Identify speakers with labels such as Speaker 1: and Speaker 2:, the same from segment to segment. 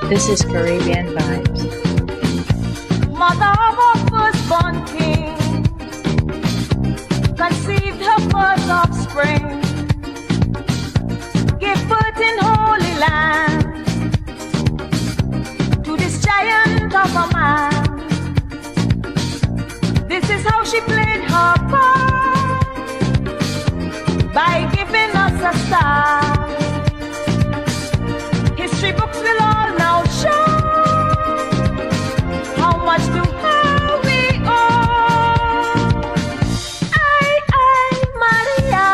Speaker 1: This is Caribbean Vibes.
Speaker 2: Mother of our firstborn king conceived her first offspring, gave birth in Holy Land to this giant of a man. This is how she played her part by giving us a star. History books will all now show how much to her we owe. I, Maria.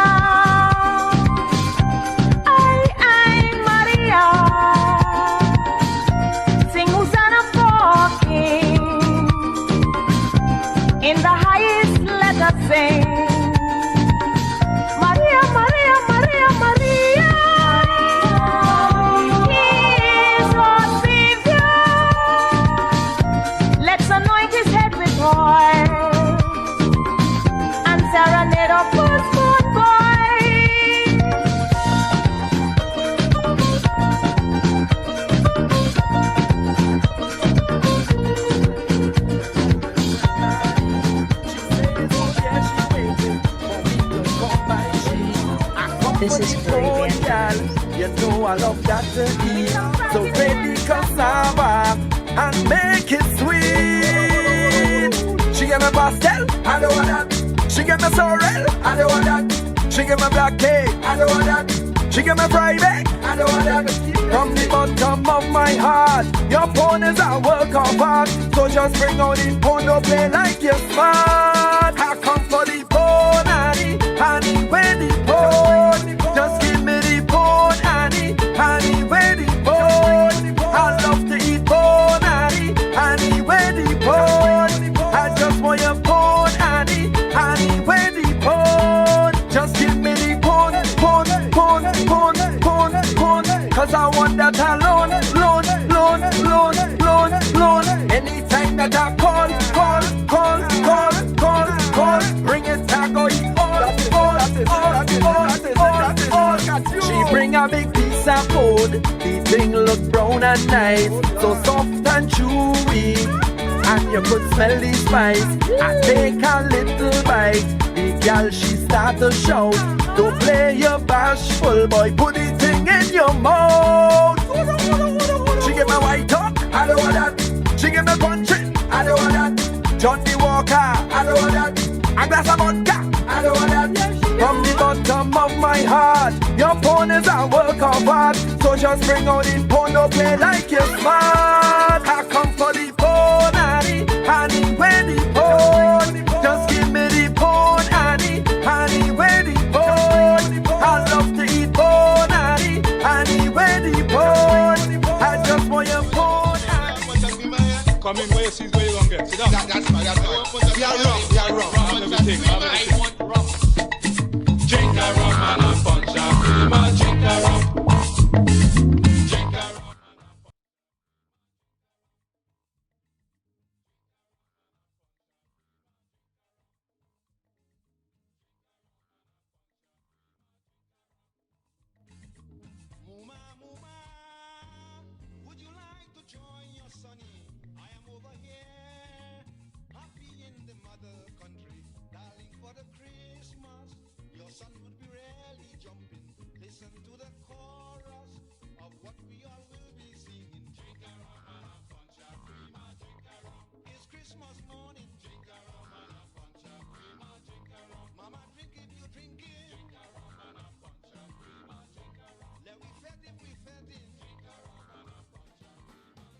Speaker 2: I, Maria. Sing Hosanna for King. In the highest let us sing. Maria, Maria, Maria, Maria. He is our Savior. Let's anoint his head with oil and serenade our firstborn boy.
Speaker 1: This is Caribbean Vibes.
Speaker 3: You know I love that to eat. So ready cassava and make it sweet. She give me pastel, I don't want that. She give me sorrel, I don't want that. She give me black cake, I don't want that. She give me fried egg, I don't want that. From the bottom of my heart, your phone is a work of art. So just bring out the phone, don't play like you're smart. I come for the phone, honey, honey, where the phone? Just give me the phone, honey, honey, where the phone? I love to eat phone, honey, honey, where the phone? I just want your phone, honey, honey, where the phone? Just give me the phone, phone, phone, phone, phone, phone. Cause I want that alone, loan, loan, loan, loan, loan. Anytime that I call, call, call, call, call, call. Bring it, I go eat all. She bring a big piece of food. The thing look brown and nice, so soft and chewy, and you could smell the spice. I take a little bite. The girl she start to shout, don't play your bashful boy, put the thing in your mouth. She give me white talk, I don't want that. She give me country, I don't want that. Johnny Walker, I don't want that. A glass of vodka, I don't want that. From the bottom of my heart, your phone is a work of art. So just bring out the phone, don't play like you're smart. I come for the phone, honey, honey, where the phone? Just give me the phone, honey, honey, where the phone? I love to eat phone, honey, honey, where the phone? I just want your phone, honey.
Speaker 4: Come in, where you see where you gonna get. Sit down. That's fine, that's fine. We are wrong, we are wrong. I have everything, I have everything. Drink a rum and a punch and cream and drink a rum. Drink a rum.
Speaker 5: Muma, Muma, would you like to join your sonny? I am over here, happy in the mother country, darling for the Christmas. Your son would be really jumping. Listen to the chorus of what we all will be singing. Drink a rum and a punch of cream and drink a rum. It's Christmas morning. Drink a rum and a punch of cream and drink a rum. Mama, drink it, you drink it. Drink a rum and a punch of cream and drink a rum. Let we fed it, we fed it. Drink a rum and a punch of cream and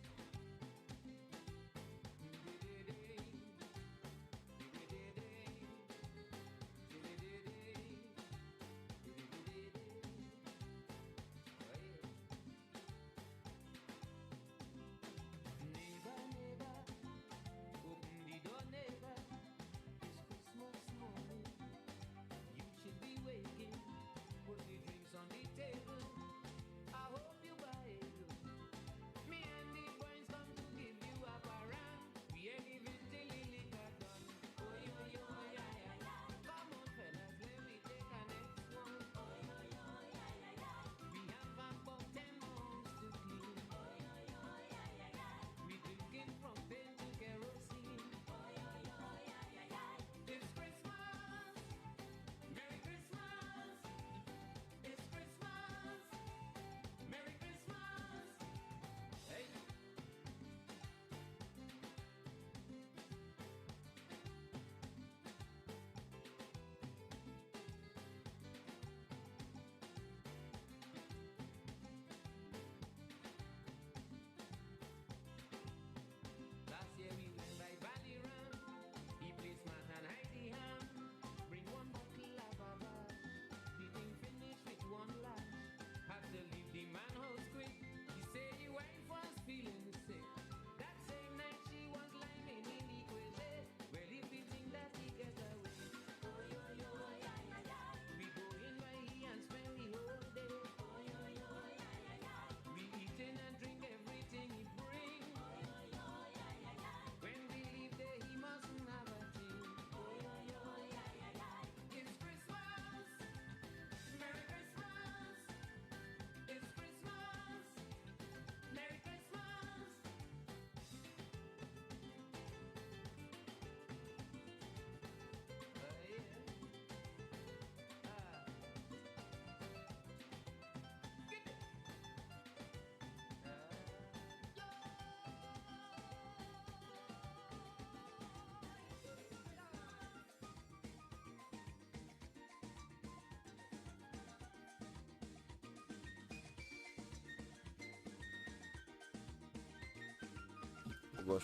Speaker 6: gosh.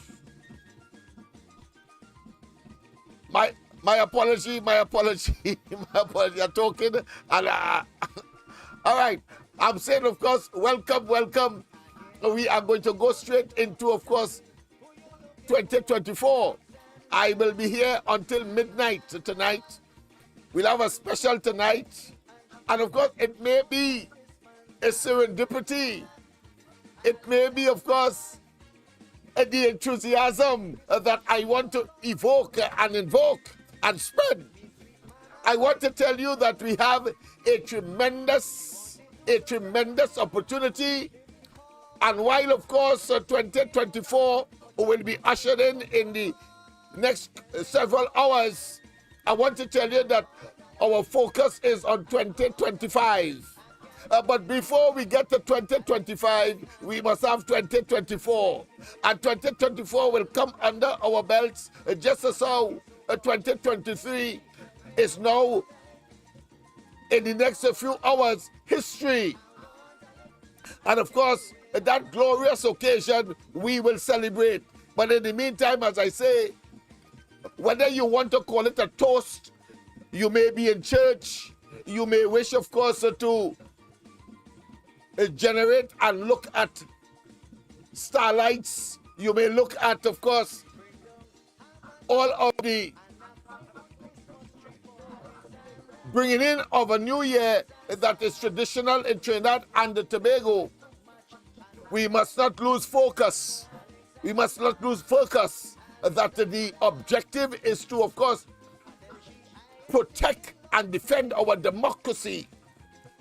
Speaker 6: My apology, my apology. I'm talking. And, all right. I'm saying, of course, welcome. We are going to go straight into, of course, 2024. I will be here until midnight tonight. We'll have a special tonight. And, of course, it may be a serendipity. It may be, of course, the enthusiasm that I want to evoke and invoke and spread. I want to tell you that we have a tremendous opportunity. And while, of course, 2024 will be ushered in the next several hours, I want to tell you that our focus is on 2025. But before we get to 2025, we must have 2024. And 2024 will come under our belts just as how 2023 is now, in the next few hours, history. And of course, that glorious occasion we will celebrate. But in the meantime, as I say, whether you want to call it a toast, you may be in church, you may wish, of course, to generate and look at starlights. You may look at, of course, all of the bringing in of a new year that is traditional in Trinidad and Tobago. We must not lose focus. We must not lose focus that the objective is to, of course, protect and defend our democracy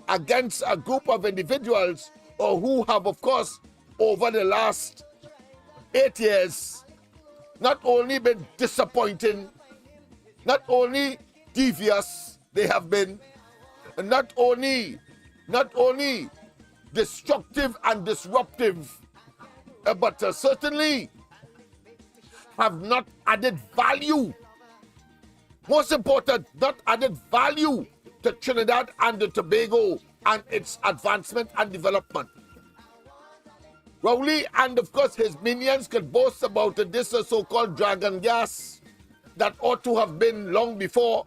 Speaker 6: against a group of individuals who have, of course, over the last 8 years, not only been disappointing, not only devious, they have been, not only destructive and disruptive, but certainly have not added value. Most important, not added value to Trinidad and Tobago and its advancement and development. Rowley and, of course, his minions could boast about this so-called dragon gas that ought to have been long before,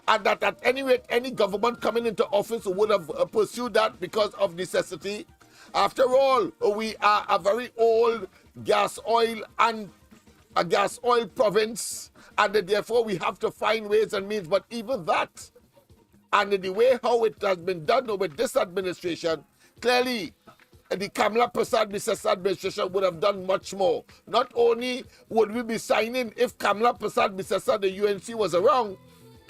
Speaker 6: and that at any rate, any government coming into office would have pursued that because of necessity. After all, we are a very old gas oil province, and therefore we have to find ways and means. But even that, and the way how it has been done with this administration, clearly the Kamala Persad-Bissessar administration would have done much more. Not only would we be signing if Kamala Persad-Bissessar, the UNC, was around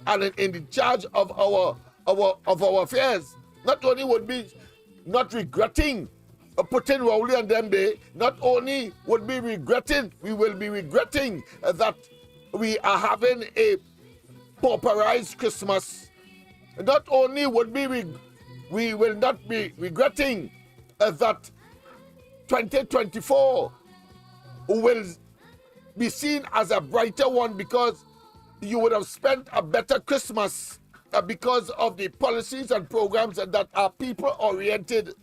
Speaker 6: and in the charge of our affairs, not only would we not regretting putting Rowley and them there, not only would we regretting, we will be regretting that we are having a pauperized Christmas. Not only would we will not be regretting that 2024 will be seen as a brighter one, because you would have spent a better Christmas because of the policies and programs that are people-oriented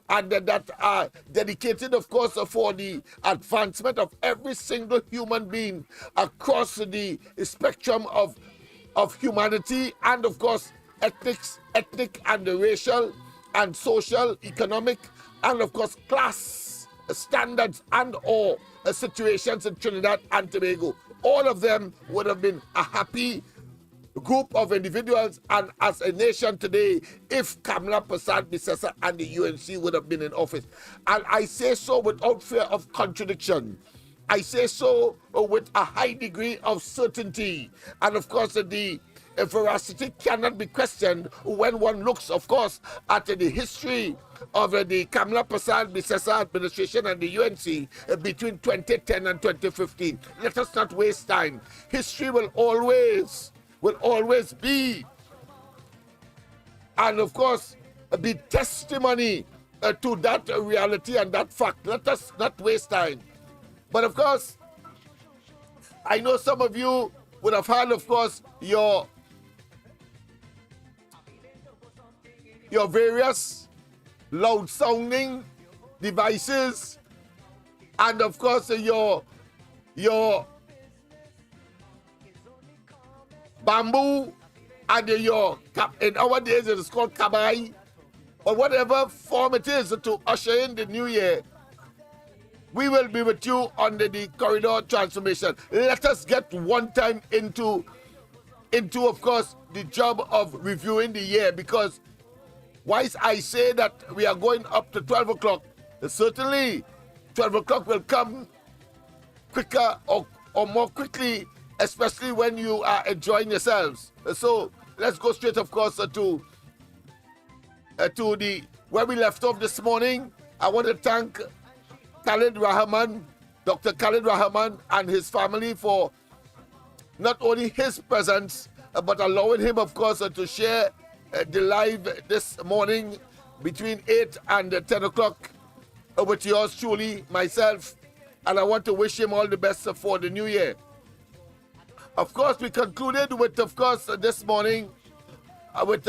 Speaker 6: and that are dedicated, of course, for the advancement of every single human being across the spectrum of humanity, and, of course, ethnic and racial and social, economic, and, of course, class standards and or situations in Trinidad and Tobago. All of them would have been a happy group of individuals and as a nation today if Kamala Persad-Bissessar and the UNC would have been in office. And I say so without fear of contradiction. I say so with a high degree of certainty. And of course, the veracity cannot be questioned when one looks, of course, at the history of the Kamala Persad-Bissessar administration and the UNC between 2010 and 2015. Let us not waste time. History will always be, and of course, be testimony to that reality and that fact. Let us not waste time. But of course, I know some of you would have had, of course, your various loud sounding devices, and of course your your bamboo and in our days it is called cabal, or whatever form it is to usher in the new year. We will be with you under the corridor transformation. Let us get one time into of course the job of reviewing the year, because whilst I say that we are going up to 12 o'clock, certainly 12 o'clock will come quicker or more quickly, especially when you are enjoying yourselves. So let's go straight, of course, to the where we left off this morning. I want to thank Khalid Rahman, Dr. Khalid Rahman and his family for not only his presence, but allowing him, of course, to share the live this morning between 8 and 10 o'clock with yours truly, myself. And I want to wish him all the best for the new year. Of course, we concluded with, of course, this morning with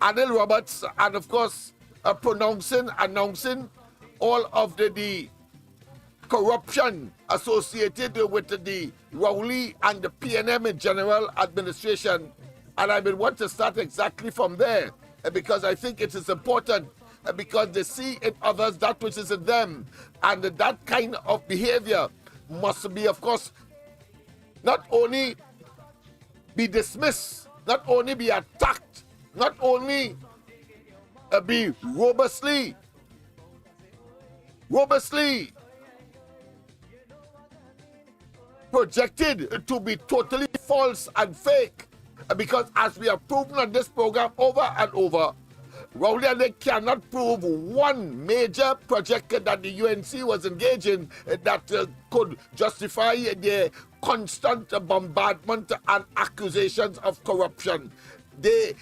Speaker 6: Anil Roberts, and of course, announcing all of the corruption associated with the Rowley and the PNM in general administration. And I will want to start exactly from there, because I think it is important, because they see in others that which is in them, and that kind of behavior must be, of course, not only be dismissed, not only be attacked, not only be robustly projected to be totally false and fake, because as we have proven on this program over and over, Rowley and they cannot prove one major project that the UNC was engaged in that could justify their constant bombardment and accusations of corruption. They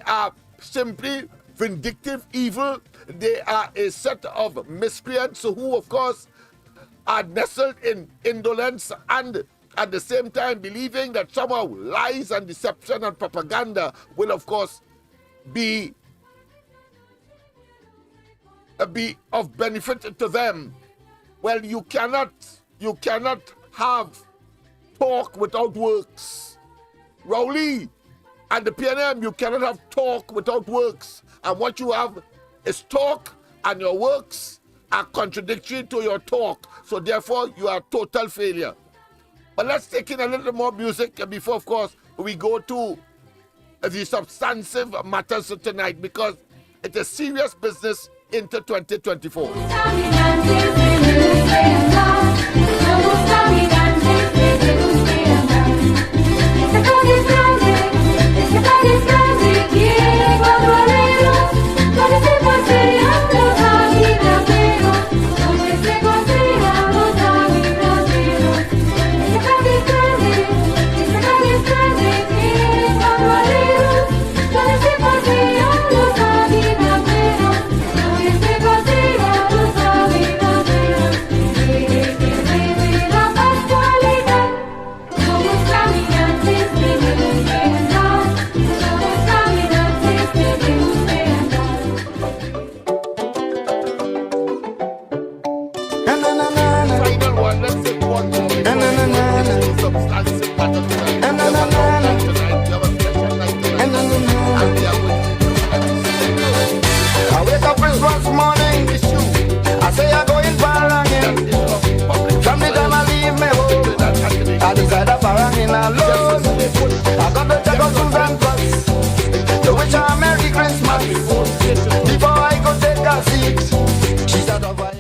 Speaker 6: are simply vindictive evil. They are a set of miscreants who, of course, are nestled in indolence and at the same time believing that somehow lies and deception and propaganda will, of course, be of benefit to them. Well, you cannot have talk without works. Rowley and the PNM, you cannot have talk without works. And what you have is talk, and your works are contradictory to your talk. So therefore, you are total failure. But let's take in a little more music before, of course, we go to the substantive matters tonight, because it is serious business into 2024.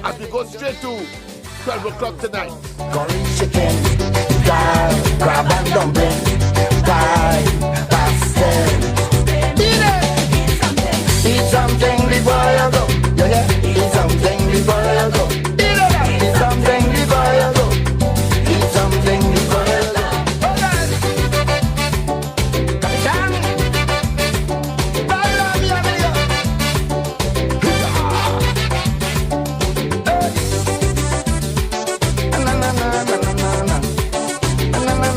Speaker 6: As we go straight to 12 o'clock tonight.
Speaker 7: Curry chicken, dal, crab and dumpling, pie, pastel. Eat something before you go. Yeah. Eat something before you go. Eat something before you go. Eat something before you go. Capitán, baila mi amigo. Na na na na na na. Na na na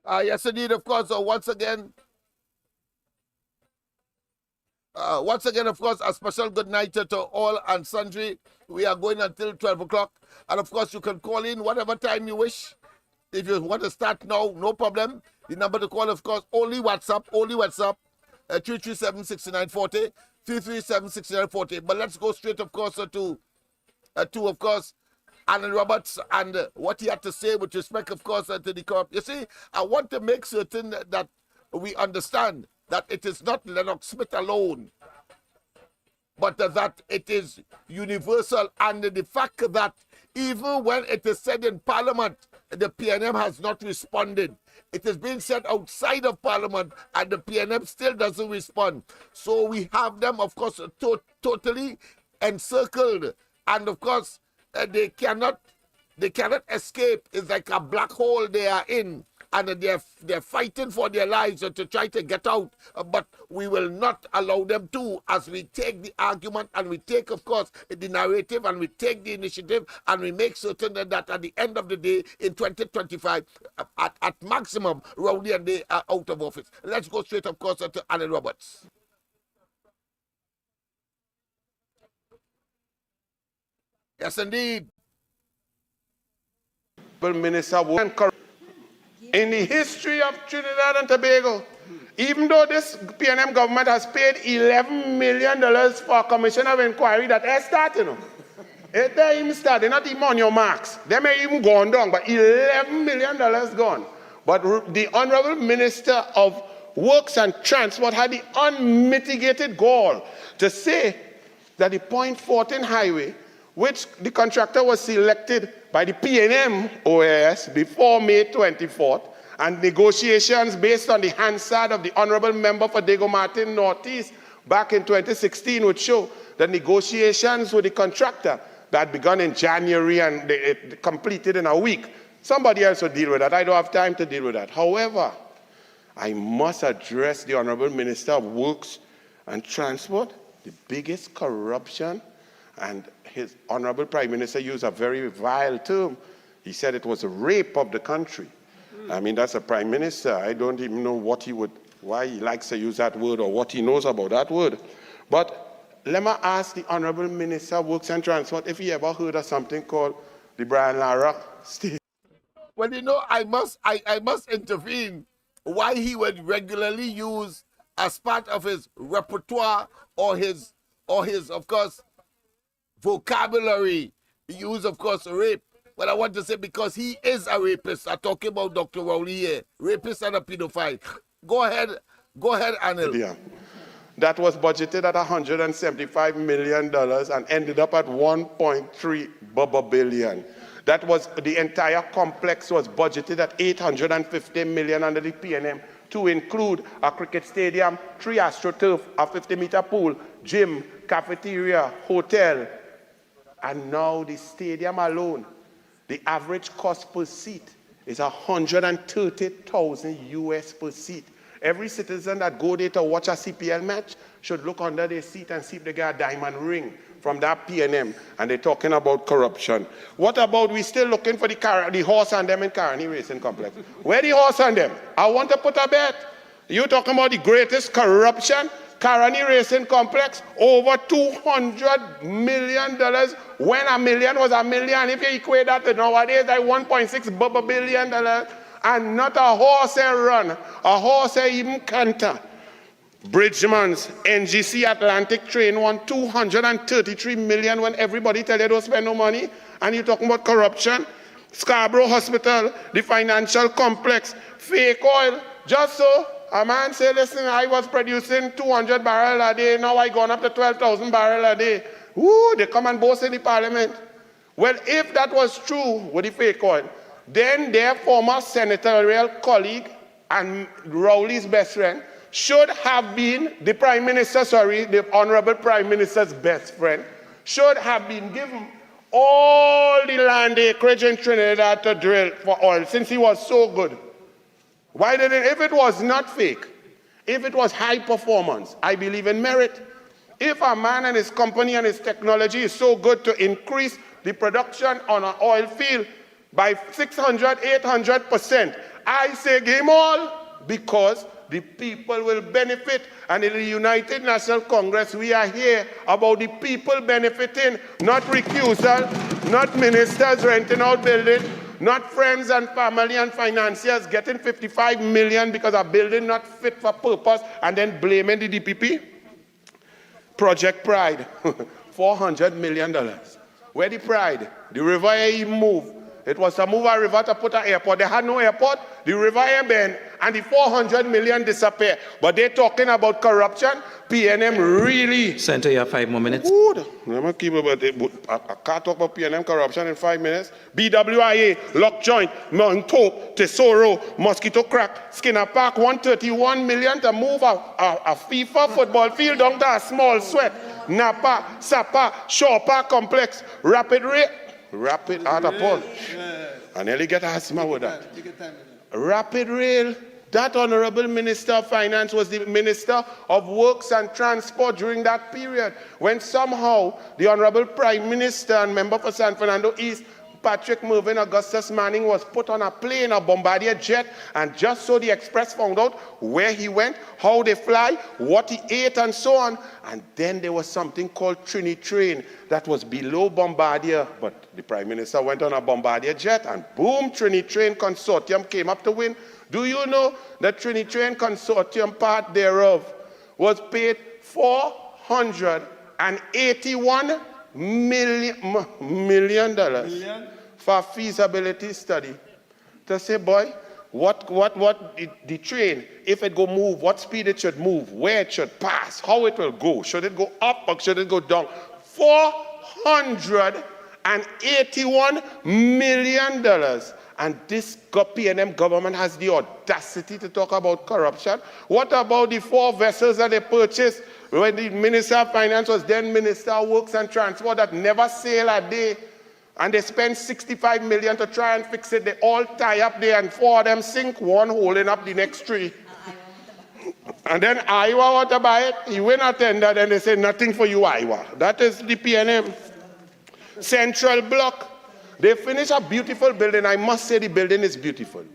Speaker 7: na.
Speaker 6: Yes, indeed, of course. Once again, Once again, of course, a special good night to all and sundry. We are going until 12 o'clock. And of course, you can call in whatever time you wish. If you want to start now, no problem. The number to call, of course, only WhatsApp, 337-6940, 337-6940. But let's go straight, of course, to of course, Alan Roberts and what he had to say with respect, of course, to the corrupt. You see, I want to make certain that we understand that it is not Lennox Smith alone, but that it is universal. And the fact that even when it is said in Parliament, the PNM has not responded. It is being said outside of Parliament, and the PNM still doesn't respond. So we have them, of course, totally encircled. And of course, they cannot escape. It's like a black hole they are in, and they're fighting for their lives to try to get out. But we will not allow them to, as we take the argument and we take, of course, the narrative, and we take the initiative, and we make certain that at the end of the day, in 2025, at maximum, Rowley and they are out of office. Let's go straight, of course, to Alan Roberts. Yes, indeed.
Speaker 4: Minister in the history of Trinidad and Tobago, even though this PNM government has paid $11 million for a commission of inquiry that has started, you know. It they even started, not even on your marks. They may even gone down, but $11 million gone. But the Honorable Minister of Works and Transport had the unmitigated gall to say that the Point 14 highway, which the contractor was selected by the PNM OAS before May 24th, and negotiations based on the Hansard of the Honorable Member for Dago Martin Northeast back in 2016 would show that negotiations with the contractor that had begun in January and it completed in a week. Somebody else would deal with that. I don't have time to deal with that. However, I must address the Honorable Minister of Works and Transport, the biggest corruption. And his Honorable Prime Minister used a very vile term. He said it was a rape of the country. I mean, that's a Prime Minister. I don't even know why he likes to use that word or what he knows about that word. But let me ask the Honorable Minister of Works and Transport if he ever heard of something called the Brian Lara State.
Speaker 6: Well, you know, I must intervene. Why he would regularly use as part of his repertoire or his, of course, vocabulary, use, of course, rape. But I want to say because he is a rapist. I'm talking about Dr. Rowley here. Rapist and a pedophile. Go ahead, Anil.
Speaker 4: Yeah. That was budgeted at $175 million and ended up at $1.3 billion. That was, the entire complex was budgeted at $850 million under the PNM to include a cricket stadium, 3 AstroTurf, a 50-meter pool, gym, cafeteria, hotel. And now the stadium alone, the average cost per seat is $130,000 US per seat. Every citizen that go there to watch a CPL match should look under their seat and see if they get a diamond ring from that PNM. And they're talking about corruption. What about we still looking for the horse and them in Caroni Racing Complex? Where the horse and them? I want to put a bet. You talking about the greatest corruption? Caroni Racing Complex, over $200 million, when $1 million was $1 million. If you equate that to nowadays, like $1.6 billion, and not a horse run, a horse even canter. Bridgman's NGC Atlantic train won $233 million when everybody tell you don't spend no money, and you're talking about corruption. Scarborough Hospital, the financial complex, fake oil, just so. A man say, listen, I was producing 200 barrels a day, now I gone up to 12,000 barrels a day. Woo, they come and boast in the Parliament. Well, if that was true with the fake oil, then their former senatorial colleague and Rowley's best friend should have been the Prime Minister, the Honorable Prime Minister's best friend, should have been given all the land acreage in Trinidad to drill for oil, since he was so good. Why didn't, if it was not fake, if it was high performance, I believe in merit. If a man and his company and his technology is so good to increase the production on an oil field by 600, 800%, I say game all, because
Speaker 8: the people will benefit. And in the United National Congress, we are here about the people benefiting, not recusal, not ministers renting out buildings, not friends and family and financiers getting 55 million because a building not fit for purpose and then blaming the DPP. Project Pride, $400 million. Where the pride? The river even moved. It was to move a river to put an airport. They had no airport. The river bend and the 400 million disappear. But they're talking about corruption. PNM really.
Speaker 9: Senator, you have 5 more minutes.
Speaker 8: Good. I can't talk about PNM corruption in 5 minutes. BWIA, lock joint, Monto, Tesoro, mosquito crack, Skinner Park, 131 million to move a FIFA football field down to a small sweat. Napa, Sapa, Shaw Park complex, rapid out of punch. I nearly get asthma with that. Rapid rail. That Honorable Minister of Finance was the Minister of Works and Transport during that period, when somehow the Honorable Prime Minister and member for San Fernando East, Patrick Mervyn Augustus Manning, was put on a plane, a Bombardier jet, and just so the Express found out where he went, how they fly, what he ate, and so on. And then there was something called Trini Train that was below Bombardier, but the Prime Minister went on a Bombardier jet, and boom, Trini Train Consortium came up to win. Do you know that Trini Train Consortium, part thereof, was paid $481 million for a feasibility study to say, boy, what the train, if it go move, what speed it should move, where it should pass, how it will go, should it go up or should it go down? $481 million. And this PNM government has the audacity to talk about corruption. What about the 4 vessels that they purchased when the Minister of Finance was then Minister of Works and Transport that never sail a day? And they spent $65 million to try and fix it. They all tie up there and 4 of them sink, one holding up the next 3. And then Iowa want to buy it. He win a tender, then they say nothing for you, Iowa. That is the PNM. Central Block. They finished a beautiful building. I must say the building is beautiful.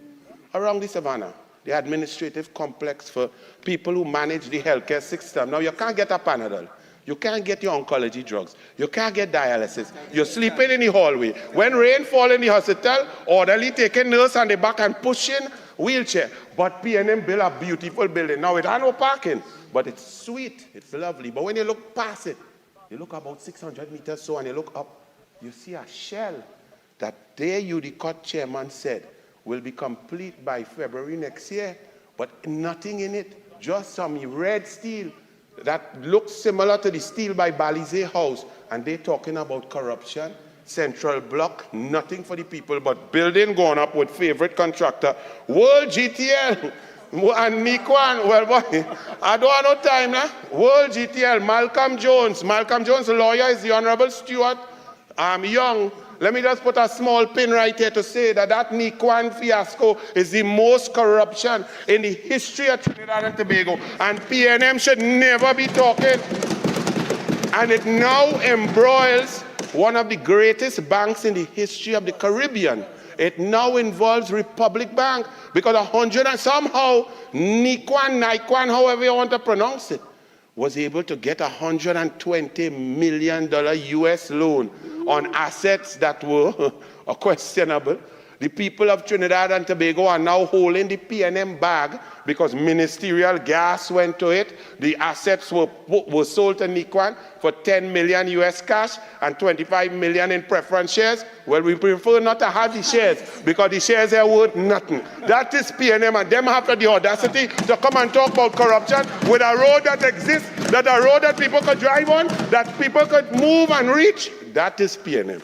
Speaker 8: Around the Savannah, the administrative complex for people who manage the healthcare system. Now, you can't get a Panadol. You can't get your oncology drugs. You can't get dialysis. You're sleeping in the hallway. When rain fall in the hospital, orderly taking nurse on the back and pushing wheelchair. But PNM built a beautiful building. Now, it has no parking, but it's sweet. It's lovely. But when you look past it, you look about 600 meters so, and you look up, you see a shell that there you, the court chairman, said will be complete by February next year, but nothing in it, just some red steel that looks similar to the steel by Balize House, and they're talking about corruption. Central Block, nothing for the people, but building going up with favorite contractor, World GTL, and Nikwan, well, boy, I don't have no time now. World GTL, Malcolm Jones, lawyer is the Honorable Stuart Young. Let me just put a small pin right here to say that Nikwan fiasco is the most corruption in the history of Trinidad and Tobago. And PNM should never be talking. And it now embroils one of the greatest banks in the history of the Caribbean. It now involves Republic Bank because 100 and somehow Nikwan, however you want to pronounce it, was able to get $120 million US loan on assets that were questionable. The people of Trinidad and Tobago are now holding the PNM bag because ministerial gas went to it. The assets were sold to Nikwan for $10 million US cash and $25 million in preference shares. Well, we prefer not to have the shares because the shares are worth nothing. That is PNM, and them have the audacity to come and talk about corruption with a road that exists, that a road that people could drive on, that people could move and reach. That is PNM.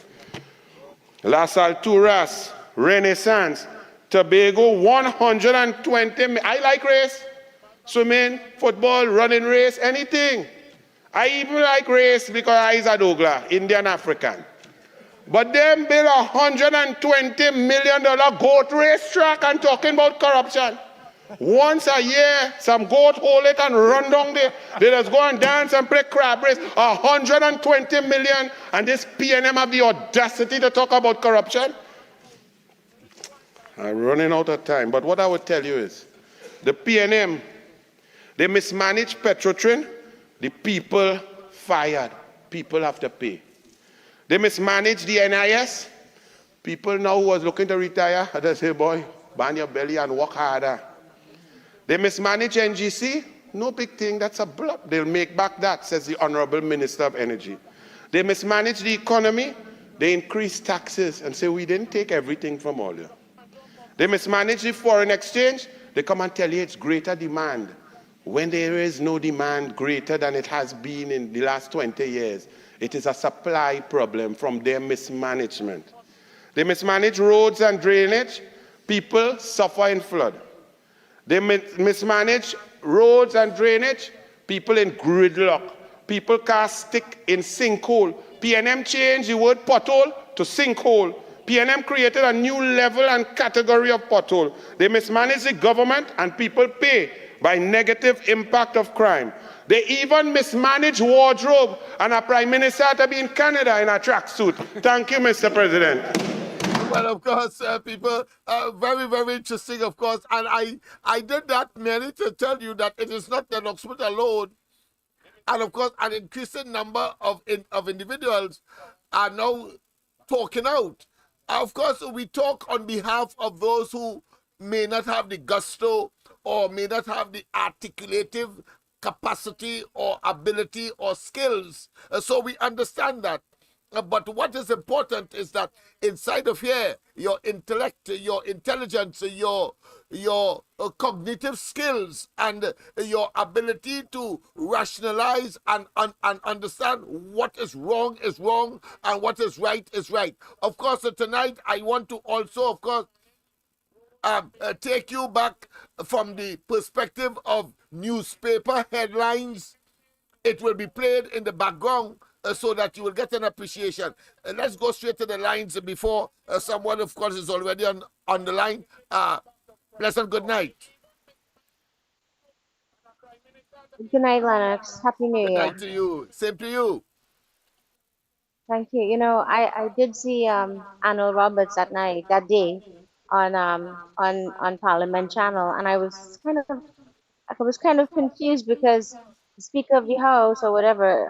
Speaker 8: Las Alturas, Renaissance, Tobago, 120. I like race, swimming, football, running race, anything. I even like race because I is a Douglas, Indian African. But them build $120 million goat race track and talking about corruption. Once a year, some goat hold it and run down there. They just go and dance and play crab race. $120 million, and this PNM have the audacity to talk about corruption. I'm running out of time, but what I would tell you is, the PNM They mismanage Petrotrin, the people fired. People have to pay. They mismanage the NIS. People now who was looking to retire, they say, boy, band your belly and work harder. They mismanage NGC. No big thing, that's a blip. They'll make back that, says the Honorable Minister of Energy. They mismanage the economy. They increase taxes and say, we didn't take everything from all you. They mismanage the foreign exchange. They come and tell you it's greater demand, when there is no demand greater than it has been in the last 20 years. It is a supply problem from their mismanagement. They mismanage roads and drainage. People suffer in flood. They mismanage roads and drainage. People in gridlock. People cast stick in sinkhole. PNM changed the word pothole to sinkhole. PNM created a new level and category of pothole. They mismanage the government and people pay by negative impact of crime. They even mismanage wardrobe, and a prime minister had to be in Canada in a tracksuit. Thank you, Mr. President.
Speaker 6: Well, of course, people, very, very interesting, of course. And I did that merely to tell you that it is not Lennox Smith alone. And, of course, an increasing number of individuals are now talking out. Of course, we talk on behalf of those who may not have the gusto or may not have the articulative capacity or ability or skills. So we understand that. But what is important is that inside of here, your intellect, your intelligence, your cognitive skills, and your ability to rationalize and understand what is wrong and what is right is right. Of course, tonight I want to also, of course, take you back from the perspective of newspaper headlines. It will be played in the background so that you will get an appreciation. Let's go straight to the lines before someone, of course, is already on the line. Pleasant good night.
Speaker 9: Good night, Lennox. Happy New
Speaker 6: Good
Speaker 9: Year.
Speaker 6: night to you. Same to you.
Speaker 9: Thank you. You know, I did see Arnold Roberts that day on Parliament channel, and I was kind of confused because the Speaker of the House or whatever,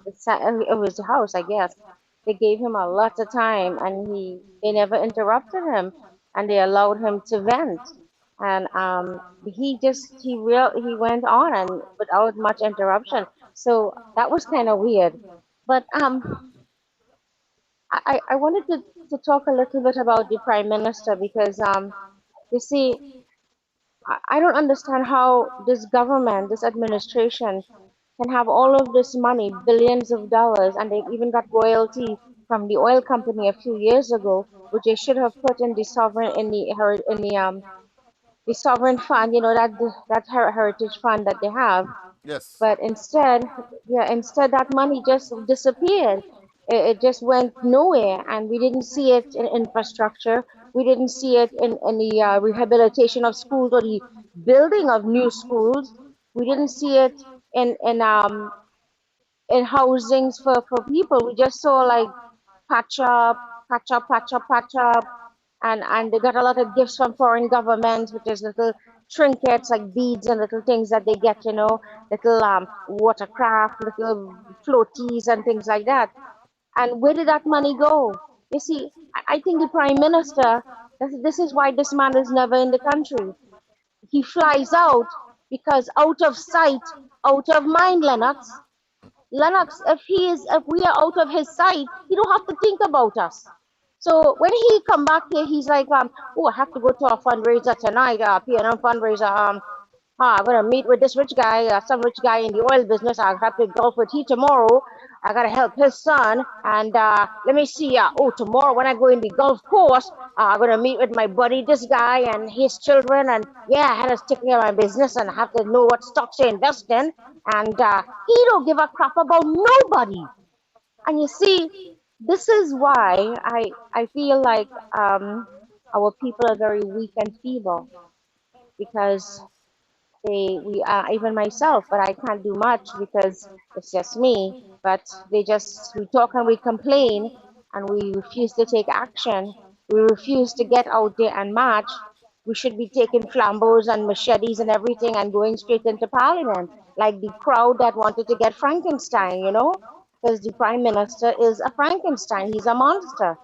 Speaker 9: it was the House, I guess. They gave him a lot of time, and they never interrupted him, and they allowed him to vent. And he went on and without much interruption. So that was kind of weird. But I wanted to talk a little bit about the Prime Minister because you see, I don't understand how this government, this administration, can have all of this money, billions of dollars, and they even got royalty from the oil company a few years ago, which they should have put in the sovereign fund, you know, that heritage fund that they have.
Speaker 6: Yes.
Speaker 9: But instead that money just disappeared. It just went nowhere, and we didn't see it in infrastructure. We didn't see it in the rehabilitation of schools or the building of new schools. We didn't see it in housings for people. We just saw like patch up, patch up, patch up, patch up, and they got a lot of gifts from foreign governments, which is little trinkets like beads and little things that they get, you know, little watercraft, little floaties and things like that. And where did that money go? You see, I think the Prime Minister, this is why this man is never in the country. He flies out because out of sight, out of mind, Lennox. Lennox, if we are out of his sight, he don't have to think about us. So when he come back here, he's like, oh, I have to go to a fundraiser tonight, PNM fundraiser. I'm gonna meet with this rich guy, some rich guy in the oil business. I have to golf with he tomorrow. I gotta help his son. And let me see. Tomorrow when I go in the golf course, I'm gonna meet with my buddy, this guy, and his children. And yeah, I had to take care of my business and I have to know what stocks to invest in. And he don't give a crap about nobody. And you see, this is why I feel like our people are very weak and feeble, because we are, even myself, but I can't do much because it's just me. But we talk and we complain, and we refuse to take action. We refuse to get out there and march. we should be taking flambeaux and machetes and everything and going straight into Parliament, like the crowd that wanted to get Frankenstein, because the Prime Minister is a Frankenstein. He's a monster.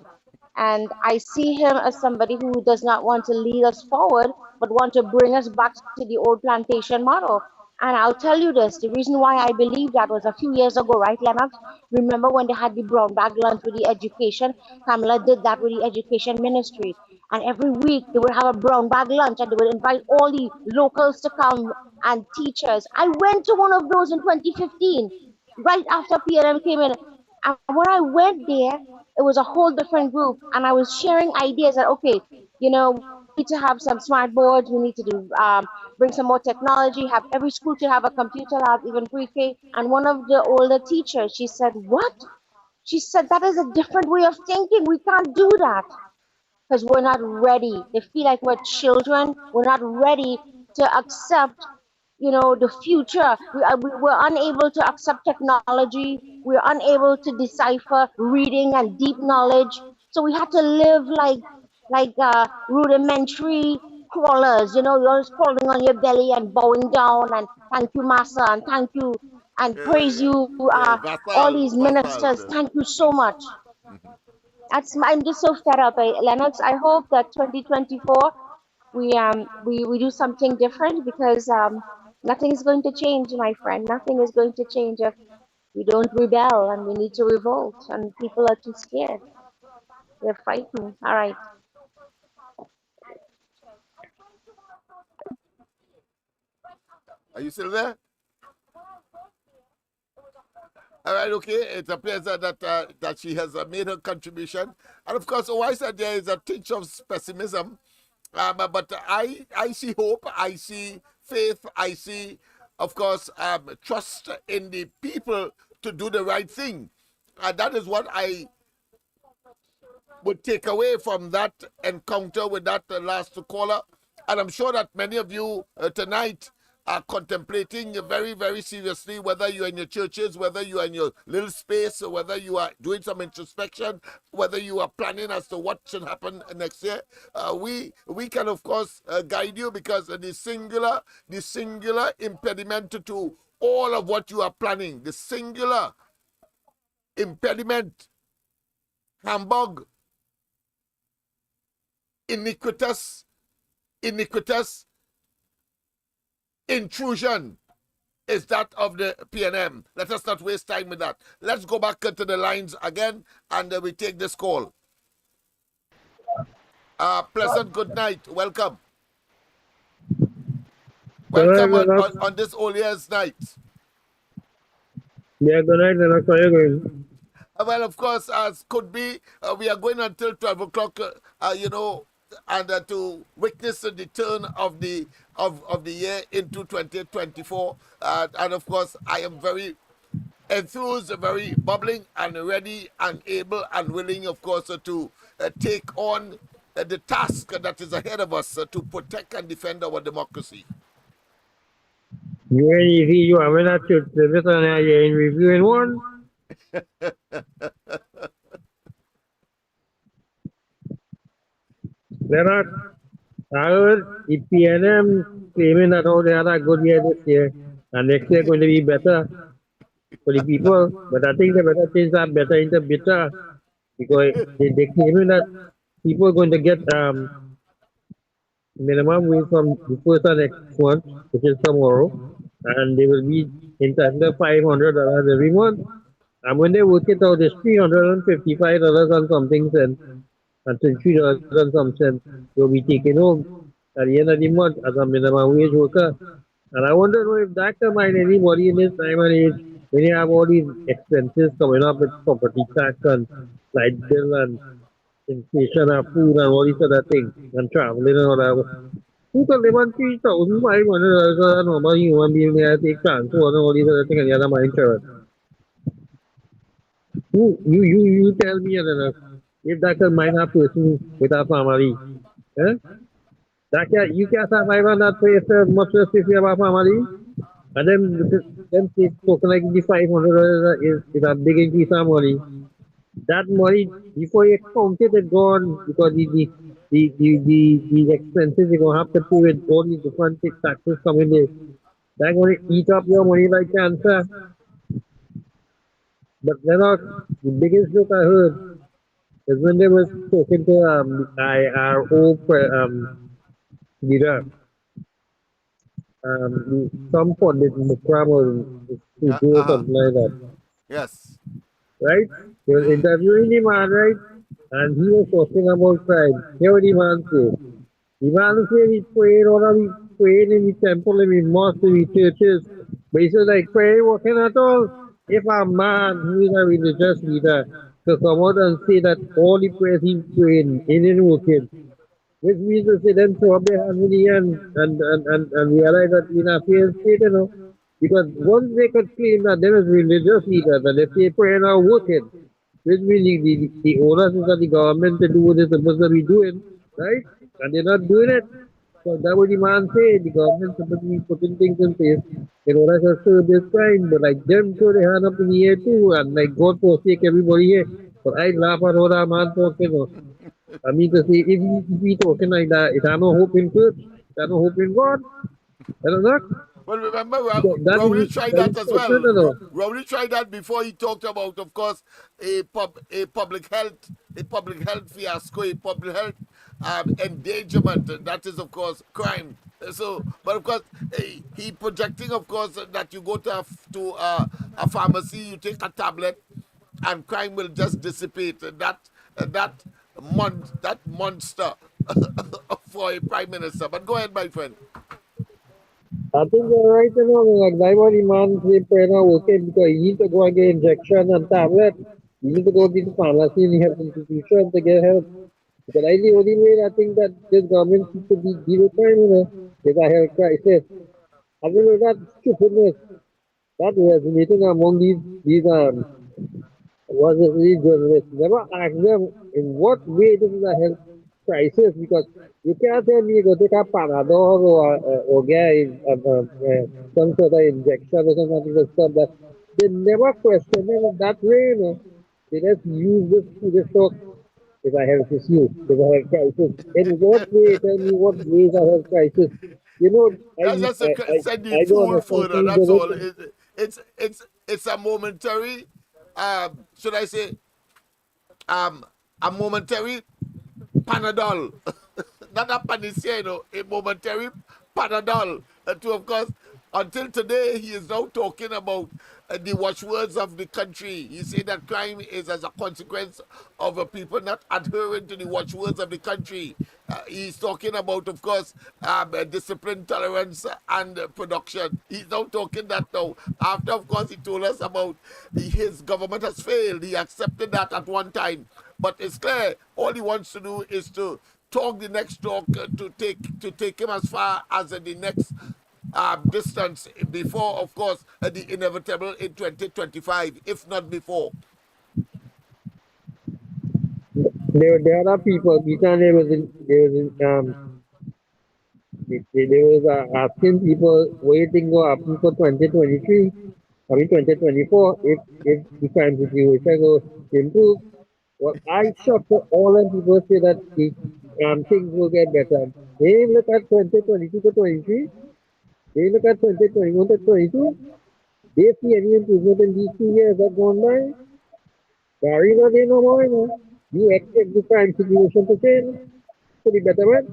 Speaker 9: And I see him as somebody who does not want to lead us forward, but want to bring us back to the old plantation model. And I'll tell you this, the reason why I believe that was a few years ago, right, Lennox? Remember when they had the brown bag lunch with the education? Kamala did that with the education ministry. And every week they would have a brown bag lunch and they would invite all the locals to come and teachers. I went to one of those in 2015, right after PLM came in. And when I went there, it was a whole different group. And I was sharing ideas that, okay, we need to have some smart boards. We need to bring some more technology, have every school to have a computer lab, even pre-K. And one of the older teachers, she said, what? She said, that is a different way of thinking. We can't do that because we're not ready. They feel like we're children. We're not ready to accept, the future. We're unable to accept technology. We're unable to decipher reading and deep knowledge. So we had to live like rudimentary crawlers. You're just crawling on your belly and bowing down and thank you, master, and thank you and praise you. All these ministers, thank you so much. I'm just so fed up. Lennox, I hope that 2024 we do something different because nothing is going to change, my friend. Nothing is going to change if we don't rebel, and we need to revolt, and people are too scared. They're frightened. All right.
Speaker 6: Are you still there? All right, okay. It appears that she has made her contribution. And of course, why I said there is a tinge of pessimism. But I see hope, I see faith, I see, of course, trust in the people to do the right thing. And that is what I would take away from that encounter with that last caller. And I'm sure that many of you tonight are contemplating very, very seriously whether you're in your churches, whether you are in your little space, or whether you are doing some introspection, whether you are planning as to what should happen next year. We can, of course, guide you because the singular impediment to all of what you are planning, the singular impediment, Hamburg, iniquitous intrusion is that of the PNM. Let us not waste time with that. Let's go back to the lines again and we take this call. Pleasant good night. Welcome. Welcome on this All Year's night.
Speaker 10: Yeah, good night, Lennox. How are you going?
Speaker 6: Well, of course, as could be, we are going until 12 o'clock, and to witness the turn of the year into 2024. And of course, I am very enthused, very bubbling, and ready, and able, and willing, of course, to take on the task that is ahead of us to protect and defend our democracy.
Speaker 10: You are in that church service and you're in reviewing one. Lennox, I heard the PNM claiming that they had a good year this year and next year going to be better for the people. But I think they better change that better into bitter because they claiming that people are going to get minimum wage from the first and next month, which is tomorrow, and they will be entitled to $500 every month. And when they work it out, it's $355 and something cents, and $23 and some cents will be taken home at the end of the month as a minimum wage worker. And I wonder if that can mind anybody in this time and age when you have all these expenses coming up with property tax and light bill and inflation of food and all these other things and traveling and all that. Who can live on $3,500 as a normal human being there take transport and all these other things and the other mind insurance? You tell me if that can mind a person with a family. Eh? You can't survive on that place much less if you have a family. And then talking like the $500 is a big increase of money. That money, before you count it, it's gone because the the expenses you're gonna have to pay with all these different taxes coming in. They're gonna eat up your money like cancer. But the biggest joke I heard is when they was talking to our old leader, some pundit Mukram or something like that,
Speaker 6: Yes.
Speaker 10: right? They were interviewing the man, right? And he was talking about crime. Here what the man said. The man said he's praying or he's praying in the temple, in the mosque, in the churches. But he said like praying working at all. If a man who is a religious leader to come out and say that all the prayers he's praying ain't working, which means to say then throw up their hands in the air and realize that we're not fair state, you know. Because once they could claim that there is religious leaders and if they pray are working, which means the onus is on the government to do what they're supposed to be doing, right? And they're not doing it. So that what the man say, the government supposed to be putting things in place in order to serve this crime. But like them throw their hand up in the air too, and like God forsake everybody here. But I laugh at how that man talking. I mean to say, if he talking like that, it have no hope in church, it have no hope in God. I don't know.
Speaker 6: Well, remember,
Speaker 10: That
Speaker 6: Rowley
Speaker 10: is
Speaker 6: tried
Speaker 10: that
Speaker 6: that
Speaker 10: is
Speaker 6: as
Speaker 10: torture,
Speaker 6: well.
Speaker 10: you know.
Speaker 6: Rowley tried that before he talked about, of course, a public health fiasco, a public health endangerment. That is, of course, crime. So, but of course, he projecting, of course, that you go to a pharmacy, you take a tablet, and crime will just dissipate. That monster for a prime minister. But go ahead, my friend.
Speaker 10: I think you're right, you know, like that one man say prayer not working because you need to go and get injection and tablet. You need to go to the pharmacy in the health institution to get help. Because I the only way I think that this government needs to be deal with crime, you know, is a health crisis. I don't know that stupidness that resonating among these was it really journalists. Never ask them in what way this is a health crisis because you can't tell me you go take a Panadol or get some sort of injection or something to stop that. They never question it in that way, you know. They just use this to just talk. It's a health issue. It's a health crisis. In what way? Tell me what way is a health crisis? You know,
Speaker 6: That's just to send the
Speaker 10: I don't
Speaker 6: fool
Speaker 10: understand
Speaker 6: further.
Speaker 10: things
Speaker 6: That's
Speaker 10: that
Speaker 6: all. It's a momentary. Should I say a momentary Panadol, not a panacea, you know, a momentary Panadol. To of course, until today, he is now talking about the watchwords of the country. He said that crime is as a consequence of people not adhering to the watchwords of the country. He's talking about, of course, discipline, tolerance, and production. He's now talking that now. After, of course, he told us about his government has failed. He accepted that at one time. But it's clear, all he wants to do is to talk the next talk to take him as far as the next distance before, of course, the inevitable in 2025, if not before.
Speaker 10: there are people. Because there was asking people waiting to happen for 2023. I mean 2024 if the crime situation will improve. Well, I shocked that all them people say that the things will get better. They look at 2022 to 23. They look at 2021 to 22. They see any improvement in these 2 years that gone by. Gary, no, they no more, you know. You expect the crime situation to change to the betterment.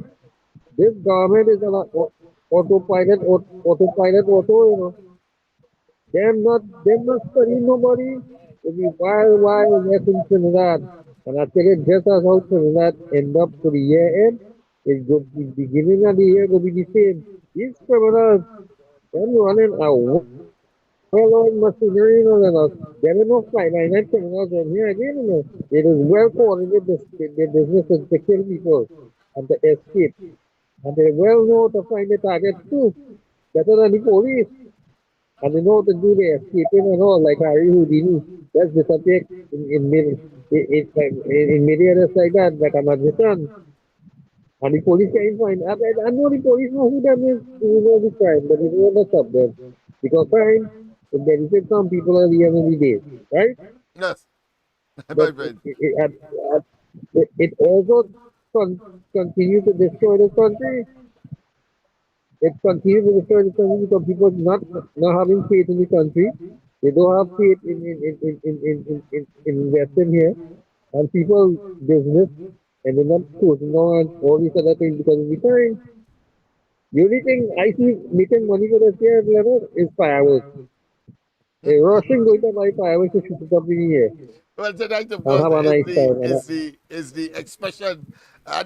Speaker 10: This government is on autopilot, auto, you know. Them not studying nobody. If you why yes in Trinidad. And I tell you just as how Trinidad end up to the year end, it's go the beginning of the year will be the same. These criminals, them running a well-oiled machinery, you know, there are no finite criminals in here again, you know. It is well coordinated their business is to kill people and to escape. And they well know to find the target too, better than the police. And they know to do the escaping and all, like Harry Houdini. That's disappear in many others like that, like a magician. And the police can't find. I know the police know who them is, who know the crime, but they don't know stop them. Because crime, it benefits some people at the end of the day, right?
Speaker 6: Yes, my
Speaker 10: But
Speaker 6: friend.
Speaker 10: it also continue to destroy the country. It continues to destroy the country because people not having faith in the country. They don't have faith in investing here. And people business and they're not closing down and all these other things because of the crime. The only thing I see making money for the here level is fireworks. A Russian going to buy fireworks to shoot it up in the air.
Speaker 6: Well, tonight, of
Speaker 10: I'll
Speaker 6: course,
Speaker 10: have a nice time.
Speaker 6: is the expression,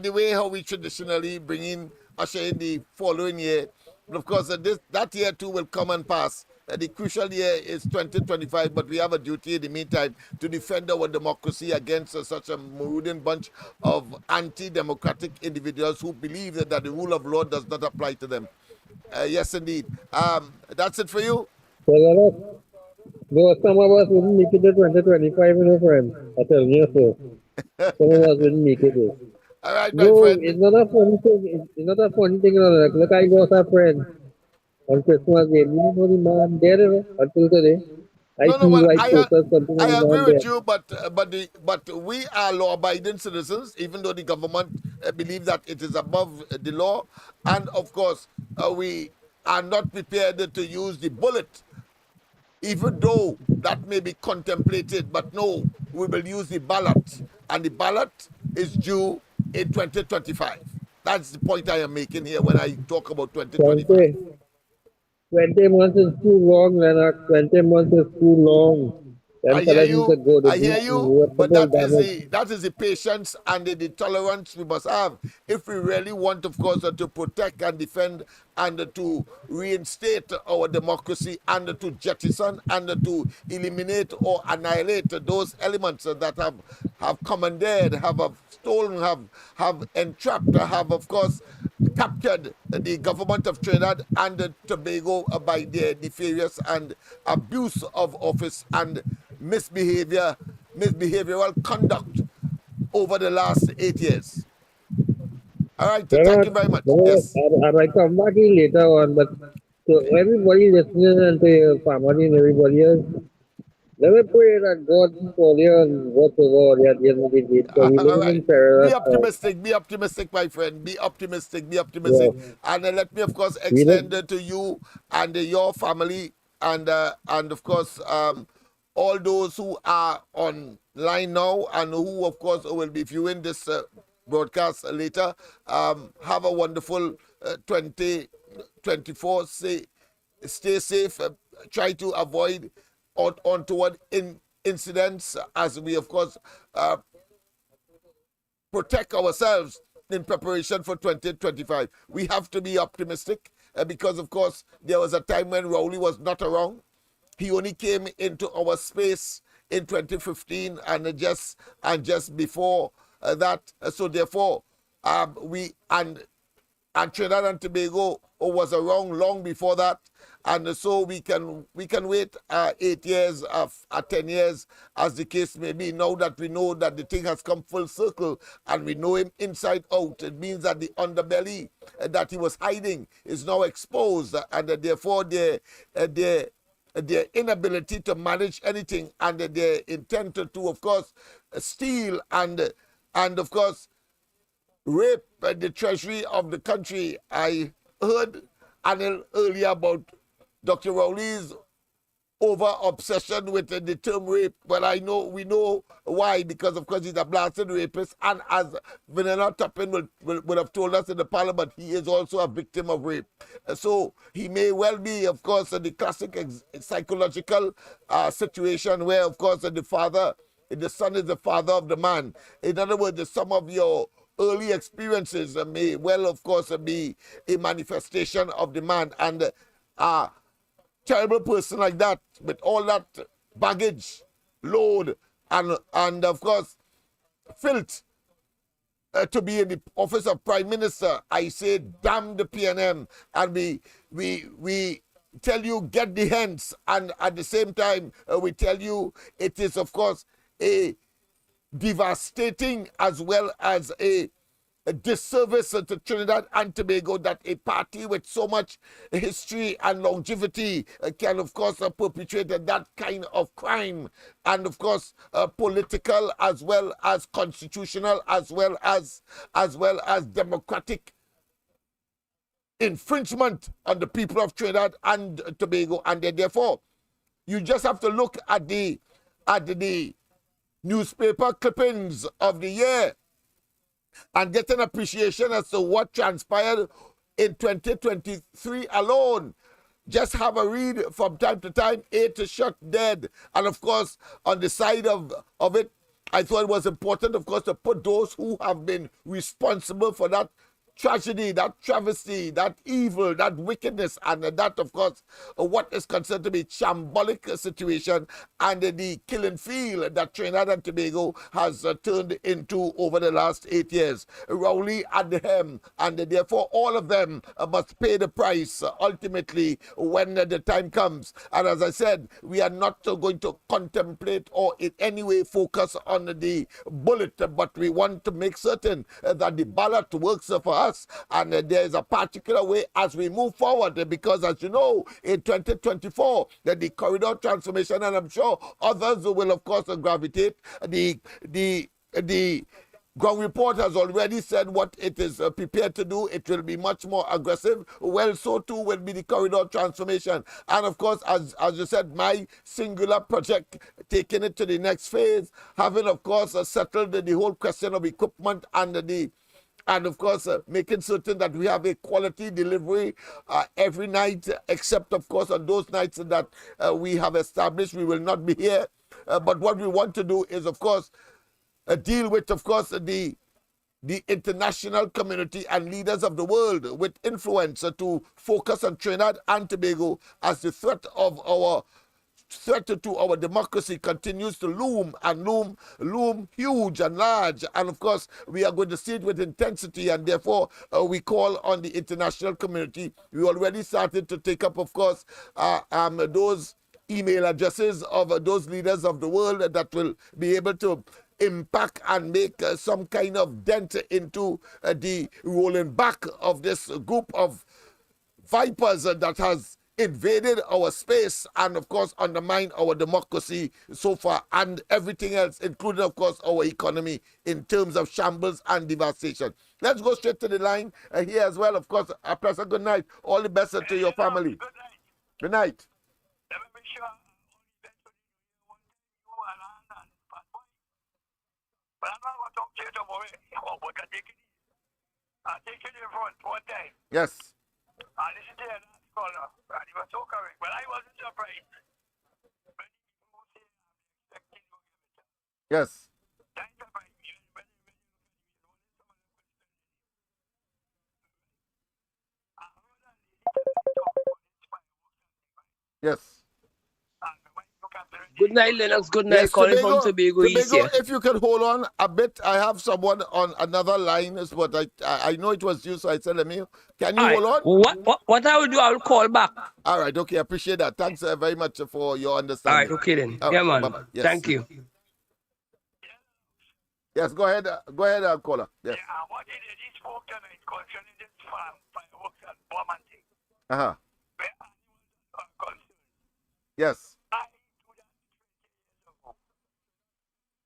Speaker 6: the way how we traditionally bring in, usher in the following year. But of course, that year too will come and pass. The crucial year is 2025, but we have a duty in the meantime to defend our democracy against such a marauding bunch of anti-democratic individuals who believe that the rule of law does not apply to them. Yes, indeed. That's it for you?
Speaker 10: So no, some of us wouldn't make it to 2025, you know, friend. I tell you so. Some of us wouldn't make it.
Speaker 6: All right, my
Speaker 10: No,
Speaker 6: friend.
Speaker 10: it's not a funny thing. It's not a funny thing. You know, like, look, I lost a friend on Christmas Day. You know the man there, you know, until today. I
Speaker 6: No,
Speaker 10: see
Speaker 6: well,
Speaker 10: white posters, something
Speaker 6: I
Speaker 10: like
Speaker 6: agree
Speaker 10: that
Speaker 6: with
Speaker 10: there.
Speaker 6: you, but we are law-abiding citizens, even though the government believe that it is above the law, and of course we are not prepared to use the bullet, even though that may be contemplated. But no, we will use the ballot, and the ballot is due in 2025. That's the point I am making here when I talk about 2025.
Speaker 10: 20 months is too long, Lennox. 20 months is too long. Them
Speaker 6: I hear
Speaker 10: fellas need to
Speaker 6: you.
Speaker 10: go to
Speaker 6: I hear
Speaker 10: do
Speaker 6: you. But
Speaker 10: irreparable damage.
Speaker 6: that is the patience and the tolerance we must have if we really want, of course, to protect and defend and to reinstate our democracy and to jettison and to eliminate or annihilate those elements that have commandeered, have stolen, have entrapped, have, of course, captured the government of Trinidad and Tobago by their nefarious and abuse of office and misbehavioral conduct over the last 8 years. All right, thank you very much. Yes.
Speaker 10: I might come back in later on, but to everybody listening and to your family and everybody else, let me pray that God for you and watch over you at the end of the day. Because we
Speaker 6: All
Speaker 10: live
Speaker 6: right.
Speaker 10: in perilous
Speaker 6: Be optimistic, my friend. Be optimistic.
Speaker 10: Yeah.
Speaker 6: And let me, of course,
Speaker 10: We live,
Speaker 6: extend to you and your family and of course, all those who are online now and who, of course, will be viewing this broadcast later. Have a wonderful 2024. Stay safe. Try to avoid untoward incidents as we, of course, protect ourselves in preparation for 2025. We have to be optimistic because, of course, there was a time when Rowley was not around. He only came into our space in 2015 and just before that. So therefore, Trinidad and Tobago was around long before that, and so we can wait 8 years, 10 years, as the case may be. Now that we know that the thing has come full circle and we know him inside out, it means that the underbelly that he was hiding is now exposed, and therefore their inability to manage anything and their intent to, of course, steal and of course, rape the treasury of the country. I heard earlier about Dr. Rowley's over-obsession with the term rape. Well, we know why, because, of course, he's a blasted rapist, and as Vanilla Toppin would have told us in the Parliament, he is also a victim of rape. So he may well be, of course, the classic psychological situation where, of course, the son is the father of the man. In other words, some of your early experiences may well, of course, be a manifestation of the man. And a terrible person like that, with all that baggage, load, and of course, filth, to be in the office of Prime Minister, I say, damn the PNM, and we tell you, get the hands, and at the same time, we tell you it is, of course, a devastating as well as a a disservice to Trinidad and Tobago that a party with so much history and longevity can, of course, perpetrate that kind of crime, and of course, political as well as constitutional as well as democratic infringement on the people of Trinidad and Tobago, and therefore, you just have to look at the newspaper clippings of the year and get an appreciation as to what transpired in 2023 alone. Just have a read from time to time. 8 shot dead, and of course, on the side of it, I thought it was important, of course, to put those who have been responsible for that tragedy, that travesty, that evil, that wickedness, and that, of course, what is considered to be shambolic situation and the killing field that Trinidad and Tobago has turned into over the last 8 years. Rowley at the helm, and therefore all of them must pay the price ultimately when the time comes. And as I said, we are not going to contemplate or in any way focus on the bullet, but we want to make certain that the ballot works for us. And there is a particular way as we move forward, because as you know, in 2024, the corridor transformation, and I'm sure others will, of course, gravitate. The ground report has already said what it is prepared to do. It will be much more aggressive. Well, so too will be the corridor transformation. And of course, as you said, my singular project, taking it to the next phase, having, of course, settled the whole question of equipment and of course, making certain that we have a quality delivery every night, except, of course, on those nights that we have established we will not be here. But what we want to do is, of course, deal with, of course, the international community and leaders of the world with influence to focus on Trinidad and Tobago as the threat to our democracy continues to loom huge and large. And of course, we are going to see it with intensity, and therefore we call on the international community. We already started to take up, of course, those email addresses of those leaders of the world that will be able to impact and make some kind of dent into the rolling back of this group of vipers that has invaded our space and, of course, undermined our democracy so far, and everything else, including, of course, our economy in terms of shambles and devastation. Let's go straight to the line here as well. Of course, a pleasant good night. All the best to your family. Good night. Yes.
Speaker 11: He was so correct, but I wasn't surprised.
Speaker 6: Yes. Yes.
Speaker 12: Good night, Lennox. Good night.
Speaker 6: Yes,
Speaker 12: Calling from Tobago East here.
Speaker 6: If you can hold on a bit, I have someone on another line, but I know it was you, so I said, let me. Can you hold on?
Speaker 12: What I will do, I will call back.
Speaker 6: All right, okay, I appreciate that. Thanks very much for your understanding.
Speaker 12: All right, okay then. Yeah, man.
Speaker 6: Yes.
Speaker 12: Thank you.
Speaker 6: Yes, go ahead, caller. Yes.
Speaker 11: Yeah, what is it? He spoke tonight concerning this farm, fireworks and bomb and thing.
Speaker 6: Uh-huh.
Speaker 11: Where animals are concerned.
Speaker 6: Yes.
Speaker 11: I do that 20 years ago.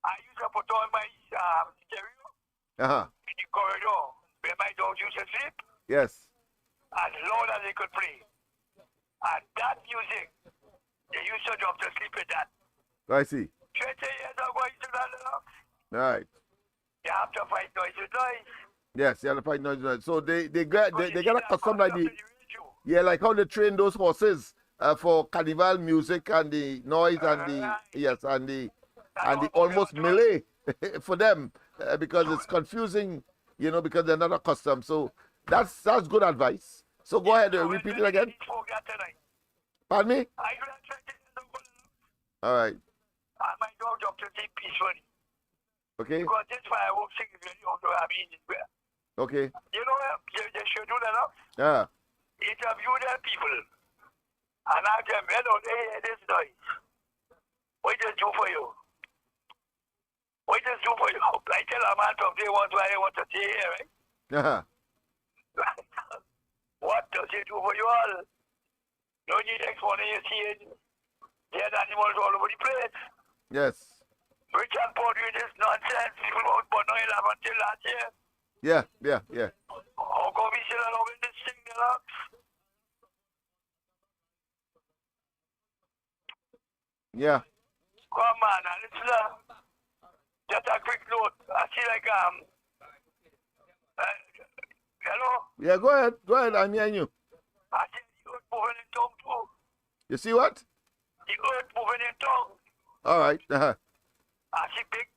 Speaker 11: I used to put on my stereo in the corridor where my dogs used to sleep.
Speaker 6: Yes.
Speaker 11: As loud as they could play. And that music, they used to drop to sleep with that.
Speaker 6: I see.
Speaker 11: 20 years ago, I used to do that.
Speaker 6: Right.
Speaker 11: You have to fight noise with noise.
Speaker 6: Yes, you have to fight noise with noise. So they get accustomed like like how they train those horses for carnival music and the noise and the almost melee for them because it's confusing, because they're not accustomed. So that's good advice. So go ahead, repeat it again. Pardon me? All right.
Speaker 11: My dog dropped to sleep peacefully.
Speaker 6: Okay.
Speaker 11: Because this fireworks thing is really
Speaker 6: okay.
Speaker 11: They should do that now.
Speaker 6: Yeah.
Speaker 11: Interview their people and ask them, hello, they hear this noise. What does it do for you? What does it do for you? I tell a man from day one why I want to stay here, right?
Speaker 6: Uh-huh.
Speaker 11: What does it do for you all? No need explaining, you see it. There's animals all over the place.
Speaker 6: Yes.
Speaker 11: Rich and poor doing this nonsense. People was born on 11 until last year.
Speaker 6: Yeah.
Speaker 11: How come we still allowing this thing, you know?
Speaker 6: Yeah.
Speaker 11: Come on, listen. Just a quick note. I see like hello.
Speaker 6: Yeah, go ahead. I'm hearing you.
Speaker 11: I see the earth moving in tongue too.
Speaker 6: You see what?
Speaker 11: The earth moving in tongue.
Speaker 6: All right. Uh-huh.
Speaker 11: I see big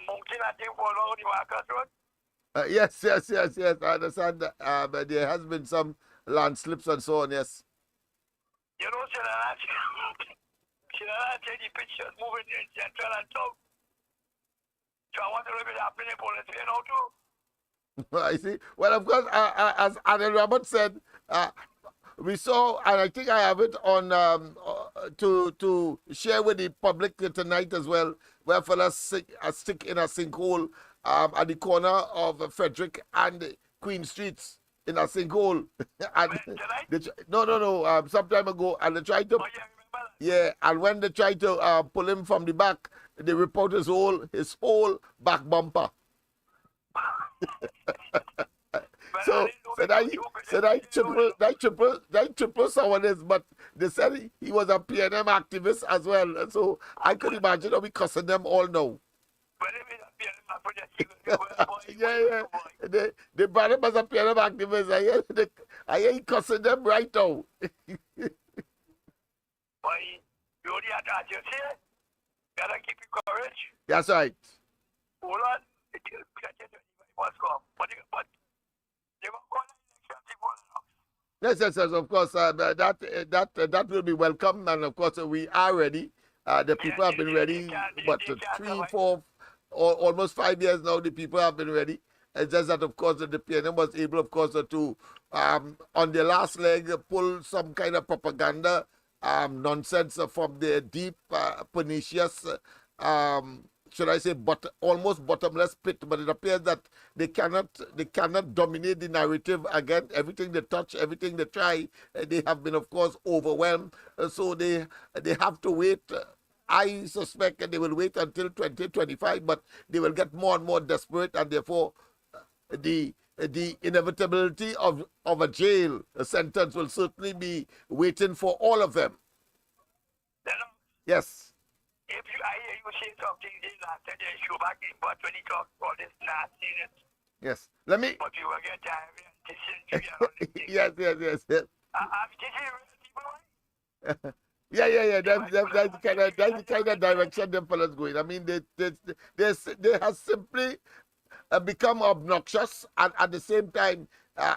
Speaker 11: mountain I think for along the Marcus Road.
Speaker 6: Yes. I understand. But there has been some landslips and so on. Yes.
Speaker 11: You know, say the pictures moving in central and south. So I want to look at happening in policy now too.
Speaker 6: I see. Well, of course, as Adel Robert said, we saw, and I think I have it on to share with the public tonight as well, where fellas stick in a sinkhole at the corner of Frederick and Queen Streets in a sinkhole. And no, some time ago, and they tried to.
Speaker 11: Oh, yeah, remember that?
Speaker 6: Yeah, and when they tried to pull him from the back, they ripped out his whole back bumper. So that triple someone is, but they said he was a PNM activist as well. So I could imagine we cussing them all now. Yeah. They brought him as a PNM activist. I hear he cussing them right now.
Speaker 11: You only have to just say, gotta keep your courage.
Speaker 6: That's right.
Speaker 11: Hold on. What's going on? But they were going
Speaker 6: Yes. Of course, that will be welcome, and of course we are ready. The people have been ready, but 3, 4, or almost 5 years now. The people have been ready. It's just that, of course, the PNM was able, of course, to on their last leg pull some kind of propaganda nonsense from their deep, pernicious, should I say, almost bottomless pit. But it appears that they cannot dominate the narrative again. Everything they touch, everything they try, they have been, of course, overwhelmed. So they have to wait. I suspect they will wait until 2025, but they will get more and more desperate, and therefore the inevitability of a jail sentence will certainly be waiting for all of them. Yes.
Speaker 11: If I hear you say something last time, they show back in, but when you talk about this nastiness.
Speaker 6: Yes. Let me.
Speaker 11: But you will get tired of this.
Speaker 6: Yes. Yeah. That's the kind of direction them fellas going. I mean, they have simply become obnoxious, and at the same time,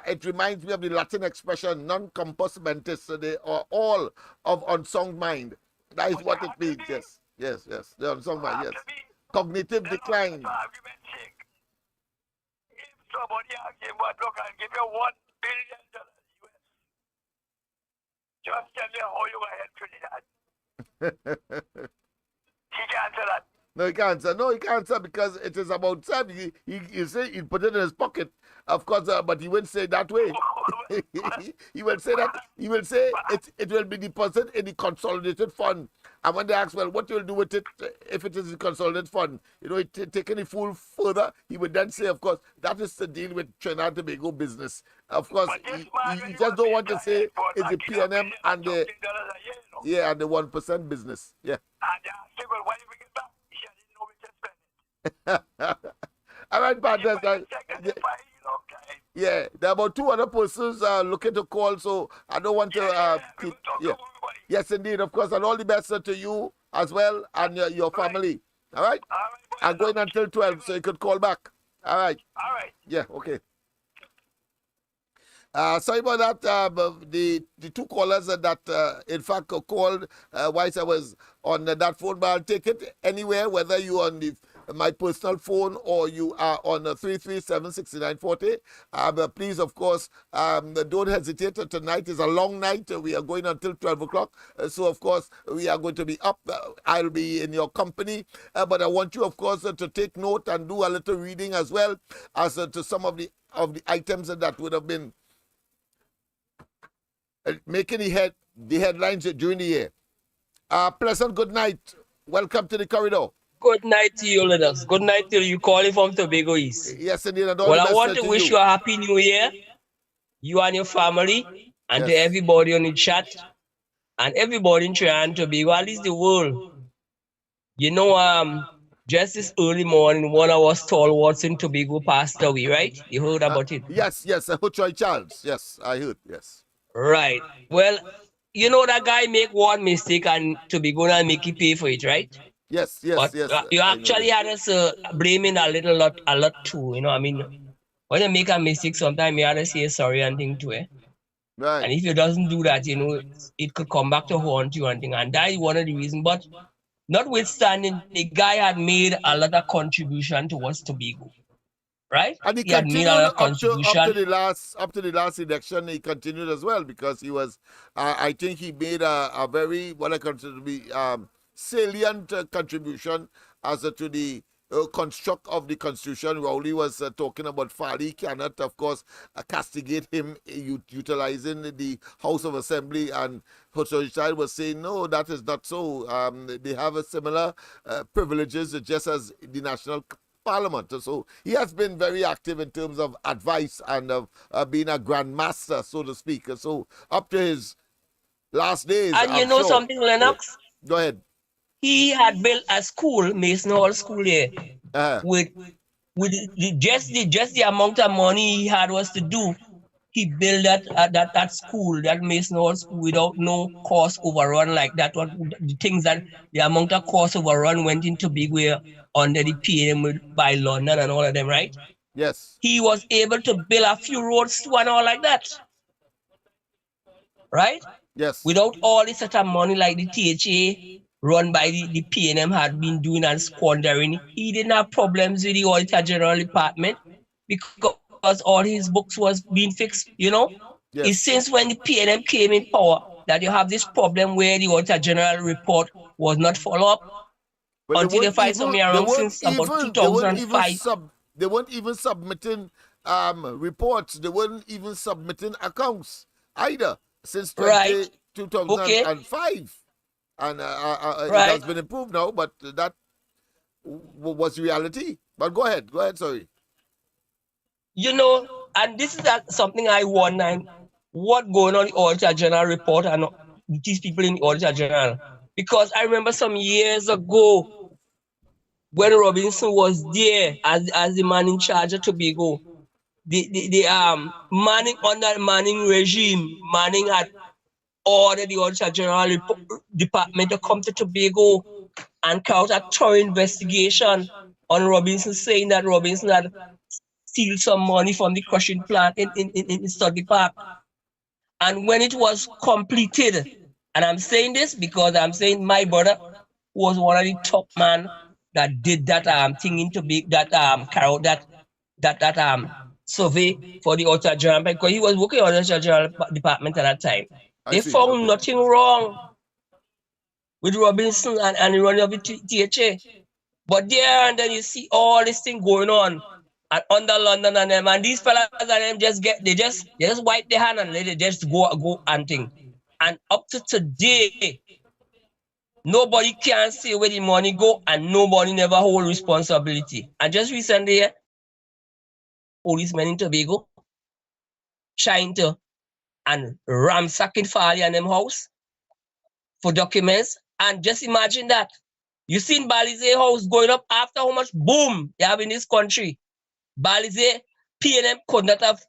Speaker 6: it reminds me of the Latin expression "non compos mentis." So they are all of unsound mind. That is what it means. Yes. The unsound mind. Yes. Cognitive decline.
Speaker 11: For argument's sake, if somebody asks him what look and give you $1 billion US, just tell me how you will help Trinidad. He can't answer that.
Speaker 6: No, he can't answer because it is about Sam. He say he put it in his pocket, of course, but he won't say that way. He will say that. He will say it will be deposited in the consolidated fund. And when they ask, well, what you will do with it if it is the consolidated fund? Taking the fool further, he would then say, of course, that is to deal with Trinidad and Tobago business. Of course, he just don't want to say it's the PNM and the and the 1% business. Yeah. All right, partners. Yeah, there are about 2 other persons looking to call, so I don't want to. Yes, indeed, of course, and all the best to you as well and your family. All right? I'm going until 12, so you could call back. All right. Yeah, okay. Sorry about that. The 2 callers that, in fact, called whilst I was on that phone, but I'll take it anywhere, whether you're on the my personal phone or you are on 337-6940. Please, of course, don't hesitate. Tonight is a long night. We are going until 12 o'clock. So, of course, we are going to be up. I'll be in your company. But I want you, of course, to take note and do a little reading as well as to some of the items that would have been making the headlines during the year. Pleasant good night. Welcome to the corridor.
Speaker 12: Good night to you, Lennox. Good night to you. Calling from Tobago East.
Speaker 6: Yes, indeed. And all
Speaker 12: Well,
Speaker 6: the
Speaker 12: I
Speaker 6: best
Speaker 12: want to wish you a happy new year, you and your family, and to everybody on the chat, and everybody in Trinidad and Tobago, at least the world. You know, just this early morning, one of our stalwarts in Tobago passed away, right? You heard about it?
Speaker 6: Yes, Huchoy Charles. Yes, I heard, yes.
Speaker 12: Right. Well, you know that guy make one mistake and Tobago and make you pay for it, right?
Speaker 6: Yes.
Speaker 12: But you actually had us blaming a lot too. You know, I mean, when you make a mistake, sometimes you have to say sorry and thing too, eh?
Speaker 6: Right.
Speaker 12: And if you doesn't do that, you know, it could come back to haunt you and thing. And that is one of the reasons. But notwithstanding, the guy had made a lot of contribution towards Tobago, right?
Speaker 6: And he
Speaker 12: had made
Speaker 6: continued
Speaker 12: a lot of
Speaker 6: up to
Speaker 12: contribution.
Speaker 6: the last election. He continued as well because he was. I think he made a very what I consider to be salient contribution as to the construct of the constitution. Rowley was talking about Fali cannot, of course, castigate him utilizing the House of Assembly, and Hochstein was saying no, that is not so. They have a similar privileges just as the National Parliament. So he has been very active in terms of advice and of being a grandmaster, so to speak. So up to his last days.
Speaker 12: And you know something, Lennox?
Speaker 6: Yeah. Go ahead.
Speaker 12: He had built a school, Mason Hall School here, with just the amount of money he had was to do. He built that school, that Mason Hall School, without no cost overrun like that. What the things that the amount of cost overrun went into big way under the PM by London and all of them, right?
Speaker 6: Yes.
Speaker 12: He was able to build a few roads too and all like that, right?
Speaker 6: Yes.
Speaker 12: Without all this sort of money like the THA run by the PNM had been doing and squandering, he didn't have problems with the Auditor General Department because all his books was being fixed, you know?
Speaker 6: Yes.
Speaker 12: It's since when the PNM came in power that you have this problem where the Auditor General report was not followed up until they find something around since about 2005.
Speaker 6: They weren't even submitting reports. They weren't even submitting accounts either since 2005. And it has been improved now, but that was reality. But go ahead, sorry.
Speaker 12: You know, and this is something I wonder, what going on in the Auditor General report and these people in the Auditor General. Because I remember some years ago, when Robinson was there as the man in charge of Tobago, the Manning under Manning regime, Manning had ordered the Auditor General Department to come to Tobago and carry out a thorough investigation on Robinson, saying that Robinson had steal some money from the crushing plant in Studley Park. And when it was completed, and I'm saying this because I'm saying my brother was one of the top man that did that thing into big that carry out that survey for the Auditor General, because he was working on the Auditor General Department at that time. They found nothing wrong with Robinson and the running of the THA. But there and then you see all this thing going on and under London and them, and these fellas and them they just wipe their hand and let it just go and thing. And up to today, nobody can say where the money go, and nobody never hold responsibility. And just recently, policemen in Tobago trying to and ransacking Farley and them house for documents. And just imagine that. You seen Balize house going up after how much boom they have in this country. Balize, PNM could not have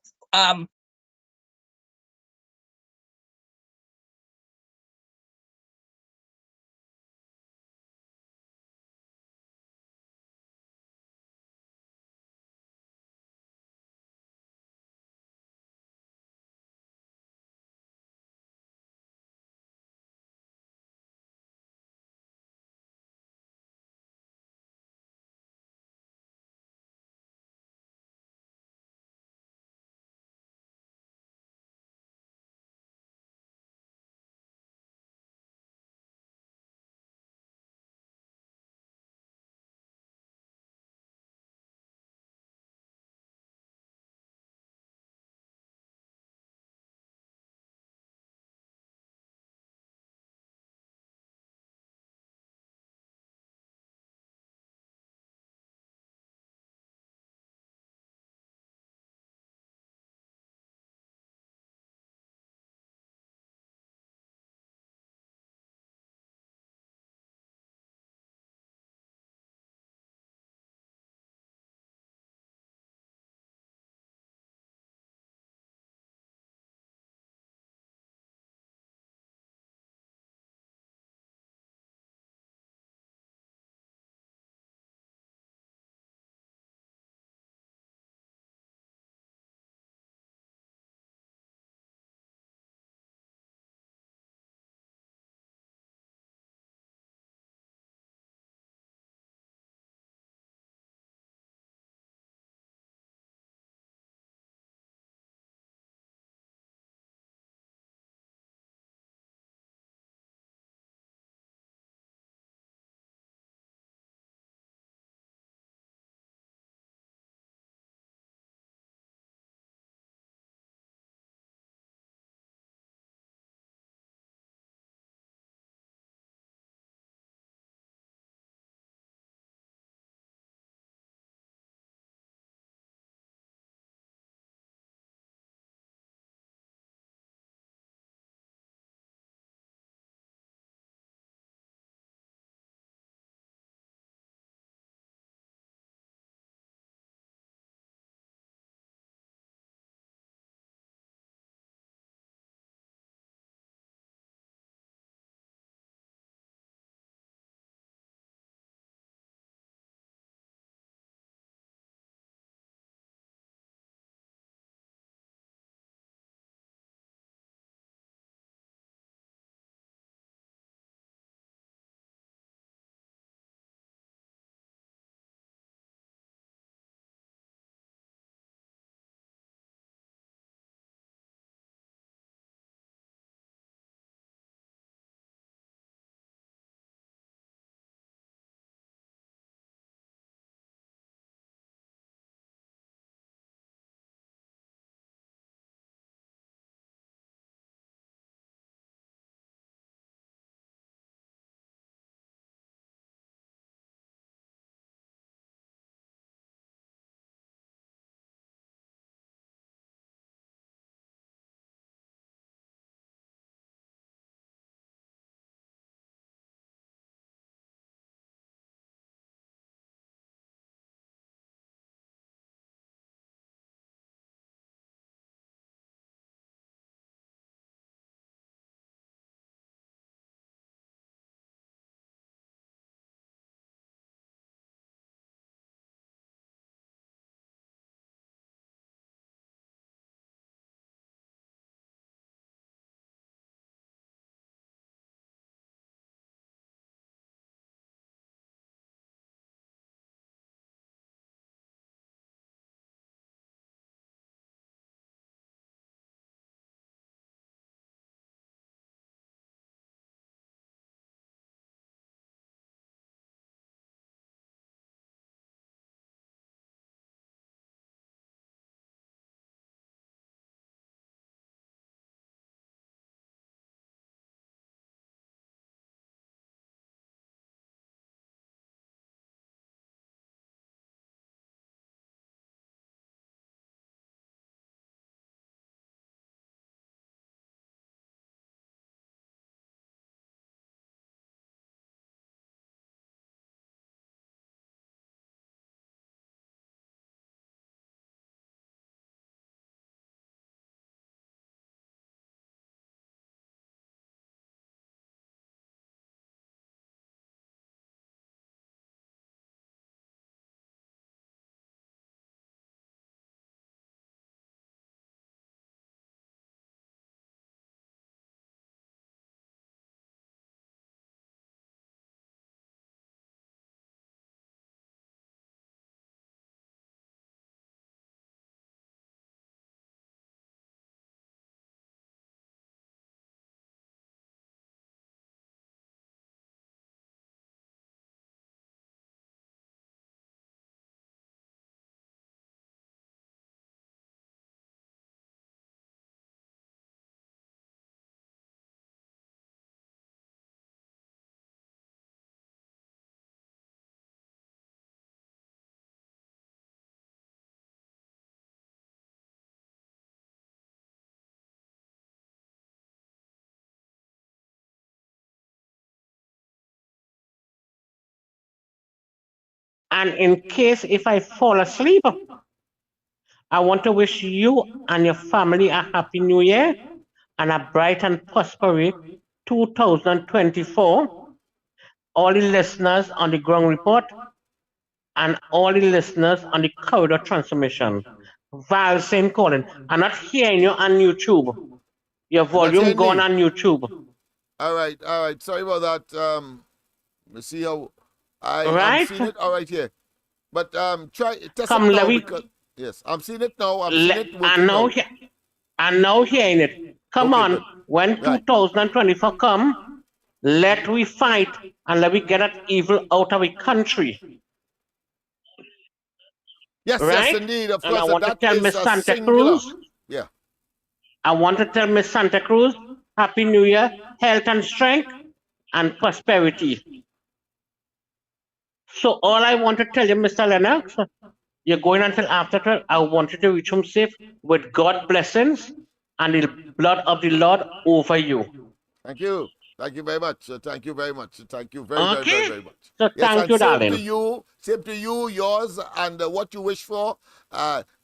Speaker 13: And in case if I fall asleep, I want to wish you and your family a happy new year and a bright and prosperous 2024. All the listeners on the ground report and all the listeners on the corridor transmission. Val St. Colin. I'm not hearing you on YouTube. Your volume gone on YouTube.
Speaker 6: All right. Sorry about that. Let's see how I'm
Speaker 13: Right?
Speaker 6: seeing it. All right, here. But try test
Speaker 13: Come,
Speaker 6: it now
Speaker 13: let me.
Speaker 6: because yes, I'm seeing it now. I'm seeing it working
Speaker 13: I'm now hearing it. Come
Speaker 6: Okay,
Speaker 13: on,
Speaker 6: good.
Speaker 13: when
Speaker 6: Right.
Speaker 13: 2024 come, let we fight and let we get that evil out of the country.
Speaker 6: Yes,
Speaker 13: Right?
Speaker 6: yes, indeed. Of
Speaker 13: And I
Speaker 6: course,
Speaker 13: want to
Speaker 6: that
Speaker 13: tell
Speaker 6: is
Speaker 13: Miss
Speaker 6: a
Speaker 13: Santa
Speaker 6: singular.
Speaker 13: Cruz,
Speaker 6: Yeah.
Speaker 13: I want to tell Miss Santa Cruz, Happy New Year, health and strength and prosperity. So all I want to tell you, Mr. Lennox, you're going until after 12. I want you to reach home safe with God blessings and the blood of the Lord over you.
Speaker 6: Thank you. Thank you very much. Thank you very much. Thank you very, very,
Speaker 13: Okay?
Speaker 6: very, very much.
Speaker 13: So
Speaker 6: Yes,
Speaker 13: thank
Speaker 6: and
Speaker 13: you,
Speaker 6: same
Speaker 13: darling.
Speaker 6: to you. Same to you, yours, and what you wish for.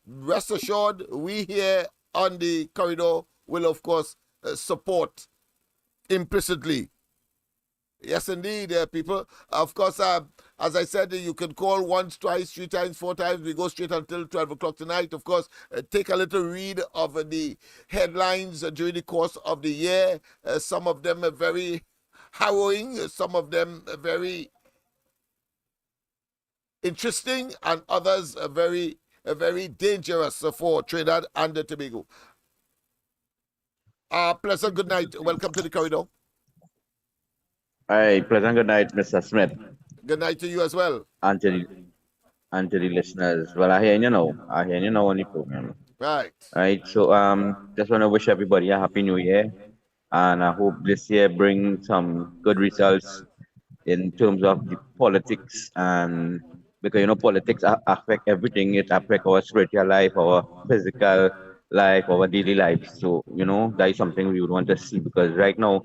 Speaker 6: Rest assured, we here on the corridor will, of course, support implicitly. Yes, indeed, people. Of course, as I said, you can call once, twice, 3 times, 4 times. We go straight until 12 o'clock tonight. Of course, take a little read of the headlines during the course of the year. Some of them are very harrowing, some of them are very interesting, and others are very dangerous for Trinidad and Tobago. Pleasant good night. Welcome to the corridor.
Speaker 14: Hi, pleasant good night, Mr. Smith.
Speaker 6: Good night to you as well.
Speaker 14: And to the listeners. Well, I hear you now. I hear you now on the program.
Speaker 6: Right.
Speaker 14: Right. So just want to wish everybody a happy new year. And I hope this year brings some good results in terms of the politics, and because politics affect everything. It affect our spiritual life, our physical life, our daily life. So that is something we would want to see, because right now,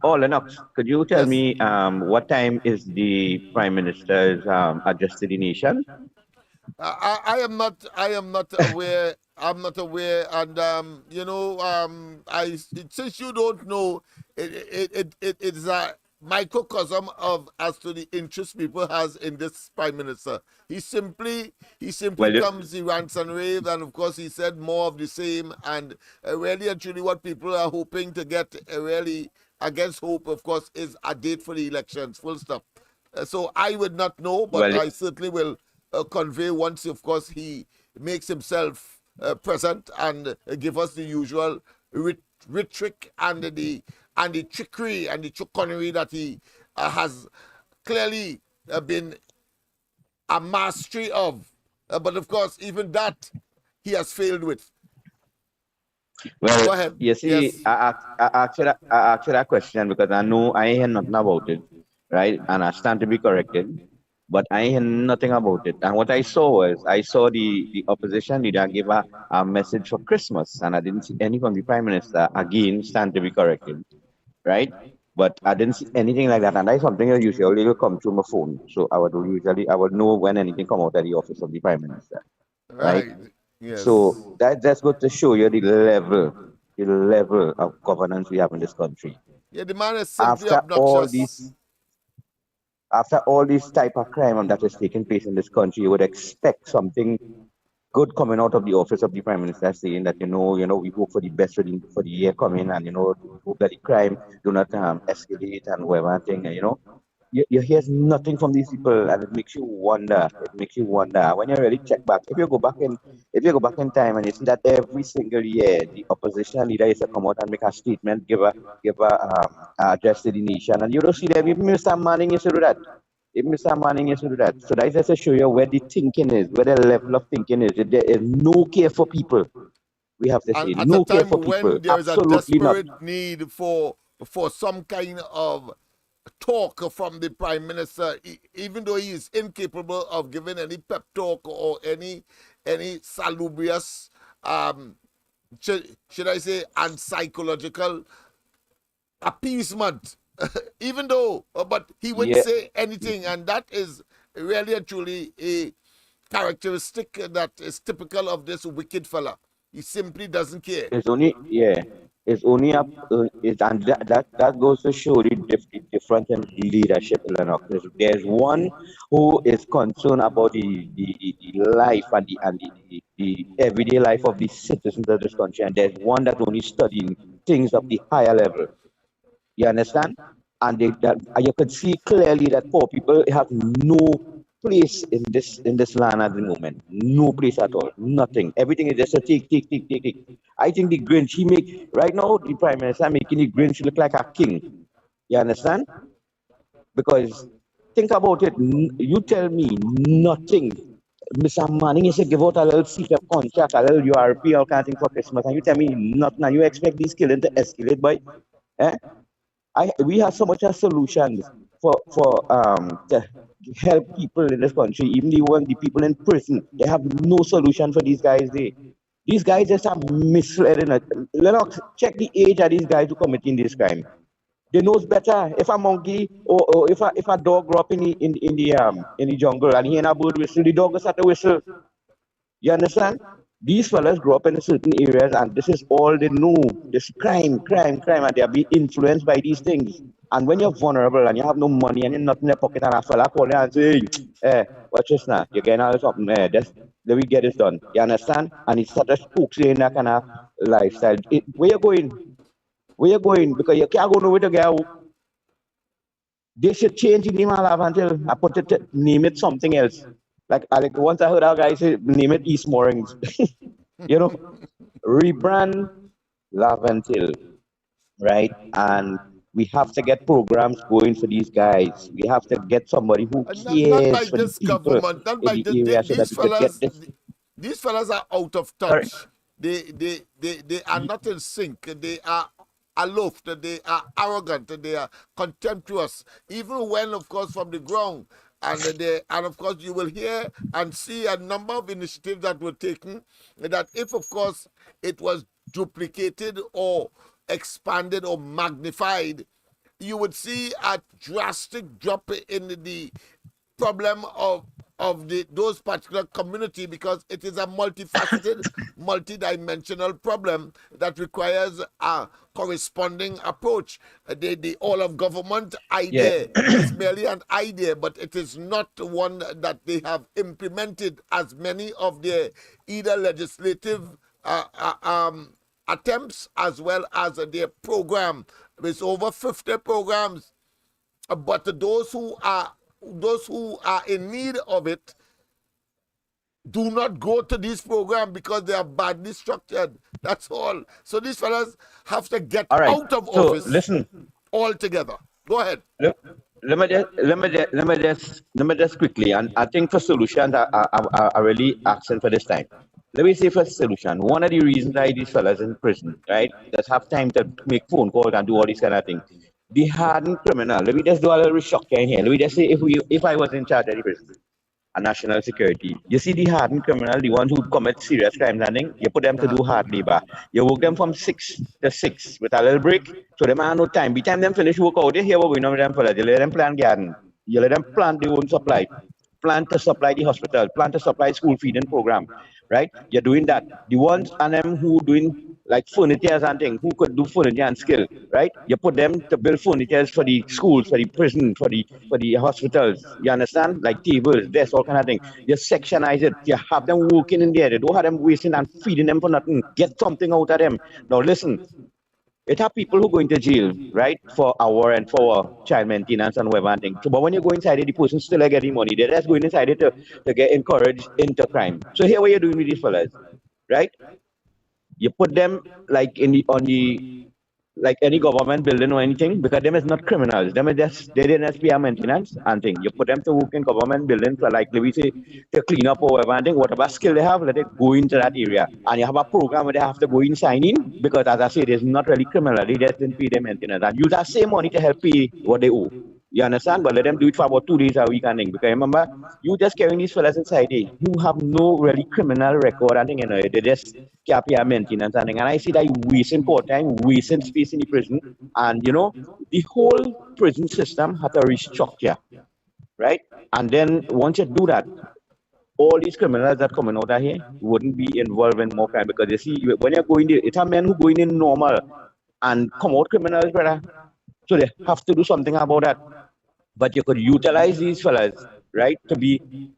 Speaker 14: Lennox, could you tell me what time is the Prime Minister's address to the nation?
Speaker 6: I am not aware. I'm not aware, and since you don't know, it is a microcosm of as to the interest people has in this prime minister. He simply comes, he rants and raves, and of course he said more of the same. And really and truly, what people are hoping to get, really against hope, of course, is a date for the elections. Full stop. So I would not know, but I certainly will convey once, of course, he makes himself present and give us the usual rhetoric and the trickery and the chicanery that he has clearly been a mastery of. But of course, even that he has failed with.
Speaker 14: Well,
Speaker 6: go ahead.
Speaker 14: You see,
Speaker 6: Yes.
Speaker 14: I asked you that question because I know I hear nothing about it, right? And I stand to be corrected, but I hear nothing about it. And what I saw the opposition leader give a message for Christmas, and I didn't see any from the Prime Minister. Again, stand to be corrected, right? But I didn't see anything like that, and that's something that usually will come through my phone. So I would know when anything come out of the office of the Prime Minister, right?
Speaker 6: Yes.
Speaker 14: So that's good to show you the level of governance we have in this country.
Speaker 6: Yeah, the man is simply obnoxious.
Speaker 14: After all this type of crime that is taking place in this country, you would expect something good coming out of the office of the Prime Minister, saying that we hope for the best for the year coming, and hope that the crime do not escalate and whatever thing. You hear nothing from these people, and it makes you wonder. When you really check back. If you go back in time, and you see that every single year the opposition leader is to come out and make a statement, give a address to the nation, and you don't see them. Even Mr. Manning used to do that. So that is just to show you where the thinking is, where the level of thinking is. There is no care for people. We have to say no care for people.
Speaker 6: When there is a desperate need for some kind of talk from the Prime Minister, even though he is incapable of giving any pep talk or any salubrious, should I say, and psychological appeasement, even though, but he wouldn't say anything, and that is really and truly a characteristic that is typical of this wicked fella. He simply doesn't care.
Speaker 14: It's only, yeah, it's only up, and that goes to show the difference in leadership, Lennox. There's one who is concerned about the life and the everyday life of the citizens of this country, and there's one that's only studying things of the higher level. You understand? And and you could see clearly that poor people have no place in this land at the moment. No place at all. Nothing. Everything is just a take. I think the Grinch he make right now, the Prime Minister making the Grinch look like a king. You understand? Because think about it. You tell me nothing. Mr. Manning is to give out a little seat of contract, a little URP, all kind of thing for Christmas, and you tell me nothing, and you expect these killing to escalate, boy? Eh? We have so much of solutions for to help people in this country, even the people in prison. They have no solution for these guys. These guys just are misled. Lennox, check the age of these guys who committing this crime. They knows better. If a monkey or if a dog grow up in the jungle and he hear a bird whistle, the dog will start to whistle. You understand? These fellas grow up in certain areas and this is all they know. This crime, and they are being influenced by these things. And when you're vulnerable and you have no money and you're not in your pocket and a fella call you and say, hey, watch this now, you're getting all something, let me get this done. You understand? And he started spooksy in that kind of lifestyle. Where you going? Where you going? Because you can't go nowhere to get out. They should change the name of until I put it, name it something else. Like once I heard our guy say, name it East Moorings. You know, rebrand Laventil, right? And we have to get programs going for these guys. We have to get somebody who cares for the people in the area so that we can get this.
Speaker 6: These fellas are out of touch. They are not in sync. They are aloof, they are arrogant, they are contemptuous, even when, of course, from the ground. And of course, you will hear and see a number of initiatives that were taken that if, of course, it was duplicated or expanded or magnified, you would see a drastic drop in the problem of those particular community, because it is a multifaceted, multidimensional problem that requires a corresponding approach. The all of government idea is merely an idea, but it is not one that they have implemented as many of their either legislative attempts as well as their program. There's over 50 programs, but those who are in need of it do not go to this program because they are badly structured. That's all. So these fellas have to get out of office.
Speaker 14: Listen,
Speaker 6: altogether. Go ahead.
Speaker 14: Let me just quickly, and I think for solutions are really asking for this time. Let me say for solution, one of the reasons why these fellas in prison, right, just have time to make phone calls and do all these kind of things. The hardened criminal. Let me just do a little reshuffling here. Let me just say, if I was in charge of the prison and national security, you see the hardened criminal, the ones who commit serious crimes, and you put them to do hard labor. You work them from 6 to 6 with a little break, so they have no time. By the time them finish work out, they hear what going on with them for that. You let them plant garden. You let them plant their own supply. Plan to supply the hospital. Plan to supply school feeding program. Right? You're doing that. The ones and them who doing like furniture and things, who could do furniture and skill, right? You put them to build furniture for the schools, for the prison, for the hospitals. You understand? Like tables, desks, all kind of things. You sectionize it. You have them working in there. You don't have them wasting and feeding them for nothing. Get something out of them. Now listen. It have people who go into jail, right, for our and for child maintenance and whatever and things. So, but when you go inside it, the person still getting money. They're just going inside it to get encouraged into crime. So here what you're doing with these fellas, right? You put them like like any government building or anything, because them is not criminals. Them is just, they didn't pay maintenance and thing. You put them to work in government buildings for like, let me say, to clean up or whatever and thing. Whatever skill they have, let it go into that area. And you have a program where they have to go in sign in, because as I said, it's not really criminal. They just didn't pay their maintenance. And use that same money to help pay what they owe. You understand? But let them do it for about 2 days a week and thing. Because remember, you just carrying these fellas inside there who have no really criminal record and thing, you know, they just can't pay maintenance and thing. And I see that wasting poor time, wasting space in the prison. And you know, the whole prison system has to restructure. Right? And then once you do that, all these criminals that coming out of here wouldn't be involved in more crime, because you see, when you're going there, it's a men who going in normal and come out criminals, brother. So they have to do something about that. But you could utilize these fellas, right, to be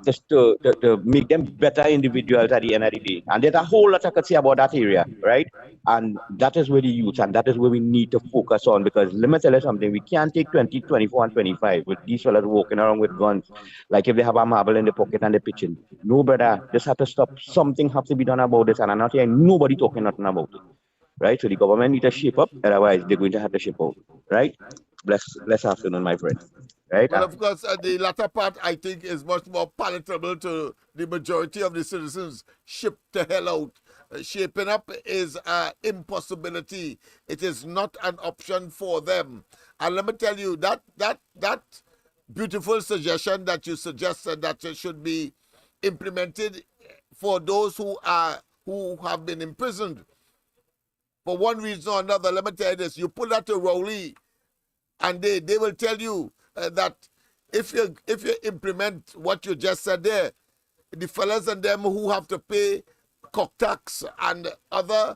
Speaker 14: just to make them better individuals at the end of the day. And there's a whole lot I could say about that area, right? And that is where the youth, and that is where we need to focus on, because let me tell you something, we can't take 20, 24, and 25 with these fellas walking around with guns, like if they have a marble in the pocket and they're pitching. No, brother, this has to stop. Something has to be done about this, and I'm not hearing nobody talking nothing about it, right? So the government need to shape up, otherwise they're going to have to shape out, right? Bless afternoon, my friend. Right?
Speaker 6: Well, of course, the latter part, I think, is much more palatable to the majority of the citizens. Ship the hell out. Shaping up is an impossibility. It is not an option for them. And let me tell you, that beautiful suggestion that you suggested that it should be implemented for those who have been imprisoned for one reason or another. Let me tell you this: you put that to Rowley, and they will tell you that if you implement what you just said there, the fellas and them who have to pay cock tax and other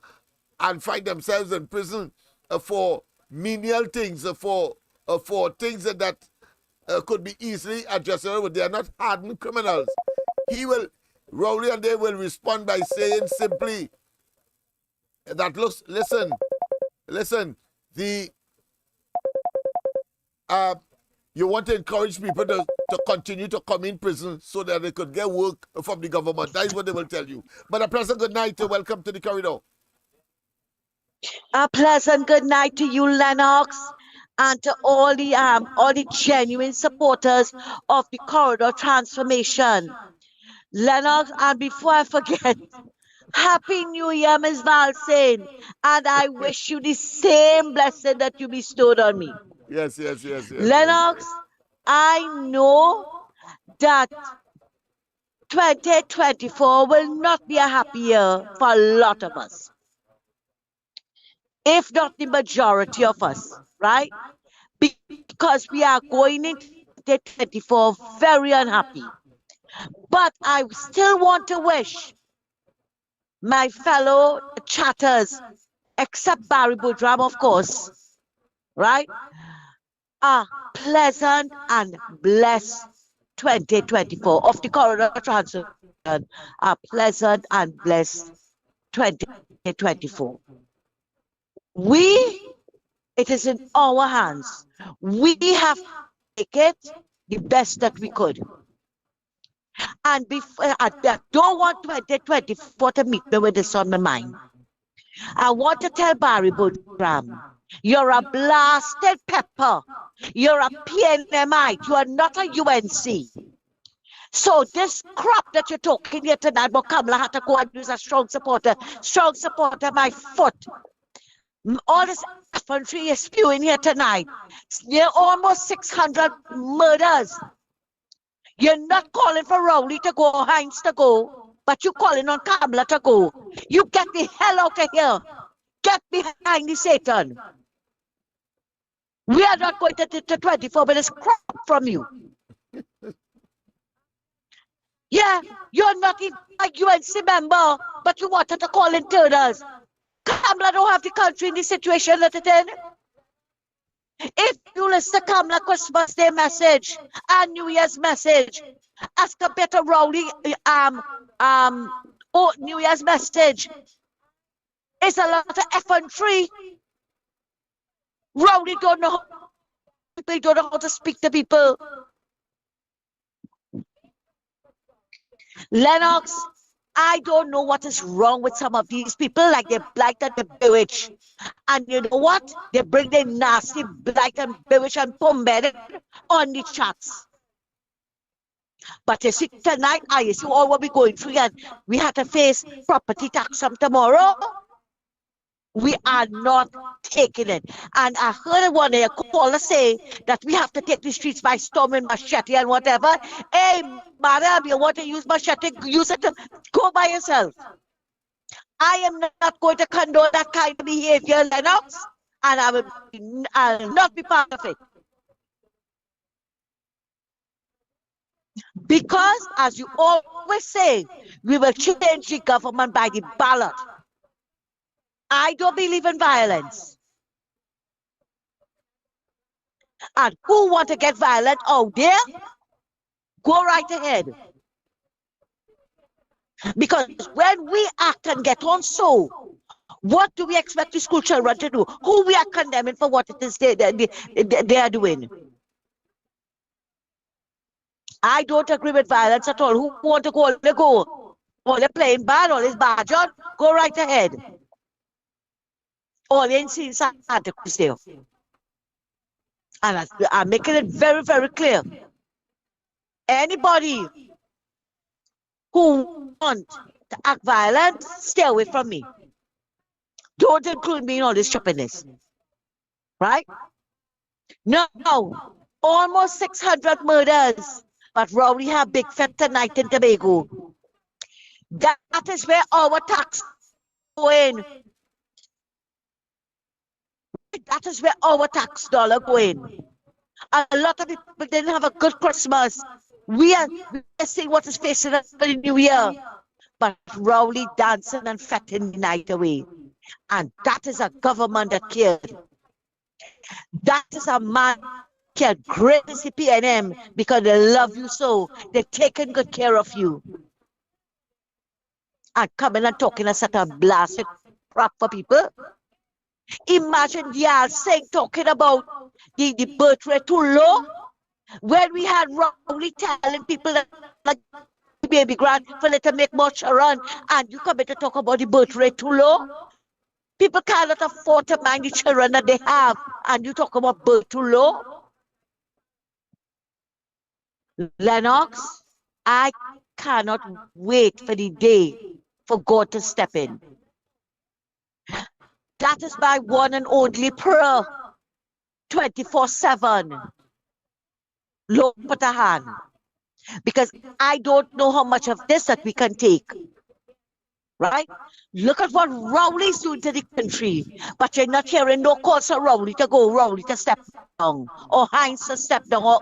Speaker 6: and find themselves in prison for menial things, for things that could be easily adjusted, but they are not hardened criminals. Rowley and they will respond by saying simply that, listen, you want to encourage people to continue to come in prison so that they could get work from the government. That is what they will tell you. But a pleasant good night. Welcome to the corridor.
Speaker 2: A pleasant good night to you, Lennox, and to all the genuine supporters of the corridor transformation. Lennox, and before I forget, Happy New Year, Ms. Valsin, and I wish you the same blessing that you bestowed on me.
Speaker 6: Yes.
Speaker 2: Lennox, I know that 2024 will not be a happy year for a lot of us, if not the majority of us, right? Because we are going into 2024 very unhappy. But I still want to wish my fellow chatters, except Barry Budram, of course, right, a pleasant and blessed 2024 of the corridor transfer. A pleasant and blessed 2024. It is in our hands. We have to make it the best that we could. And I don't want 2024 to meet me with this on my mind. I want to tell Barry Budram, you're a blasted pepper. You're a PNMite. You are not a UNC. So this crap that you're talking here tonight, but Kamala had to go and use a strong supporter, my foot. All this infantry is spewing here tonight. Near almost 600 murders. You're not calling for Rowley to go, Heinz to go, but you're calling on Kamala to go. You get the hell out of here. Get behind the Satan. We are not going to 24 minutes crap from you. Yeah, you're not even a UNC member, but you wanted to call in turners. Kamala don't have the country in the situation that it's in. If you listen to Kamala Christmas Day message and New Year's message, as compared to Rowley New Year's message, it's a lot of effrontery. Rowley don't know how to speak to people. Lennox, I don't know what is wrong with some of these people, like they're blighted and bewitched. And you know what? They bring their nasty blight and bewitched and pombedded on the chats. But you see, tonight, you see all what we're going through, and we had to face property tax from tomorrow. We are not taking it. And I heard one of your callers say that we have to take the streets by storm and machete and whatever. Hey, madam, you want to use machete, use it. Go by yourself. I am not going to condone that kind of behavior, Lennox, and I will not be part of it. Because, as you always say, we will change the government by the ballot. I don't believe in violence. And who want to get violent out there, go right ahead. Because when we act and get on so, what do we expect the school children to do? Who we are condemning for what it is they are doing? I don't agree with violence at all. Who want to go, they go. Or they're playing bad, or it's bad, John, go right ahead. Or they ain't seen Santa Cruz there. And I'm making it very, very clear. Anybody who want to act violent, stay away from me. Don't include me in all this shoppiness. Right? No, almost 600 murders. But Rowley have big fete tonight in Tobago. That is where our tax go in. That is where our tax dollar go in. A lot of people didn't have a good Christmas. We are seeing what is facing us for the new year. But Rowley dancing and fetting the night away. And that is a government that cared. That is a man that great CPNM because they love you so. They're taking good care of you. And coming and talking a set of blasted crap for people. Imagine y'all saying, talking about the birth rate too low. When we had Rowley telling people that like baby grant for let them make more children, and you come in to talk about the birth rate too low. People cannot afford to mind the children that they have, and you talk about birth too low. Lennox, I cannot wait for the day for God to step in. That is my one and only prayer, 24/7. Lord, put a hand. Because I don't know how much of this that we can take. Right? Look at what Rowley's doing to the country. But you're not hearing no calls for Rowley to go, Rowley to step down, or Heinz to step down, or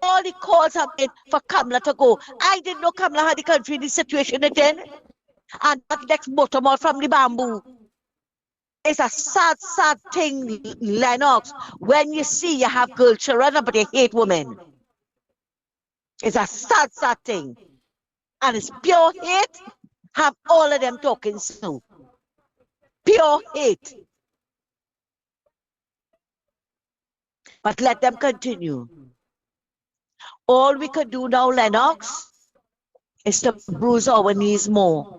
Speaker 2: all the calls have been for Kamala to go. I didn't know Kamala had the country in this situation again. And that next bottom out from the bamboo. It's a sad, sad thing, Lennox, when you see you have girl children, but they hate women. It's a sad, sad thing. And it's pure hate. Have all of them talking so. Pure hate. But let them continue. All we can do now, Lennox, is to bruise our knees more.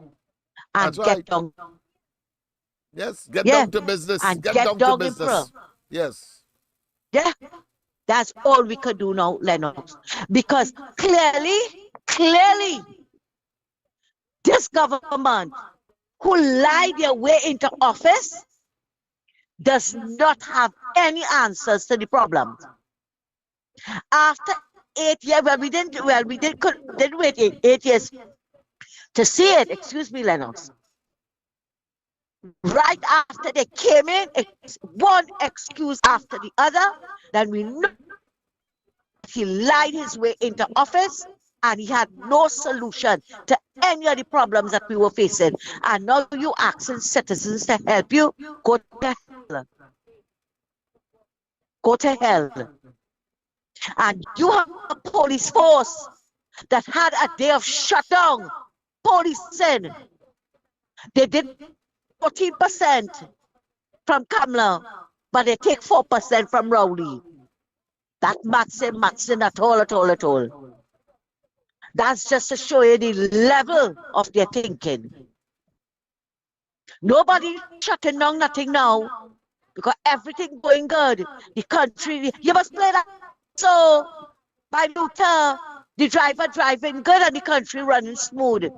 Speaker 2: And
Speaker 6: That's
Speaker 2: get
Speaker 6: right.
Speaker 2: down.
Speaker 6: Yes, get down to business.
Speaker 2: And
Speaker 6: Get
Speaker 2: get
Speaker 6: down
Speaker 2: down
Speaker 6: to
Speaker 2: in prayer.
Speaker 6: business. Yes.
Speaker 2: Yeah, that's all we can do now, Lennox. Because clearly, this government who lied their way into office does not have any answers to the problem. After 8 years, we didn't wait 8 years to see it. Excuse me, Lennox. Right after they came in, it's one excuse after the other. Then we know he lied his way into office and he had no solution to any of the problems that we were facing. And now you asking citizens to help you, go to hell. Go to hell. And you have a police force that had a day of shutdown, policing. They did 14% from Kamala, but they take 4% from Rowley. That matching at all. That's just to show you the level of their thinking. Nobody shutting down nothing now because everything going good. The country, you must play that. So, by Luther, the driver driving good and the country running smooth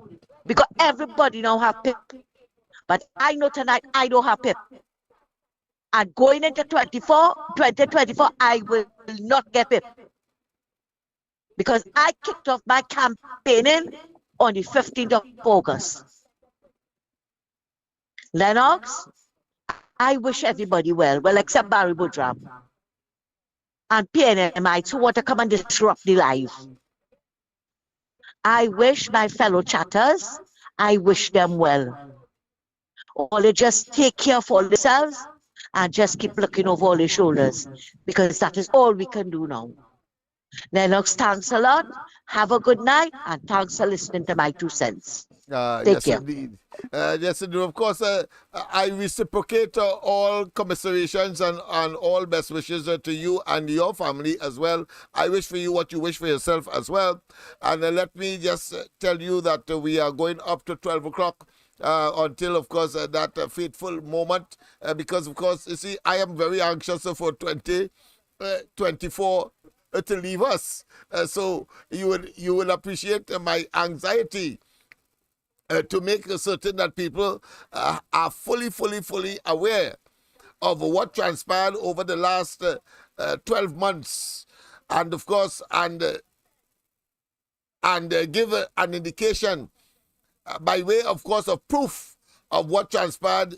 Speaker 2: because everybody now have PIP. But I know tonight I don't have PIP. And going into 2024, I will not get PIP. Because I kicked off my campaigning on the 15th of August. Lennox, I wish everybody well except Barry Boudram. and PNMI who want to come and disrupt the life. I wish my fellow chatters, I wish them well. All they just take care of all themselves and just keep looking over all their shoulders, because that is all we can do now. Lennox, thanks a lot. Have a good night, and thanks for listening to my 2 cents. Take
Speaker 6: Yes,
Speaker 2: care.
Speaker 6: indeed. Yes, indeed. Of course, I reciprocate all commiserations and all best wishes to you and your family as well. I wish for you what you wish for yourself as well. And let me just tell you that we are going up to 12 o'clock. Until, of course, that fateful moment, because, of course, you see, I am very anxious for 2024 to leave us. So you will appreciate my anxiety to make certain that people are fully aware of what transpired over the last 12 months, and, of course, and give an indication by way, of course, of proof of what transpired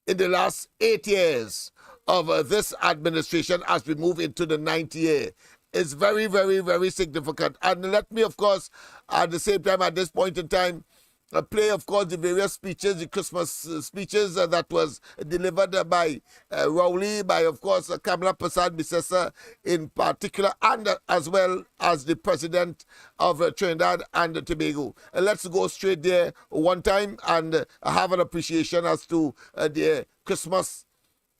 Speaker 6: in the last 8 years of this administration as we move into the 9th year. Is very significant. And let me, of course, at the same time, at this point in time, play, of course, the various speeches, the Christmas speeches that was delivered by Rowley, by, of course, Kamala Prasad Bissessa in particular, and as well as the President of Trinidad and Tobago. Let's go straight there one time and have an appreciation as to the Christmas.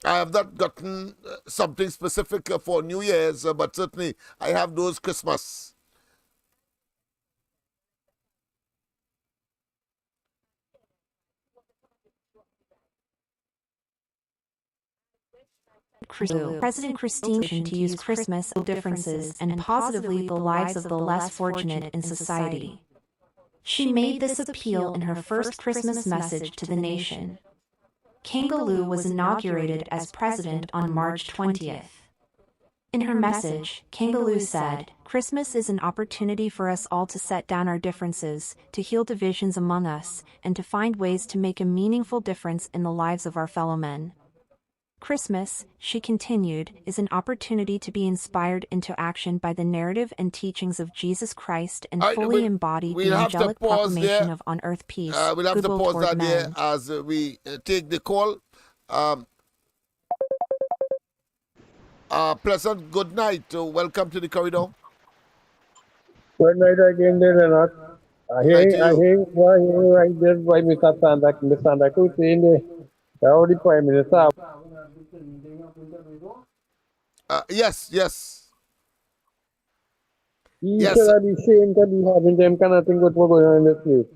Speaker 6: I have not gotten something specific for New Year's, but certainly I have those Christmas.
Speaker 15: President Christine to use Christmas differences and positively the lives of the less fortunate in society. She made this appeal in her first Christmas message to the nation. Kangaloo was inaugurated as president on March 20th. In her message, Kangaloo said, "Christmas is an opportunity for us all to set down our differences, to heal divisions among us, and to find ways to make a meaningful difference in the lives of our fellow men. Christmas," she continued, "is an opportunity to be inspired into action by the narrative and teachings of Jesus Christ and fully embody the angelic proclamation of on earth peace,
Speaker 6: we'll have to
Speaker 15: goodwill
Speaker 6: pause that
Speaker 15: toward
Speaker 6: there
Speaker 15: men."
Speaker 6: as we take the call. Pleasant good night. Welcome to the corridor.
Speaker 10: Good night again, Lennox. I hear right there by Mr. Santa Cruz saying the Prime Minister.
Speaker 6: Yes.
Speaker 10: He should be ashamed to be having them kind of thing what's going on in this place.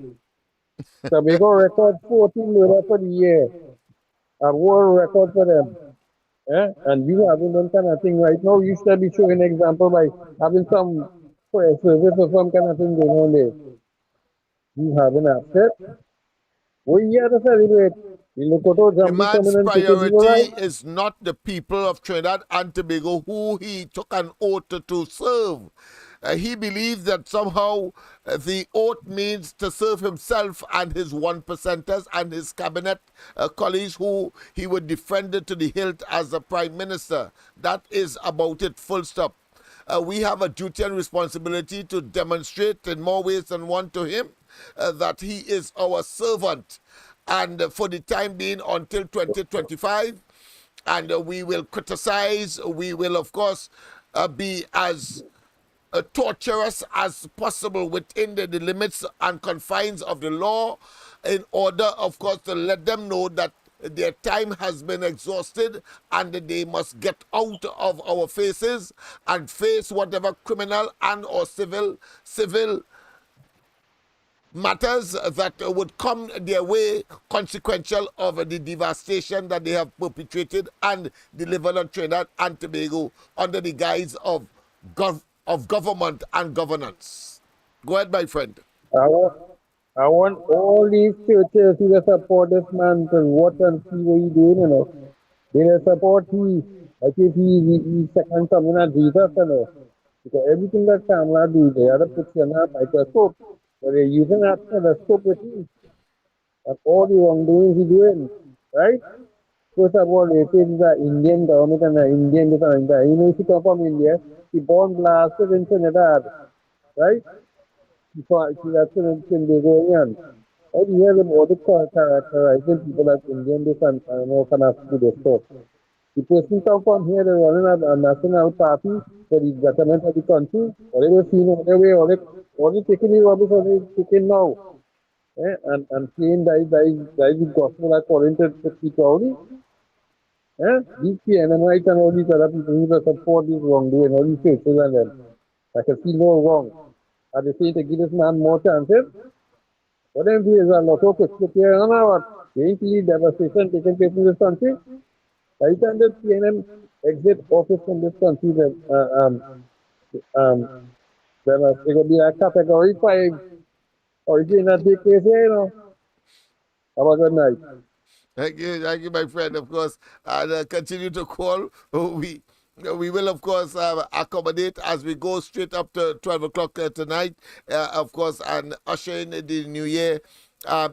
Speaker 10: Tobago record 14 murder for the year. A world record for them. And you having them kind of thing right now, you should be showing an example by having some prayer service or some kind of thing going on there. You having upset. What you have to celebrate?
Speaker 6: The man's priority is not the people of Trinidad and Tobago who he took an oath to serve. He believes that somehow the oath means to serve himself and his 1%ers and his cabinet colleagues who he would defend to the hilt as the Prime Minister. That is about it, full stop. We have a duty and responsibility to demonstrate in more ways than one to him that he is our servant. And for the time being until 2025, and we will criticize, we will, of course, be as torturous as possible within the limits and confines of the law in order, of course, to let them know that their time has been exhausted and that they must get out of our faces and face whatever criminal and or civil matters that would come their way consequential of the devastation that they have perpetrated and delivered on Trinidad and Tobago under the guise of government and governance. Go ahead, my friend.
Speaker 10: I want all these churches to support this man to watch and see what he's doing, you know. They support him, like if he's second coming at Jesus, you know. Because everything that Kamala do, they have to put you on a microscope. But they're using that telescope with him. That's all the wrongdoing he's doing, right? First of all, it is the Indian government and the Indian defense. You know, she come from India. She born blasted in Trinidad, right? She's actually Trinidadian. How do you hear them all the characterizing people as Indian defense and all kind of good stuff? The person come from here, they're running a national party for the betterment of the country. Or they were seen on their way, or they taking the rubbish, or they taking now. And saying that is the gospel according to Rowley. These PNMites and all these other people who support this wrongdoing, all these churches and them. I can see no wrong. Are they saying to give this man more chances? What them do is a lot of quick here on our the devastation taking place in this country. By the time the PNM exit office from this country, then they will be a category 5 origin at the case here, you know. Have a good night.
Speaker 6: Thank you, my friend, of course. And continue to call. We will, of course, accommodate as we go straight up to 12 o'clock tonight, of course, and usher in the new year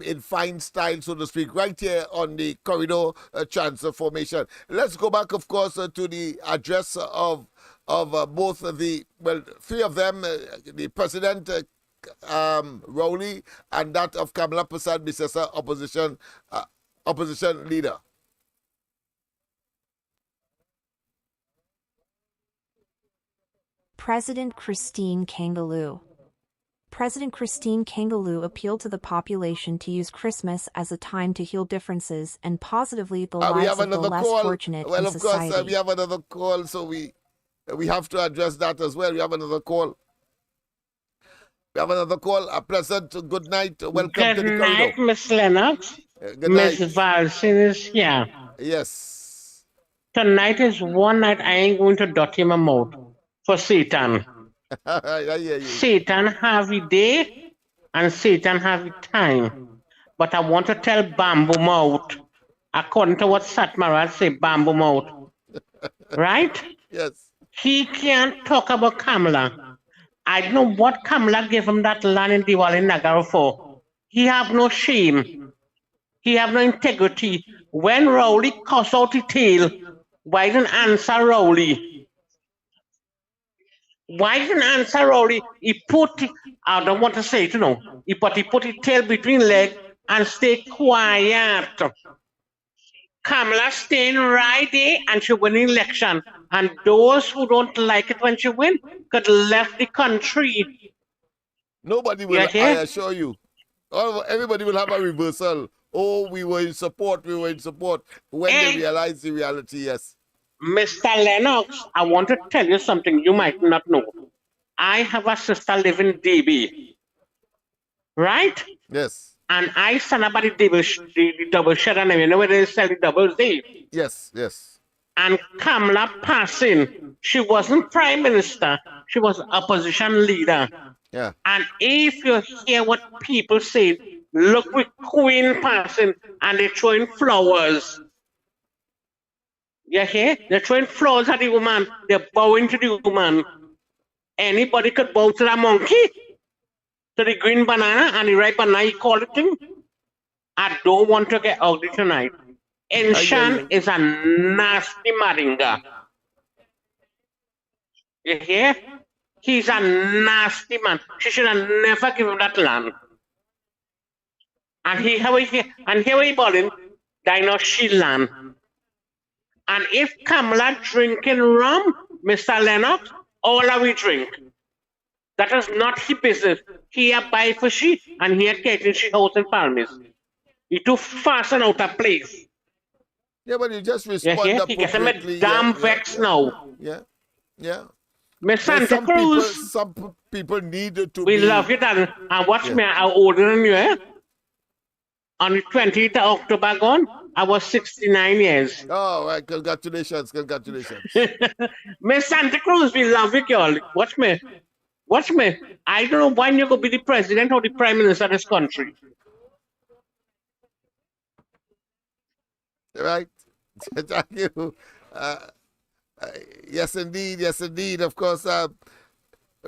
Speaker 6: in fine style, so to speak, right here on the corridor transformation. Let's go back, of course, to the address of both of the, well, 3 of them, the President, Rowley, and that of Kamala Persad-Bissessar, opposition leader.
Speaker 15: President Christine Kangaloo. President Christine Kangaloo appealed to the population to use Christmas as a time to heal differences and positively the lives of the less fortunate in society.
Speaker 6: Of course, we have another call, so we have to address that as well. We have another call. A pleasant good night. Welcome to the corridor.
Speaker 13: Good night, Miss Lennox.
Speaker 6: Good night.
Speaker 13: Miss Valsin is here.
Speaker 6: Yes.
Speaker 13: Tonight is one night I ain't going to dirty my mouth for Satan. Satan have a day and Satan have a time. But I want to tell Bamboo Mouth, according to what Satmarat say, Bamboo Mouth. Right?
Speaker 6: Yes.
Speaker 13: He can't talk about Kamala. I don't know what Kamala gave him that land in Diwali Nagar for. He have no shame. He have no integrity. When Rowley cuss out the tail, why didn't answer Rowley? Why didn't answer Rowley? He put, I don't want to say it, you know, he put his tail between legs and stay quiet. Kamala staying right there and she win the election. And those who don't like it when she win could left the country.
Speaker 6: Nobody will, I assure you. Everybody will have a reversal. Oh, we were in support. When they realize the reality, yes.
Speaker 13: Mr. Lennox, I want to tell you something you might not know. I have a sister living in DB. Right?
Speaker 6: Yes.
Speaker 13: And I stand up at the double shed, and you know where they sell the doubles there?
Speaker 6: Yes, yes.
Speaker 13: And Kamala passing, she wasn't prime minister, she was opposition leader.
Speaker 6: Yeah.
Speaker 13: And if you hear what people say, look with Queen passing and they're throwing flowers. You hear? They're throwing flowers at the woman. They're bowing to the woman. Anybody could bow to that monkey, to the green banana and the ripe banana, you call it thing. I don't want to get ugly tonight. Enshan is a nasty Maringa. You hear? He's a nasty man. She should have never given him that land. And here we balling, Dino she land. And if Kamala drinking rum, Mr. Lennox, all of we drink. That is not his business. He a buy for she and he a getting she house in Palmis. He too fast and out of place.
Speaker 6: Yeah, but you just respond
Speaker 13: he gets him a damn vex now.
Speaker 6: Yeah, yeah.
Speaker 13: Miss Santa Cruz.
Speaker 6: Some people need to
Speaker 13: we love you, darling. And watch me, I'm older than you, eh? On the 20th of October gone, I was 69 years.
Speaker 6: Oh, right. Congratulations.
Speaker 13: Miss Santa Cruz, we love you, girl. Watch me. I don't know when you're going to be the president or the prime minister of this country.
Speaker 6: Right. Thank you. Yes, indeed. Of course,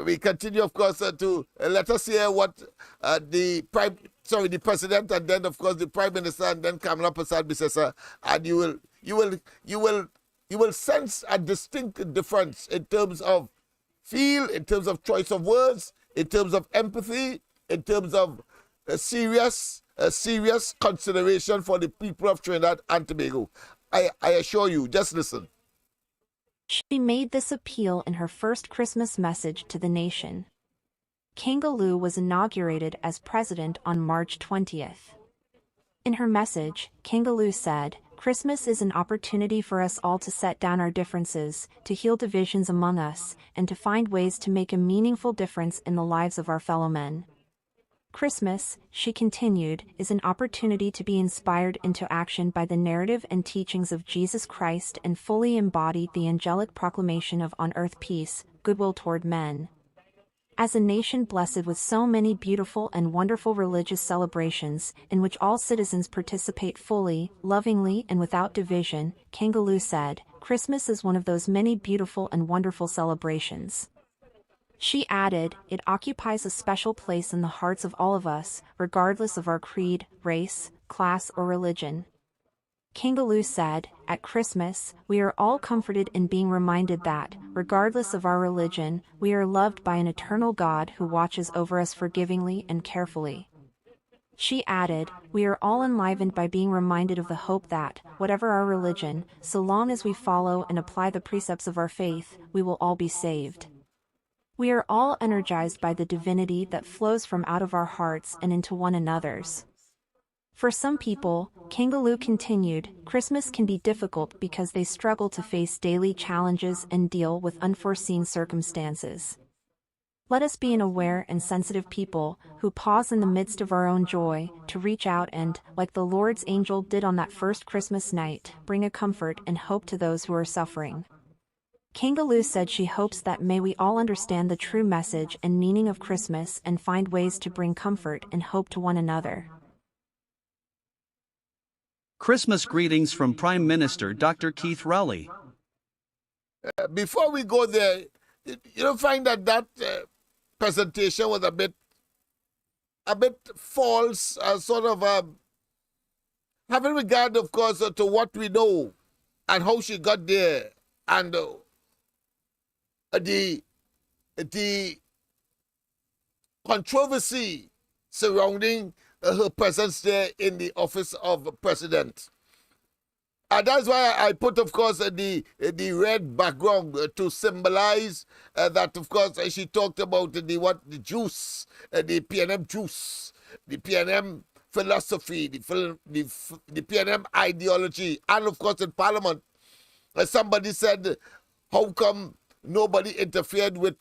Speaker 6: we continue, of course, to let us hear what the president, and then, of course, the prime minister, and then Kamala Persad-Bissessar, and you will sense a distinct difference in terms of feel, in terms of choice of words, in terms of empathy, in terms of serious consideration for the people of Trinidad and Tobago. I assure you, just listen.
Speaker 15: She made this appeal in her first Christmas message to the nation. Kangaloo was inaugurated as president on March 20th. In her message, Kangaloo said, "Christmas is an opportunity for us all to set down our differences, to heal divisions among us, and to find ways to make a meaningful difference in the lives of our fellow men. Christmas," she continued, "is an opportunity to be inspired into action by the narrative and teachings of Jesus Christ and fully embody the angelic proclamation of on-earth peace, goodwill toward men. As a nation blessed with so many beautiful and wonderful religious celebrations, in which all citizens participate fully, lovingly and without division," Kangaloo said, "Christmas is one of those many beautiful and wonderful celebrations." She added, "It occupies a special place in the hearts of all of us, regardless of our creed, race, class or religion." Kangaloo said, "At Christmas, we are all comforted in being reminded that, regardless of our religion, we are loved by an eternal God who watches over us forgivingly and carefully." She added, "We are all enlivened by being reminded of the hope that, whatever our religion, so long as we follow and apply the precepts of our faith, we will all be saved. We are all energized by the divinity that flows from out of our hearts and into one another's." For some people, Kangaloo continued, Christmas can be difficult because they struggle to face daily challenges and deal with unforeseen circumstances. Let us be an aware and sensitive people, who pause in the midst of our own joy, to reach out and, like the Lord's angel did on that first Christmas night, bring a comfort and hope to those who are suffering. Kangaloo said she hopes that may we all understand the true message and meaning of Christmas and find ways to bring comfort and hope to one another.
Speaker 16: Christmas greetings from Prime Minister Dr. Keith Rowley.
Speaker 6: Before we go there, you don't find that presentation was a bit false, sort of having regard, of course, to what we know and how she got there, and the controversy surrounding her presence there in the office of president. And that's why I put, of course, the red background to symbolize that, of course, she talked about the juice, the PNM juice, the PNM philosophy, the PNM ideology, and, of course, in Parliament, somebody said, how come nobody interfered with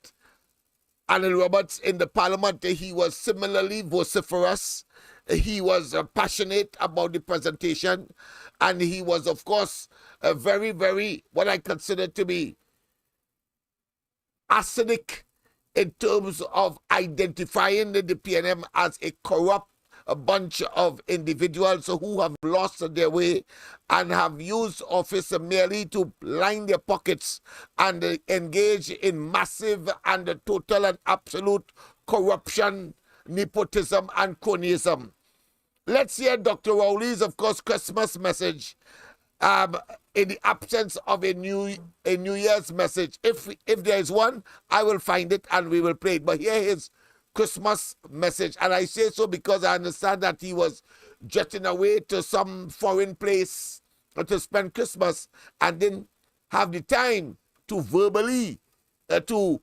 Speaker 6: Anil Roberts in the Parliament? He was similarly vociferous. He was passionate about the presentation, and he was, of course, very, very, what I consider to be acidic in terms of identifying the PNM as a corrupt bunch of individuals who have lost their way and have used office merely to line their pockets and engage in massive and total and absolute corruption, nepotism, and cronyism. Let's hear Dr. Rowley's, of course, Christmas message in the absence of a New Year's message. If there is one, I will find it and we will play it. But here is Christmas message. And I say so because I understand that he was jetting away to some foreign place to spend Christmas and didn't have the time to verbally, to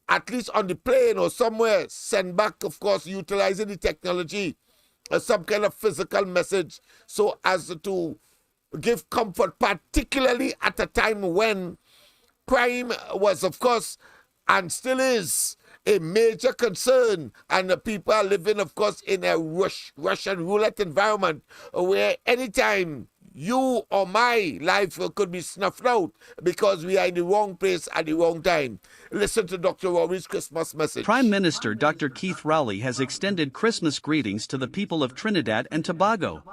Speaker 6: at least on the plane or somewhere, send back, of course, utilizing the technology, some kind of physical message so as to give comfort, particularly at a time when crime was, of course, and still is, a major concern, and the people are living, of course, in a Russian roulette environment where anytime you or my life could be snuffed out because we are in the wrong place at the wrong time. Listen to Dr. Rowley's Christmas message.
Speaker 16: Prime Minister Dr. Keith Rowley has extended Christmas greetings to the people of Trinidad and Tobago.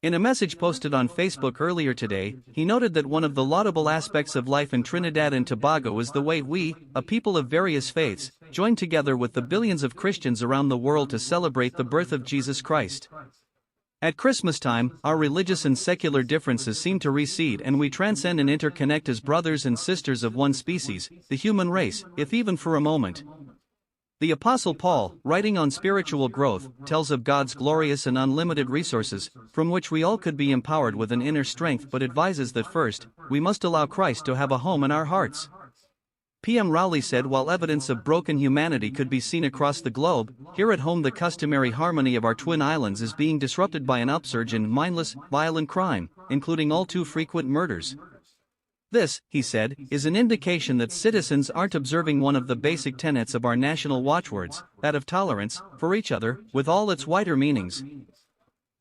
Speaker 16: In a message posted on Facebook earlier today, he noted that one of the laudable aspects of life in Trinidad and Tobago is the way we, a people of various faiths, join together with the billions of Christians around the world to celebrate the birth of Jesus Christ. At Christmas time, our religious and secular differences seem to recede and we transcend and interconnect as brothers and sisters of one species, the human race, if even for a moment. The Apostle Paul, writing on spiritual growth, tells of God's glorious and unlimited resources, from which we all could be empowered with an inner strength, but advises that first, we must allow Christ to have a home in our hearts. PM Rowley said while evidence of broken humanity could be seen across the globe, here at home the customary harmony of our twin islands is being disrupted by an upsurge in mindless, violent crime, including all too frequent murders. This, he said, is an indication that citizens aren't observing one of the basic tenets of our national watchwords, that of tolerance, for each other, with all its wider meanings.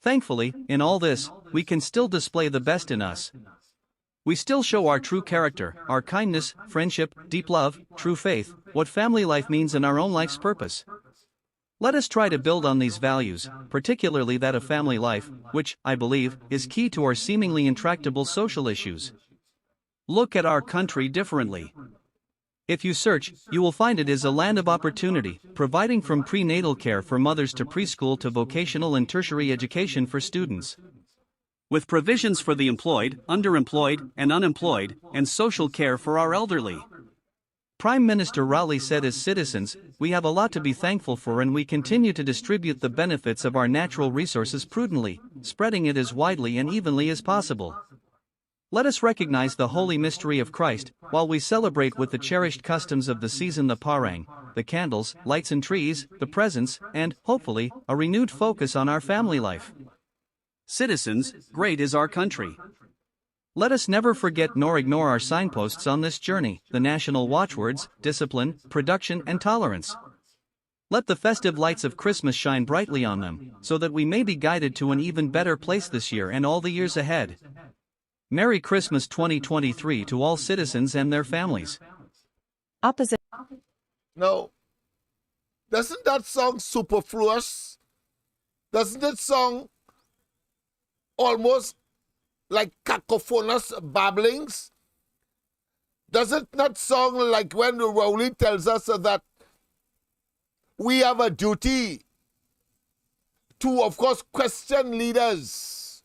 Speaker 16: Thankfully, in all this, we can still display the best in us. We still show our true character, our kindness, friendship, deep love, true faith, what family life means and our own life's purpose. Let us try to build on these values, particularly that of family life, which, I believe, is key to our seemingly intractable social issues. Look at our country differently. If you search, you will find it is a land of opportunity, providing from prenatal care for mothers to preschool to vocational and tertiary education for students. With provisions for the employed, underemployed, and unemployed, and social care for our elderly. Prime Minister Rowley said as citizens, we have a lot to be thankful for and we continue to distribute the benefits of our natural resources prudently, spreading it as widely and evenly as possible. Let us recognize the holy mystery of Christ, while we celebrate with the cherished customs of the season the parang, the candles, lights and trees, the presents, and, hopefully, a renewed focus on our family life. Citizens, great is our country. Let us never forget nor ignore our signposts on this journey, the national watchwords, discipline, production and tolerance. Let the festive lights of Christmas shine brightly on them, so that we may be guided to an even better place this year and all the years ahead. Merry Christmas 2023 to all citizens and their families.
Speaker 1: Opposite.
Speaker 6: No. Doesn't that song superfluous? Doesn't that song almost like cacophonous babblings? Does it not sound like when Rowley tells us that we have a duty to, of course, question leaders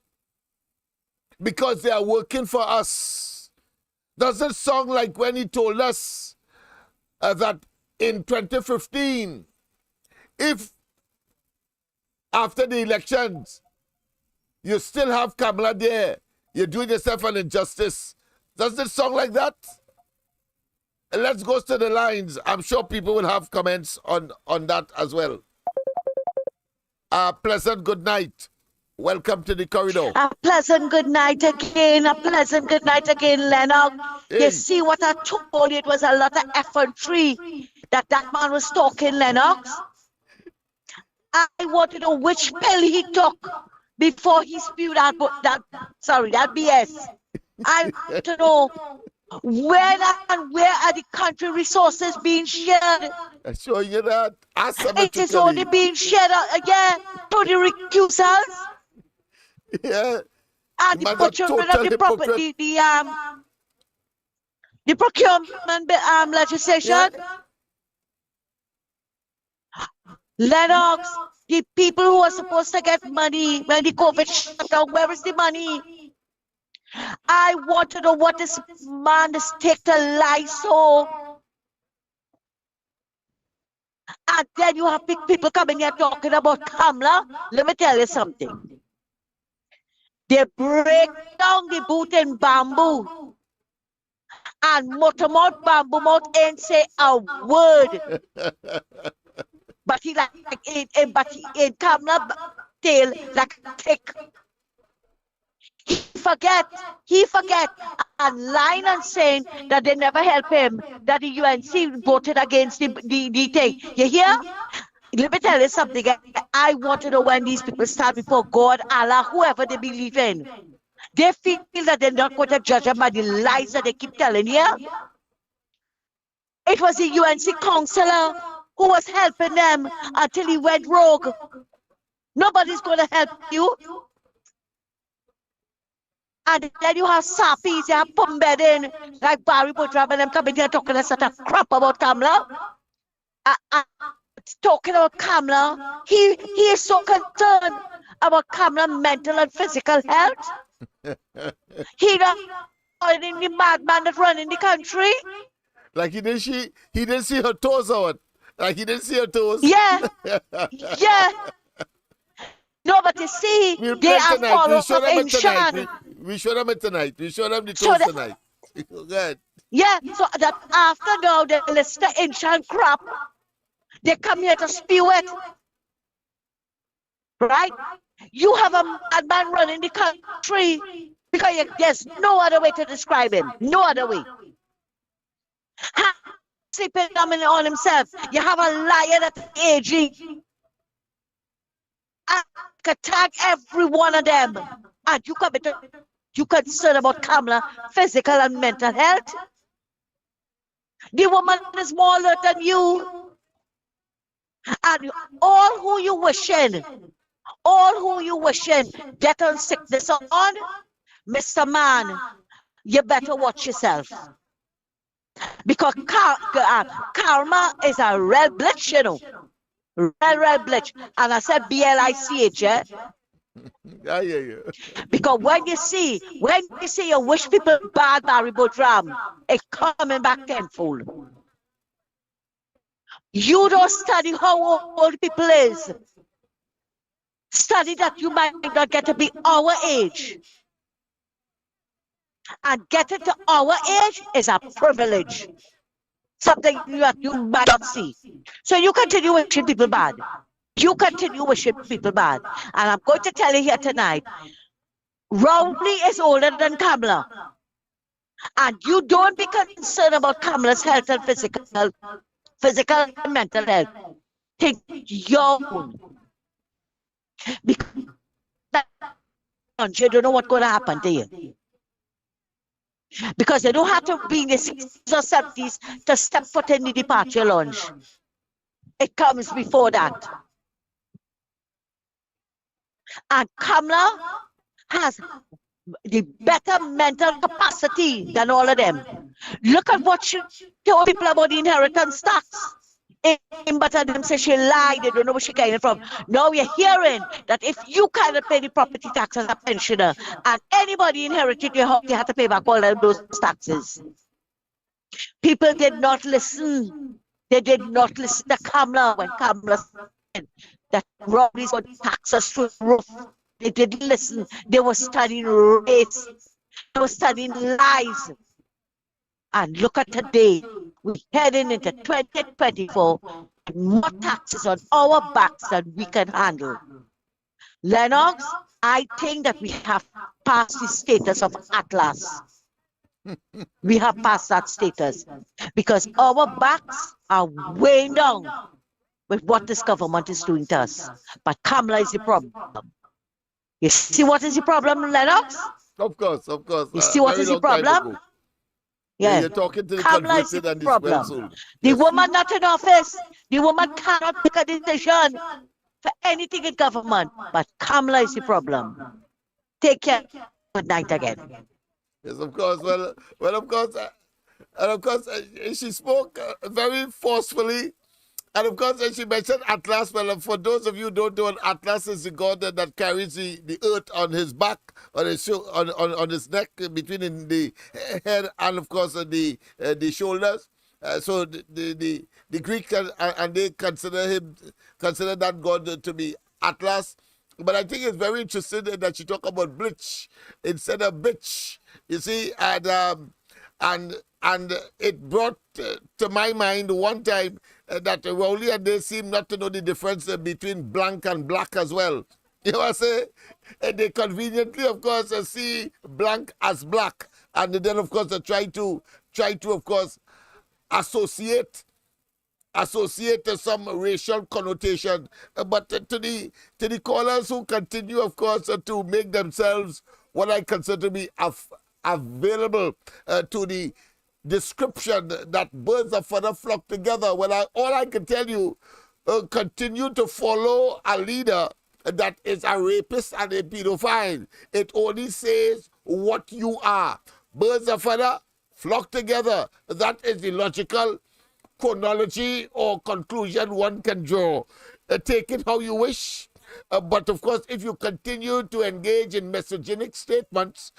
Speaker 6: because they are working for us? Does it sound like when he told us that in 2015, if after the elections, you still have Kamala there, you're doing yourself an injustice? Does it sound like that? And let's go to the lines. I'm sure people will have comments on that as well. A pleasant good night. Welcome to the corridor.
Speaker 2: A pleasant good night again. A pleasant good night again, Lennox.
Speaker 6: Hey.
Speaker 2: You see what I told you? It was a lot of effrontery that man was talking, Lennox. I want to know which pill he took before he spewed out that BS. I want to know where are the country resources being shared?
Speaker 6: I'm showing you that.
Speaker 2: It is only being shared again to the recusals.
Speaker 6: Yeah.
Speaker 2: And the procurement of the property, the procurement legislation. Yeah. Lennox, the people who are supposed to get money when the COVID shut down, where is the money? I want to know what this man is take to lie so. And then you have people coming here talking about Kamala. Let me tell you something. They break down the boot in bamboo. And Motormouth Bamboo Mouth ain't say a word. But he in Kamala tail like a tick. He forget and lying and saying that they never help him, that the UNC voted against the thing. You hear? Let me tell you something. I want to know when these people stand before God, Allah, whoever they believe in. They feel that they're not going to judge them by the lies that they keep telling you. It was the UNC counselor who was helping them until he went rogue. Nobody's going to help you. And then you have sappies, you have Pumbedin, like Barry Butrab and them coming here talking a sort of crap about Kamala. Talking about Kamala, he is so concerned about Kamala mental and physical health? He not in the madman that running the country?
Speaker 6: Like he didn't see her toes out. Like he didn't see her toes.
Speaker 2: Yeah. Yeah. No, but you see,
Speaker 6: We'll
Speaker 2: they
Speaker 6: play
Speaker 2: are
Speaker 6: tonight. We show them it
Speaker 2: following
Speaker 6: tonight.
Speaker 2: Shan.
Speaker 6: We show them it tonight. We show them the
Speaker 2: So
Speaker 6: toes
Speaker 2: that-
Speaker 6: tonight. Good.
Speaker 2: Yeah, so that after now they list the ancient crap, they come here to spew it. Right? You have a madman running the country because there's no other way to describe him. No other way. Sleeping on himself. You have a liar that's aging. I could tag every one of them. And you concerned about Kamala physical and mental health? The woman is more alert than you. And all who you wishing get on sickness on, Mr. Man, you better watch yourself. Because karma is a real glitch, you know. Real glitch. And I said B-L-I-C-H, yeah?
Speaker 6: Yeah.
Speaker 2: Because when you see you wish people bad, Barry Boatram, it's coming back tenfold. You don't study how old people is. Study that you might not get to be our age. And getting to our age is a privilege. Something that you might not see. So you continue wishing people bad. You continue wishing people bad. And I'm going to tell you here tonight, Rowley is older than Kamala. And you don't be concerned about Kamala's health and physical and mental health. Take your own. Because you don't know what's going to happen to you. Because you don't have to be in the 60s or 70s to step foot in the departure lounge. It comes before that. And Kamala has the better mental capacity than all of them. Look at what she told people about the inheritance tax. But them say she lied, they don't know where she came from. Now we're hearing that if you cannot pay the property tax as a pensioner and anybody inherited your house, you have to pay back all of those taxes. People did not listen. They did not listen to Kamala when Kamala said that Rowley's going to tax us through the roof. They didn't listen. They were studying race. They were studying lies. And look at today. We're heading into 2024 with more taxes on our backs than we can handle. Lennox, I think that we have passed the status of Atlas. We have passed that status because our backs are weighing down with what this government is doing to us. But Kamala is the problem. You see what is the problem, Lennox?
Speaker 6: Of course.
Speaker 2: You see what is the problem?
Speaker 6: Yeah, you're talking to the
Speaker 2: Kamala is
Speaker 6: convicted and the
Speaker 2: problem.
Speaker 6: well-sold.
Speaker 2: The woman not in office. The woman cannot make a decision for anything in government. But Kamala is the problem. Take care. Good night again.
Speaker 6: Yes, of course. Well, of course, and of course, she spoke very forcefully. And of course, she mentioned Atlas. Well, for those of you who don't know, Atlas is the god that carries the earth on his back, on his neck, between the head and of course the shoulders. So the Greeks and they consider that god to be Atlas. But I think it's very interesting that she talk about bleach instead of bitch. You see, and it brought to my mind one time that Rowley and they seem not to know the difference between blank and black as well. You know what I say? And they conveniently, of course, see blank as black, and then, of course, try to, of course, associate some racial connotation. But to the callers who continue, of course, to make themselves what I consider to be available to the description that birds of feather flock together. Well, all I can tell you, continue to follow a leader that is a rapist and a pedophile. It only says what you are. Birds of feather flock together. That is the logical chronology or conclusion one can draw. Take it how you wish. But of course, if you continue to engage in misogynic statements,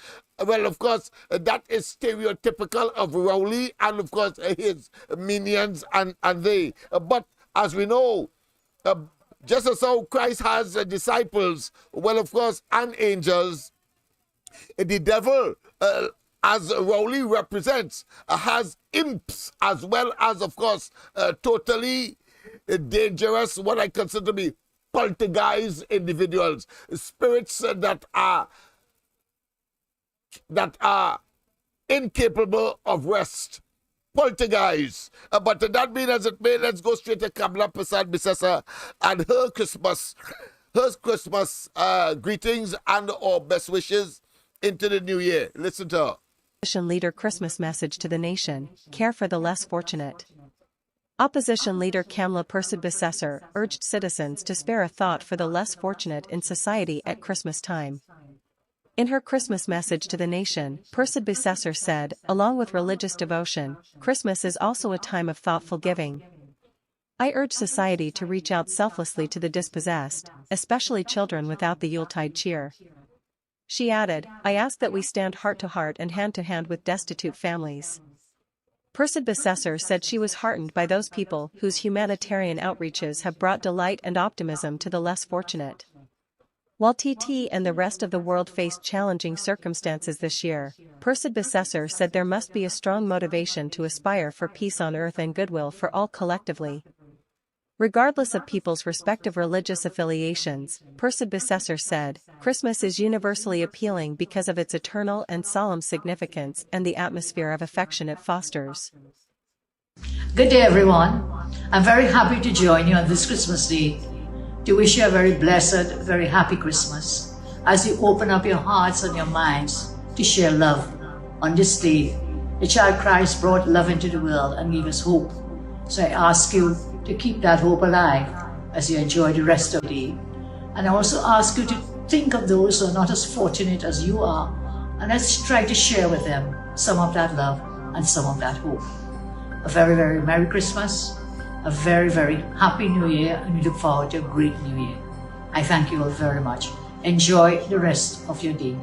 Speaker 6: well, of course, that is stereotypical of Rowley and, of course, his minions and they. But as we know, just as how Christ has disciples, well, of course, and angels, the devil, as Rowley represents, has imps as well as, of course, totally dangerous, what I consider to be poltergeist individuals, spirits that are incapable of rest. Poltergeist. But that being as it may, let's go straight to Kamala Prasad-Bissessar and her Christmas greetings and or best wishes into the new year. Listen to her.
Speaker 17: Opposition leader Christmas message to the nation: care for the less fortunate. Opposition leader Kamala Prasad-Bissessar urged citizens to spare a thought for the less fortunate in society at Christmas time. In her Christmas message to the nation, Prasad-Bissessar said, along with religious devotion, Christmas is also a time of thoughtful giving. I urge society to reach out selflessly to the dispossessed, especially children without the Yuletide cheer. She added, I ask that we stand heart to heart and hand with destitute families. Prasad-Bissessar said she was heartened by those people whose humanitarian outreaches have brought delight and optimism to the less fortunate. While TT and the rest of the world faced challenging circumstances this year, Prasad-Bissessar said there must be a strong motivation to aspire for peace on earth and goodwill for all collectively. Regardless of people's respective religious affiliations, Prasad-Bissessar said, Christmas is universally appealing because of its eternal and solemn significance and the atmosphere of affection it fosters.
Speaker 18: Good day, everyone. I'm very happy to join you on this Christmas Day to wish you a very blessed, very happy Christmas as you open up your hearts and your minds to share love. On this day, the child Christ brought love into the world and gave us hope. So I ask you to keep that hope alive as you enjoy the rest of the day. And I also ask you to think of those who are not as fortunate as you are, and let's try to share with them some of that love and some of that hope. A very, very Merry Christmas, a very, very Happy New Year, and we look forward to a great New Year. I thank you all very much. Enjoy the rest of your day.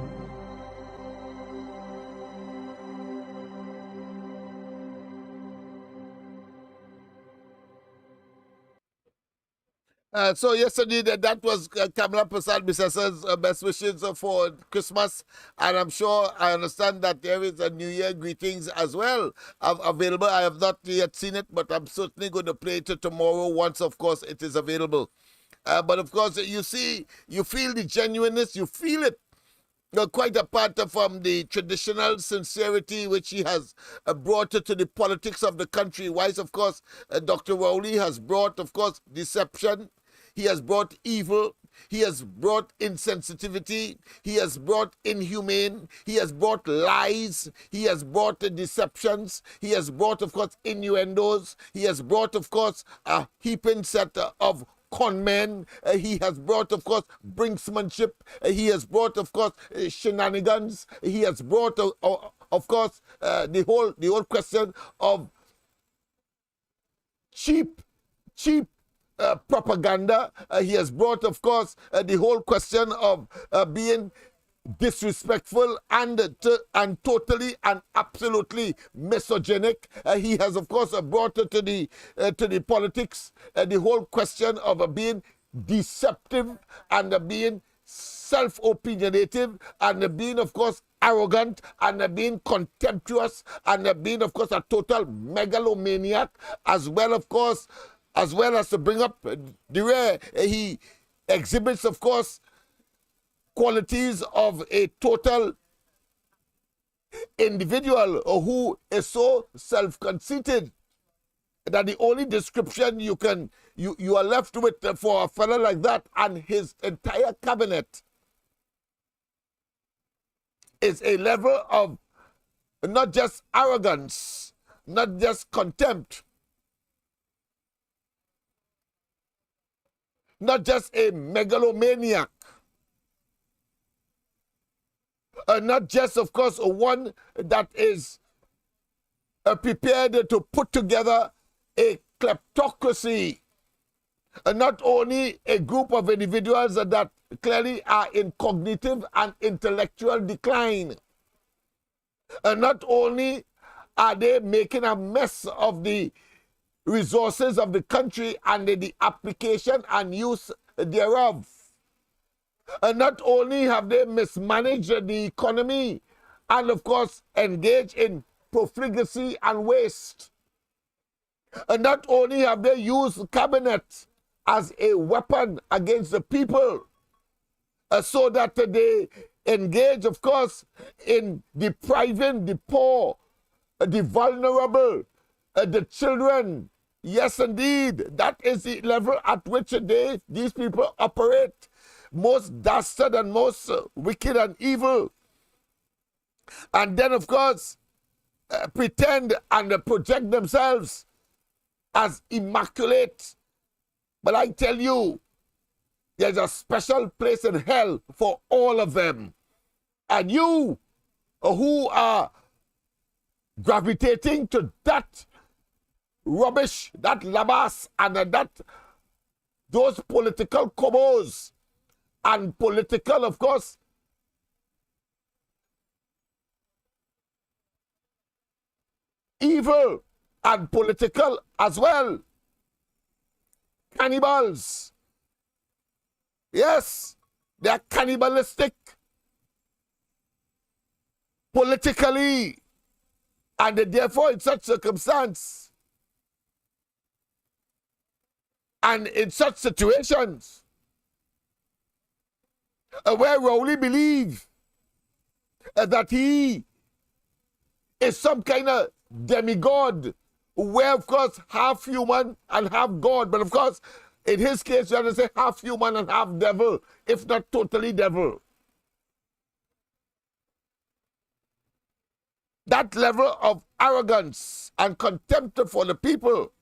Speaker 6: So yesterday that was Kamala Prasad-Bissessar's best wishes for Christmas, and I'm sure I understand that there is a New Year greetings as well available. I have not yet seen it, but I'm certainly going to play it tomorrow once, of course, it is available. But of course, you see, you feel the genuineness, you feel it. Quite apart from the traditional sincerity which he has brought to the politics of the country. Wise, of course, Dr. Rowley has brought, of course, deception. He has brought evil. He has brought insensitivity. He has brought inhumane. He has brought lies. He has brought deceptions. He has brought, of course, innuendos. He has brought, of course, a heaping set of con men. He has brought, of course, brinksmanship. He has brought, of course, shenanigans. He has brought, of course, the whole question of cheap propaganda. He has brought, of course, the whole question of being disrespectful and totally and absolutely misogynic. He has, of course, brought to the politics the whole question of being deceptive and being self-opinionative and being, of course, arrogant and being contemptuous and being, of course, a total megalomaniac, as well as to bring up the rare. He exhibits, of course, qualities of a total individual who is so self-conceited that the only description you are left with for a fellow like that and his entire cabinet is a level of not just arrogance, not just contempt, not just a megalomaniac, not just, of course, one that is prepared to put together a kleptocracy not only a group of individuals that clearly are in cognitive and intellectual decline. Not only are they making a mess of the resources of the country and the application and use thereof. Not only have they mismanaged the economy and, of course, engaged in profligacy and waste. Not only have they used cabinet as a weapon against the people, so that they engage, of course, in depriving the poor, the vulnerable, the children. Yes, indeed, that is the level at which these people operate. Most dastard and most wicked and evil. And then, of course, pretend and project themselves as immaculate. But I tell you, there's a special place in hell for all of them. And you who are gravitating to that rubbish, that labas, and those political combos and political, of course, evil and political as well. Cannibals. Yes, they are cannibalistic politically, and therefore in such circumstance and in such situations where Rowley believes that he is some kind of demigod, where of course half human and half God, but of course in his case you have to say half human and half devil, if not totally devil. That level of arrogance and contempt for the people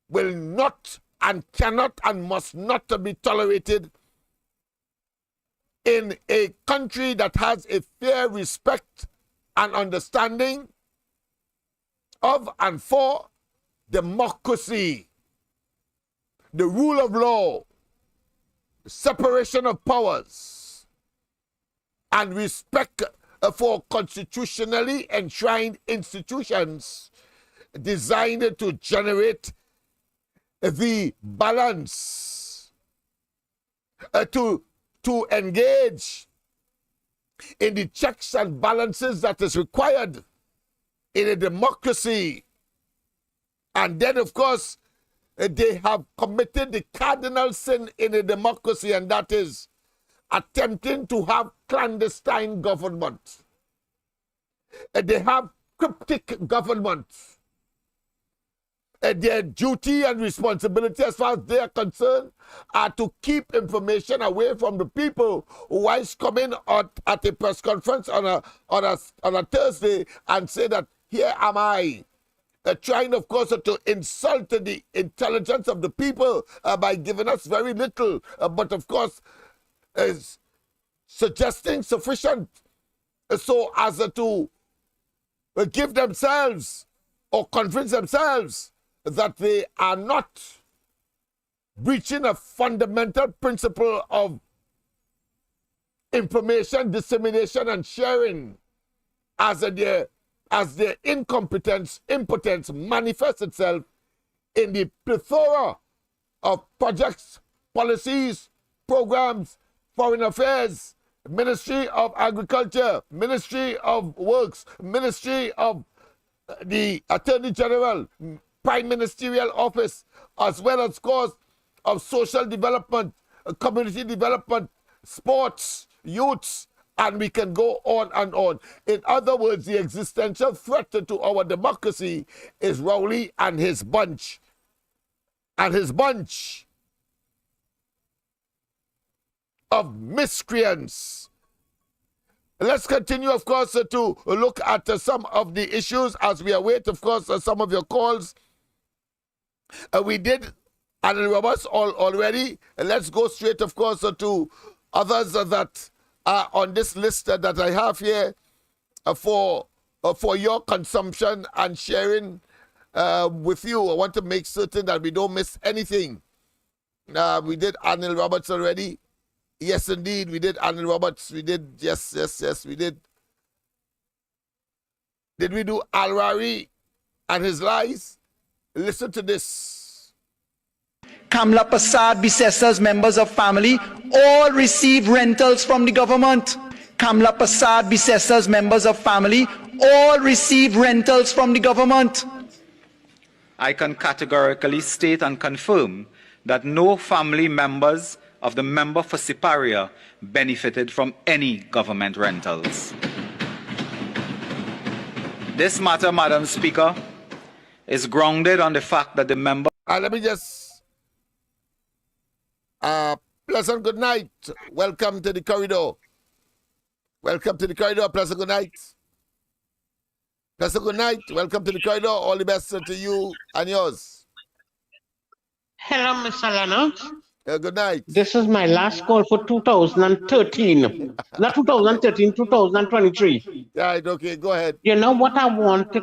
Speaker 6: will not and cannot and must not be tolerated in a country that has a fair respect and understanding of and for democracy, the rule of law, separation of powers, and respect for constitutionally enshrined institutions designed to generate the balance, to engage in the checks and balances that is required in a democracy. And then, of course, they have committed the cardinal sin in a democracy, and that is attempting to have clandestine government. They have cryptic government. Their duty and responsibility, as far as they are concerned, are to keep information away from the people who is coming at a press conference on a Thursday and say that here am I, trying, of course, to insult the intelligence of the people by giving us very little, but of course, suggesting sufficient so as to give themselves or convince themselves that they are not breaching a fundamental principle of information dissemination and sharing, as their incompetence, impotence manifests itself in the plethora of projects, policies, programs, foreign affairs, Ministry of Agriculture, Ministry of Works, Ministry of the Attorney General, Prime Ministerial Office, as well as course of social development, community development, sports, youths, and we can go on and on. In other words, the existential threat to our democracy is Rowley and his bunch. And his bunch of miscreants. Let's continue, of course, to look at some of the issues as we await, of course, some of your calls. We did Anna Roberts already. Let's go straight, of course, to others that are on this list that I have here for your consumption and sharing with you. I want to make certain that we don't miss anything. We did Arnold Roberts already. Yes, indeed, we did Arnold Roberts. We did, yes, we did. Did we do Al-Rari and his lies? Listen to this.
Speaker 19: Kamla Prasad, Bisessa's members of family, all receive rentals from the government. Kamla Prasad, Bisessa's members of family, all receive rentals from the government.
Speaker 20: I can categorically state and confirm that no family members of the member for Siparia benefited from any government rentals. This matter, Madam Speaker, is grounded on the fact that the member...
Speaker 6: Let me just... pleasant good night. Welcome to the corridor. Welcome to the corridor. Pleasant good night. Pleasant good night. Welcome to the corridor. All the best to you and yours.
Speaker 13: Hello, Mr. Lennox.
Speaker 6: Good night.
Speaker 13: This is my last call for 2013. Not 2013, 2023.
Speaker 6: Right, okay, go ahead.
Speaker 13: You know what I wanted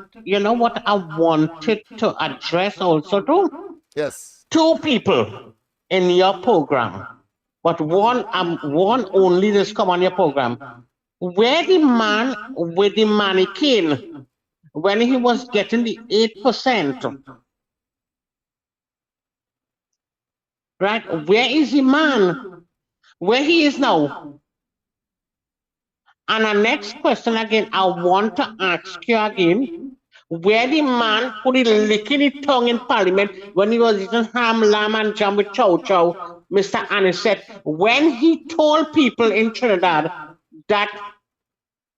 Speaker 13: to address also too?
Speaker 6: Yes.
Speaker 13: Two people in your program, but one only that's come on your program. Where the man with the mannequin, when he was getting the 8%, right? Where is the man? Where he is now? And the next question again, I want to ask you again, where the man who is licking his tongue in Parliament when he was eating ham, lamb, and jam with chow chow, Mr. Anisette, when he told people in Trinidad that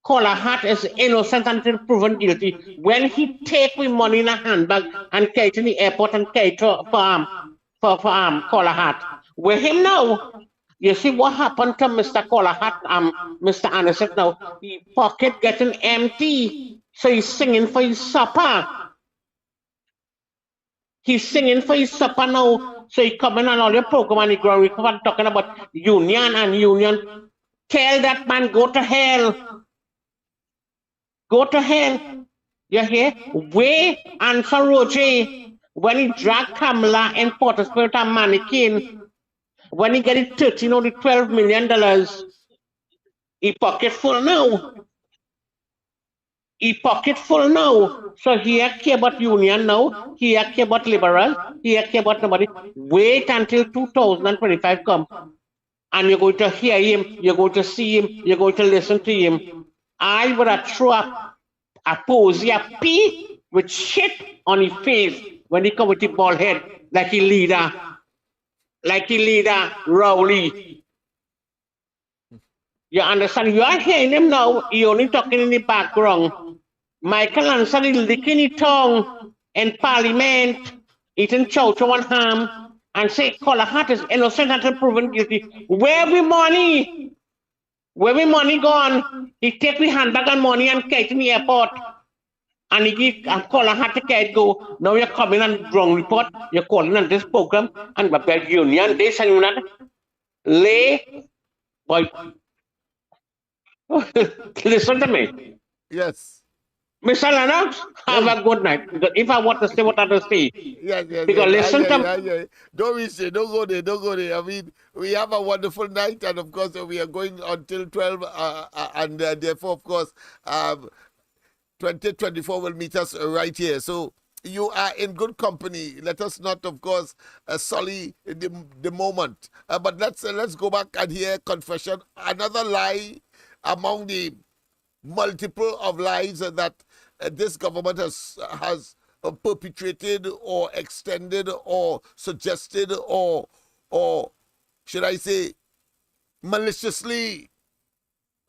Speaker 13: Collar Hat is innocent until proven guilty, when he take with money in a handbag and carry to the airport and carry to Collar Hat, with him now, you see what happened to Mr. Collar Hat, Mr. Anisette now, his pocket getting empty, so he's singing for his supper. He's singing for his supper now, so he coming on all your program and he growing talking about union and union. Tell that man, go to hell. Go to hell. You hear? Way answer Roger when he dragged Kamala in Port of Spirit and mannequin. When he get it $13 or $12 million, he pocket full now. He pocket full now. So he care about union now. He care about liberal. He care about nobody. Wait until 2025 come. And you're going to hear him. You're going to see him. You're going to listen to him. I would have throw up a posy, a pee with shit on his face when he come with the bald head like he leader Rowley. You understand? You are hearing him now. He only talking in the background. Michael Answer is licking his tongue in Parliament, eating chow chow and ham, and say Collar Hat is innocent until proven guilty. Where we money? Where we money gone? He take me handbag and money and carry to the airport. And he give Collar Hat to carry go. Now you're coming on wrong report. You're calling on this program and about union, this and that. Lay, boy. Listen to me.
Speaker 6: Yes.
Speaker 13: Mr. Lennox, have a good night. If I want to say what I have to say, because listen to me.
Speaker 6: Don't reach there, don't go there. I mean, we have a wonderful night, and of course, we are going until 12, and therefore, of course, 2024 will meet us right here. So you are in good company. Let us not, of course, sully the moment. But let's go back and hear confession. Another lie among the multiple of lies that this government has perpetrated or extended or suggested or should I say maliciously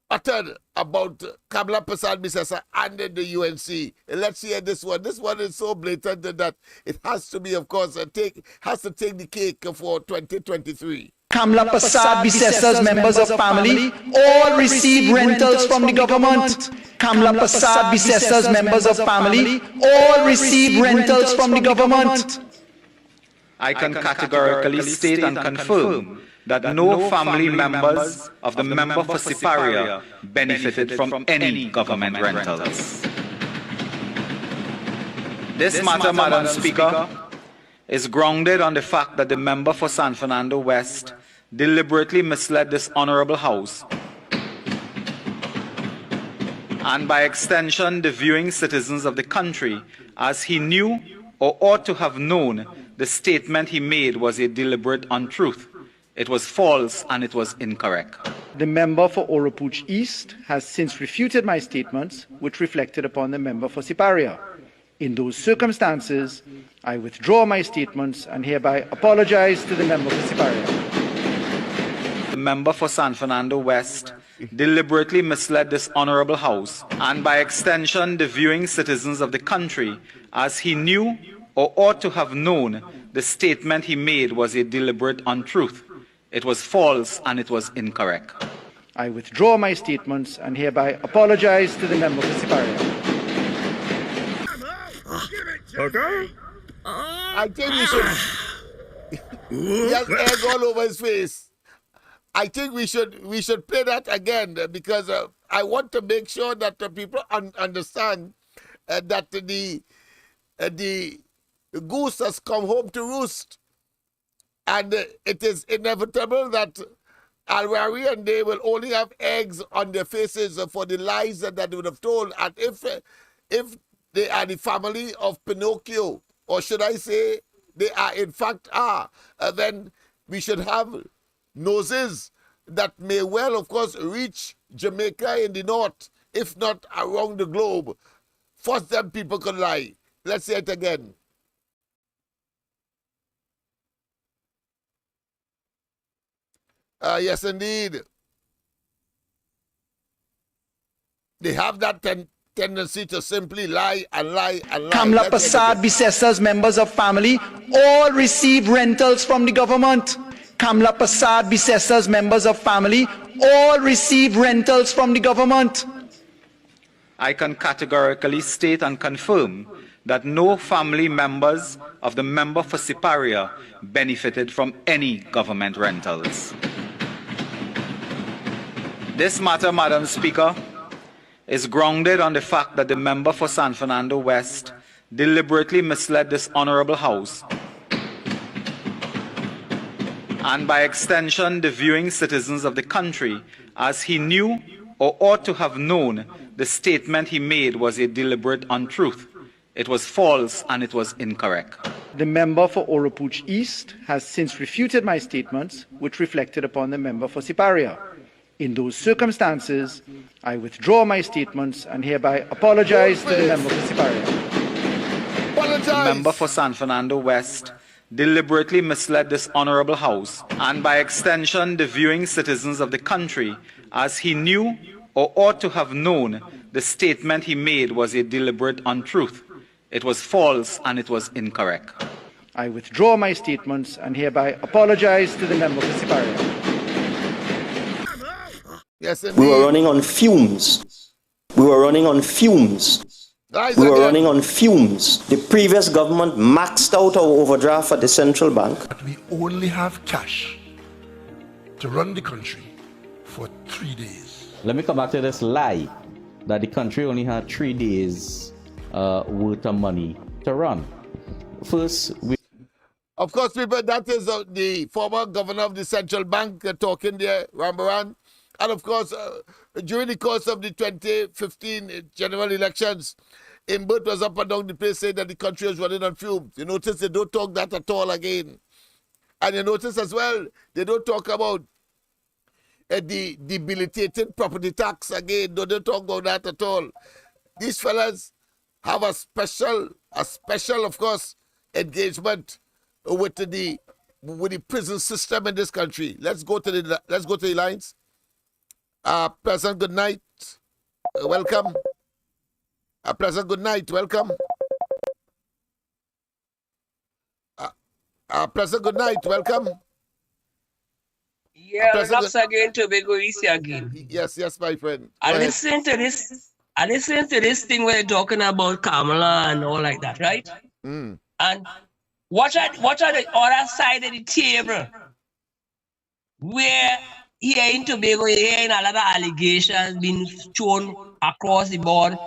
Speaker 6: uttered about Kamla Prasad Bisessa and the UNC. Let's hear this one. This one is so blatant that it has to be, of course, has to take the cake for 2023.
Speaker 19: Kamla Prasad Bisessa's members of family all receive rentals from the government. Kamla Prasad Bisessa's members of family all receive rentals from the government.
Speaker 20: I can categorically state and confirm that no family members of the member for Siparia benefited from any government rentals. This matter, Madam Speaker, is grounded on the fact that the member for San Fernando West deliberately misled this honorable House and by extension the viewing citizens of the country, as he knew or ought to have known the statement he made was a deliberate untruth. It was false and it was incorrect.
Speaker 19: The member for Oropouche East has since refuted my statements, which reflected upon the member for Siparia. In those circumstances, I withdraw my statements and hereby apologize to the member for Siparia.
Speaker 20: The member for San Fernando West deliberately misled this honorable House and by extension the viewing citizens of the country, as he knew or ought to have known the statement he made was a deliberate untruth. It was false and it was incorrect.
Speaker 19: I withdraw my statements and hereby apologize to the member for Siparia.
Speaker 6: Okay. I think we should. He has egg all over his face. I think we should play that again because I want to make sure that the people understand that the goose has come home to roost, and it is inevitable that Alwari and they will only have eggs on their faces for the lies that they would have told, and if they are the family of Pinocchio, or should I say they are in fact then we should have noses that may well, of course, reach Jamaica in the north, if not around the globe. First, them people could lie. Let's say it again. Yes, indeed. They have that tendency to simply lie and lie and lie.
Speaker 19: Kamla Prasad, Bisesas, members of family, all receive rentals from the government. Kamla Prasad, Bisesas, members of family, all receive rentals from the government.
Speaker 20: I can categorically state and confirm that no family members of the member for Siparia benefited from any government rentals. This matter, Madam Speaker, is grounded on the fact that the member for San Fernando West deliberately misled this honorable House and by extension the viewing citizens of the country, as he knew or ought to have known the statement he made was a deliberate untruth. It was false and it was incorrect.
Speaker 19: The member for Oropouche East has since refuted my statements, which reflected upon the member for Siparia. In those circumstances, I withdraw my statements and hereby apologize to the member for Siparia.
Speaker 20: The member for San Fernando West deliberately misled this honorable House and by extension the viewing citizens of the country, as he knew or ought to have known the statement he made was a deliberate untruth. It was false and it was incorrect.
Speaker 19: I withdraw my statements and hereby apologize to the member for Siparia.
Speaker 6: Yes,
Speaker 21: we were running on fumes. We were running on fumes. We were running on fumes. The previous government maxed out our overdraft at the central bank.
Speaker 22: But we only have cash to run the country for 3 days.
Speaker 23: Let me come back to this lie that the country only had 3 days worth of money to run. First,
Speaker 6: of course, people, that is the former governor of the central bank talking there, Rambaran. And of course, during the course of the 2015 general elections, Imbert was up and down the place saying that the country was running on fumes. You notice they don't talk that at all again. And you notice as well, they don't talk about the debilitating property tax again. They don't talk about that at all. These fellas have a special, of course, engagement with the prison system in this country. Let's go to the lines. President, good night. Welcome. President, good night. Welcome. President, good night. Welcome.
Speaker 12: Yeah, Lennox again, Tobago East again.
Speaker 6: Yes, my friend.
Speaker 12: I listen to this thing where you're talking about Kamala and all like that, right?
Speaker 6: Mm.
Speaker 12: And watch out the other side of the table where here in Tobago, you're hearing a lot of allegations being thrown across the board.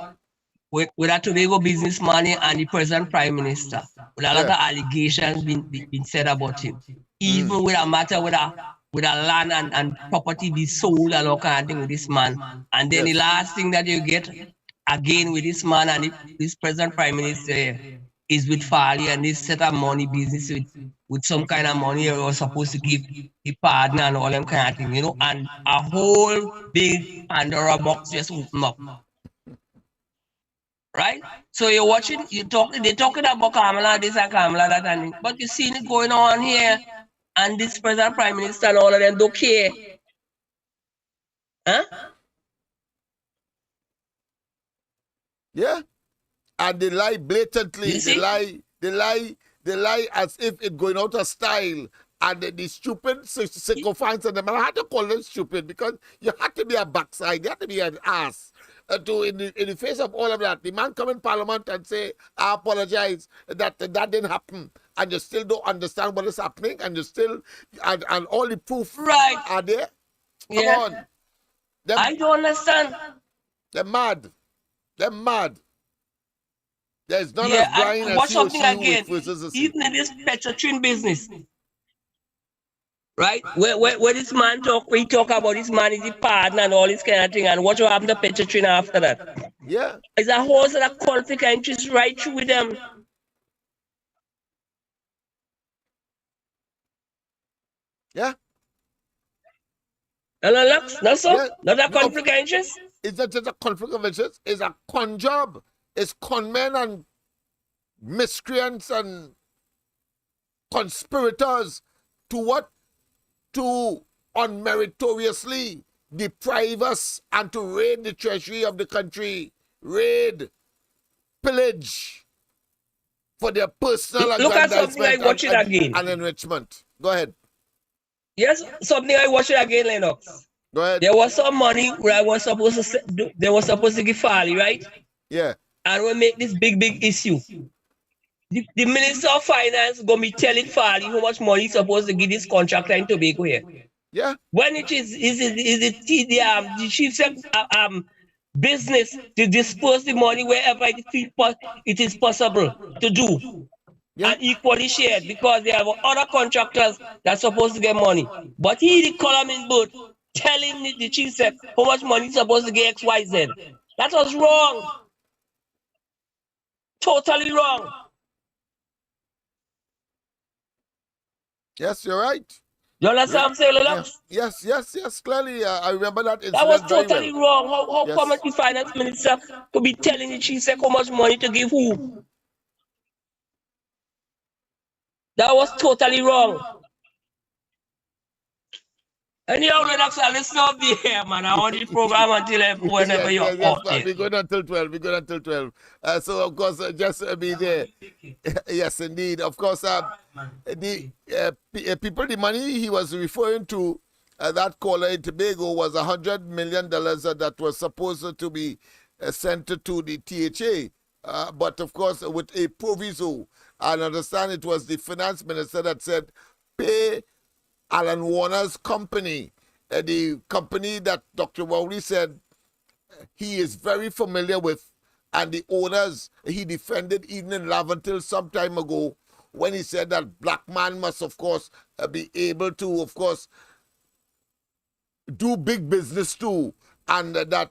Speaker 12: with a Tobago businessman and the present Prime Minister, with a lot of allegations been said about him. Even with a matter with a land and property be sold and all kind of thing with this man. And then the last thing that you get again with this man and this present Prime Minister is with Farley and this set up money business with some kind of money you're supposed to give the partner and all them kind of thing, you know, and a whole big Pandora box just open up. Right? So you're watching, they're talking about Kamala, this and Kamala, that, and but you see it going on here, and this present Prime Minister and all of them don't care. Huh?
Speaker 6: Yeah. And they lie blatantly. They lie as if it's going out of style. And the stupid sycophants and them, I had to call them stupid because you had to be a backside, you had to be an ass. In the face of all of that, the man come in Parliament and say, I apologize, that didn't happen. And you still don't understand what is happening, and you still, and all the proof are there. Come on.
Speaker 12: I don't understand.
Speaker 6: They're mad. They're mad. There's none as blind as you again.
Speaker 12: Even in this petrotrin business. Right? Where this man we talk about this man is the partner and all this kind of thing, and what will happen to petrotrin after that?
Speaker 6: Yeah.
Speaker 12: It's a whole set of conflict and interest right through with them.
Speaker 6: Yeah.
Speaker 12: No, sir? Yeah. Not a conflict of interest?
Speaker 6: It's not just a conflict of interest, it's a con job. It's con men and miscreants and conspirators to what? To unmeritoriously deprive us and to raid the treasury of the country, raid, pillage for their personal aggrandizement and enrichment. Go ahead.
Speaker 12: Yes, something I watched it again, Lennox.
Speaker 6: Go ahead.
Speaker 12: There was some money where I was supposed to they were supposed to give Farley, right?
Speaker 6: Yeah.
Speaker 12: And we make this big issue. The Minister of Finance gonna be telling Farley how much money he's supposed to give this contractor in Tobago here.
Speaker 6: Yeah.
Speaker 12: When it is the chief business to disperse the money wherever it is possible to do. Yeah. And equally shared because they have other contractors that's supposed to get money. But he the column in both telling the chief sec how much money he's supposed to get XYZ. That was wrong. Totally wrong.
Speaker 6: Yes, you're right.
Speaker 12: You understand what I'm saying, Lennox?
Speaker 6: Yes, clearly. I remember that incident.
Speaker 12: That was totally
Speaker 6: well.
Speaker 12: wrong. How come the finance minister could be telling the chief sec how much money to give who? That was totally wrong. Anyhow, Lennox, let's not be here, man. I want this program until whenever you're off.
Speaker 6: We're going until 12. We're going until 12. So, of course, just be there. Yes, indeed. Of course, the people, the money he was referring to, that caller in Tobago, was $100 million that was supposed to be sent to the THA. But, of course, with a proviso. And I understand it was the finance minister that said, pay Alan Warner's company, the company that Dr. Rowley said he is very familiar with, and the owners he defended even in Laventil some time ago when he said that black man must, of course, be able to, of course, do big business too, and that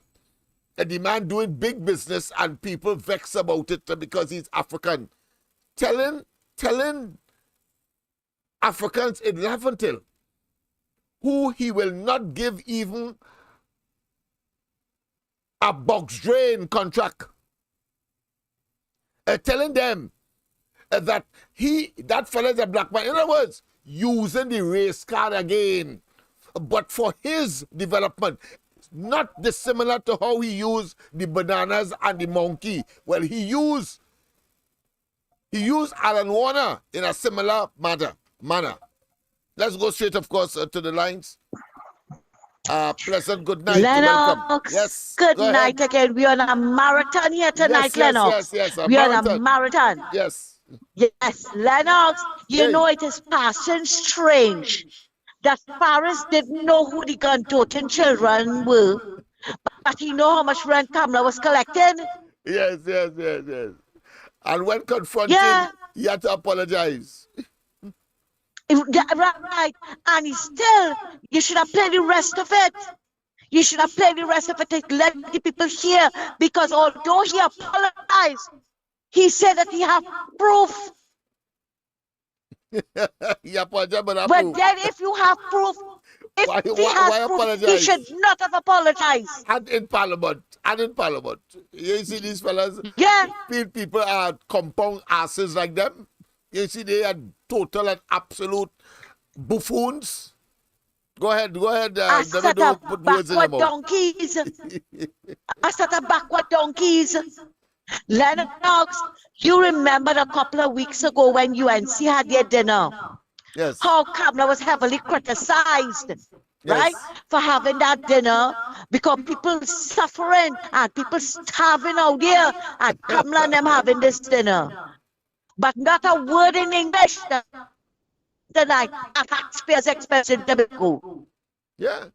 Speaker 6: the man doing big business and people vex about it because he's African. Telling Africans in Laventil who he will not give even a box drain contract. Telling them that that fella is a black man. In other words, using the race card again, but for his development. Not dissimilar to how he used the bananas and the monkey. Well, he used Alan Warner in a similar manner. Let's go straight, of course, to the lines. Pleasant good night.
Speaker 2: Lennox,
Speaker 6: yes,
Speaker 2: good night again. We're on a marathon here tonight, Lennox.
Speaker 6: Yes,
Speaker 2: we're on a marathon.
Speaker 6: Yes.
Speaker 2: Yes, Lennox, you know it is passing strange that Paris didn't know who the gun-toting children were, but he know how much rent Kamala was collecting.
Speaker 6: Yes. And when confronted, he had to apologize.
Speaker 2: Right. And he still, you should have played the rest of it. You should have played the rest of it to let the people hear. Because although he apologized, he said that he have proof.
Speaker 6: He apologized, but
Speaker 2: But then if you have proof,
Speaker 6: why apologize?
Speaker 2: he should not have apologized.
Speaker 6: And in Parliament. You see these fellas?
Speaker 2: Yeah.
Speaker 6: People are compound asses like them. You see they are total and absolute buffoons. Go ahead. Don't put words in their mouth.
Speaker 2: Donkeys. A set of backward donkeys. Lennox, you remember a couple of weeks ago when UNC had their dinner?
Speaker 6: Yes.
Speaker 2: How Kamala was heavily criticized, right? For having that dinner because people suffering and people starving out there and Kamala and them having this dinner. But not a word in English tonight at taxpayers' expense in Tobago.
Speaker 6: Yeah.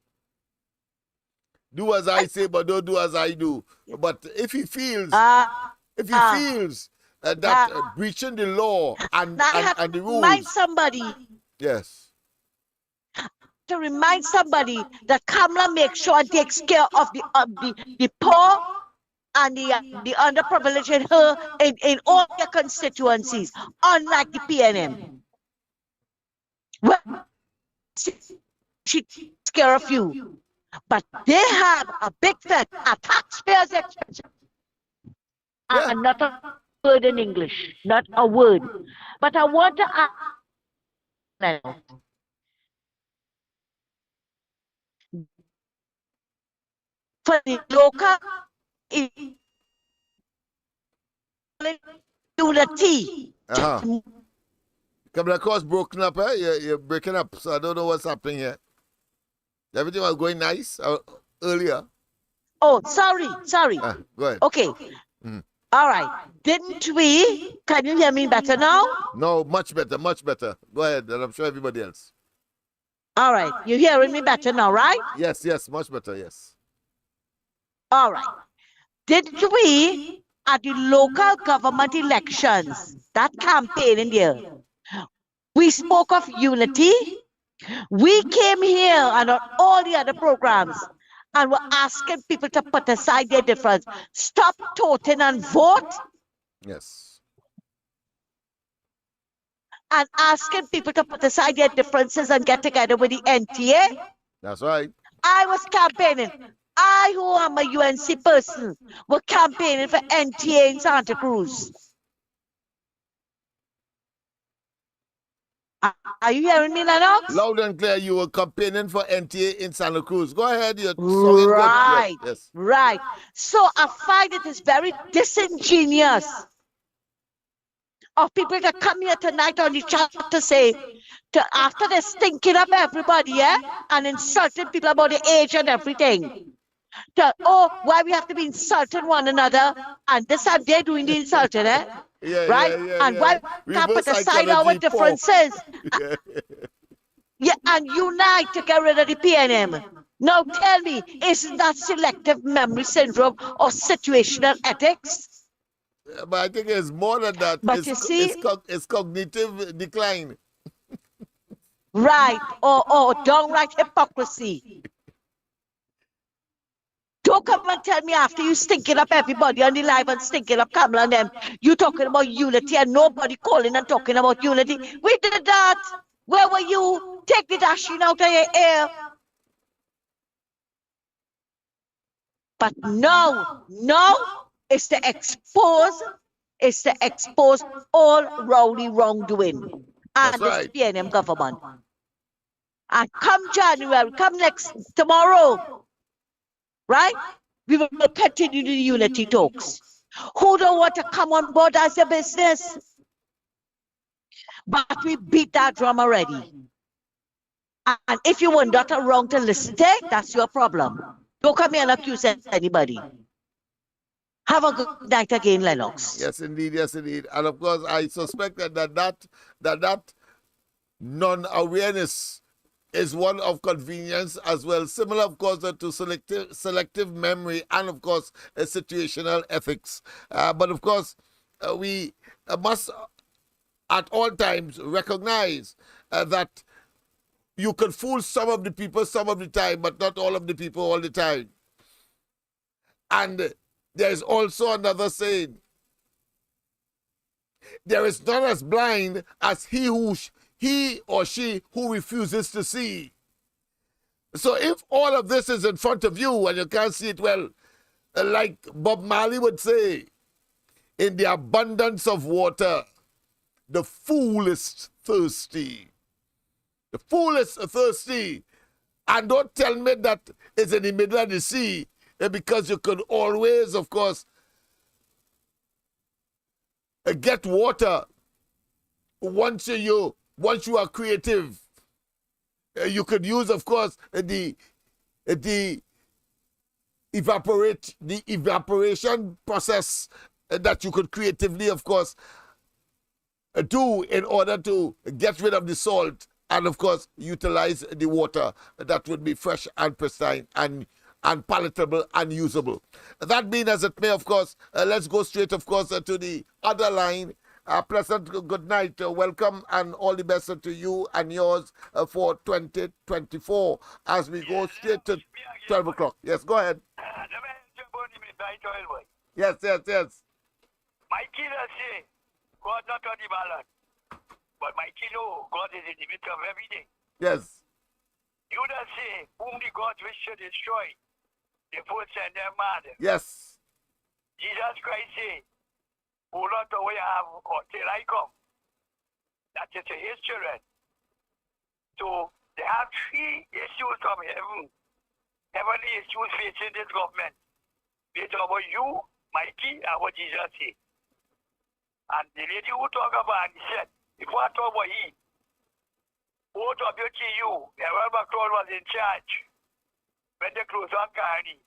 Speaker 6: Do as I say, but don't do as I do. But if he feels, that breaching the law and the rules,
Speaker 2: remind somebody.
Speaker 6: Yes.
Speaker 2: To remind somebody that Kamala makes sure and takes care of the poor and the underprivileged in all their constituencies, unlike the PNM. Well, she takes care of you. But they have a big threat, a taxpayer's expense. And not a word in English, not a word. But I want to ask now. For the local unity.
Speaker 6: Couple of course broken up, eh? You're breaking up, so I don't know what's happening here. Everything was going nice earlier.
Speaker 2: Oh, sorry.
Speaker 6: Go ahead.
Speaker 2: Okay. All right. Didn't we? Can you hear me better now?
Speaker 6: No, much better. Go ahead, and I'm sure everybody else.
Speaker 2: All right. You're hearing me better now, right?
Speaker 6: Yes, much better, yes.
Speaker 2: All right. Didn't we, at the local government elections, that campaign in there, we spoke of unity? We came here and on all the other programs and were asking people to put aside their difference. Stop toting and vote.
Speaker 6: Yes.
Speaker 2: And asking people to put aside their differences and get together with the NTA.
Speaker 6: That's right.
Speaker 2: I was campaigning. I, who am a UNC person, were campaigning for NTA in Santa Cruz. Are you hearing me, Lennox?
Speaker 6: Loud and clear, you were campaigning for NTA in Santa Cruz. Go ahead, you're
Speaker 2: right,
Speaker 6: good. Yes.
Speaker 2: Right. So I find it is very disingenuous of people that come here tonight on the chat to say, after they're stinking up everybody, and insulting people about the age and everything. Why we have to be insulting one another, and this and they're doing the insulting, right? Why we can't put aside our differences? And unite to get rid of the PNM. Now tell me, isn't that selective memory syndrome or situational ethics?
Speaker 6: But I think it's more than that.
Speaker 2: But you see,
Speaker 6: it's cognitive decline.
Speaker 2: Right, or downright hypocrisy. Don't come and tell me after you stinking up everybody on the live and stinking up Kamala and them, you talking about unity and nobody calling and talking about unity. We did that. Where were you? Take the dashing out of your ear. But no, it's to expose all Rowley wrongdoing and this PNM government. And come January, come tomorrow, right? We will continue the unity talks. Who don't want to come on board as a business? But we beat that drum already. And if you were not wrong to listen to it, that's your problem. Don't come here and accuse anybody. Have a good night again, Lennox.
Speaker 6: Yes, indeed. And of course, I suspect that non-awareness is one of convenience as well, similar, of course, to selective memory and, of course, situational ethics. But, of course, we must at all times recognize that you can fool some of the people some of the time, but not all of the people all the time. And there's also another saying, there is none as blind as he or she who refuses to see. So if all of this is in front of you and you can't see it well, like Bob Marley would say, in the abundance of water, the fool is thirsty. The fool is thirsty. And don't tell me that it's in the middle of the sea, because you could always, of course, get water once you are creative. You could use, of course, the evaporation process that you could creatively, of course, do in order to get rid of the salt and, of course, utilize the water that would be fresh and pristine and palatable and usable. That being as it may, of course, let's go straight, of course, to the other line. Pleasant good night, welcome, and all the best to you and yours for 2024 as we go straight to 12 o'clock. Yes, go ahead. Yes.
Speaker 11: My killer say, God not on the ballot, but my killer, God is in the midst of everything.
Speaker 6: Yes.
Speaker 11: You don't say, whom the God wish to destroy, they put send them mad.
Speaker 6: Yes.
Speaker 11: Jesus Christ say, hold on to what you have until I come. That is to his children. So they have three issues from heaven. Heavenly issues facing this government. Based on what you, Mikey, and what Jesus said. And the lady who talk about it, he said, if I talk about he, both of you, Earl McCall was in charge. When they closed on Carney,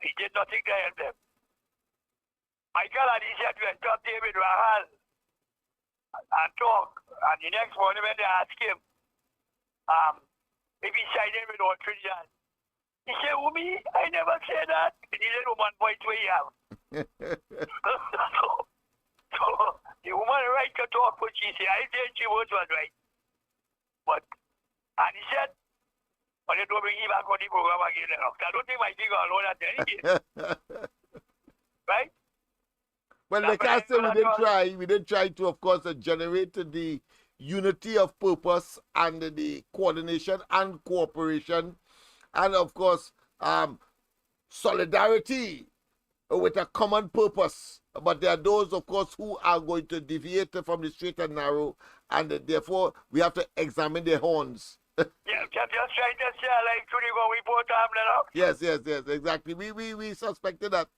Speaker 11: he did nothing to help them. Michael and he said, went up David Rahal and talk. And the next morning when they asked him, if he sided with all Trinidad, he said, me? I never said that. And he said, one point where you have. So the woman right to talk, but she said, I said she was right. But, and he said, but they don't bring him back on the program again. I don't think my thing alone at any right?
Speaker 6: Well, like I said, we did try to, of course, generate the unity of purpose and the coordination and cooperation and, of course, solidarity with a common purpose. But there are those, of course, who are going to deviate from the straight and narrow, and therefore we have to examine their horns.
Speaker 11: Yeah, just trying to say, like, we both have
Speaker 6: Yes, exactly. We suspected that,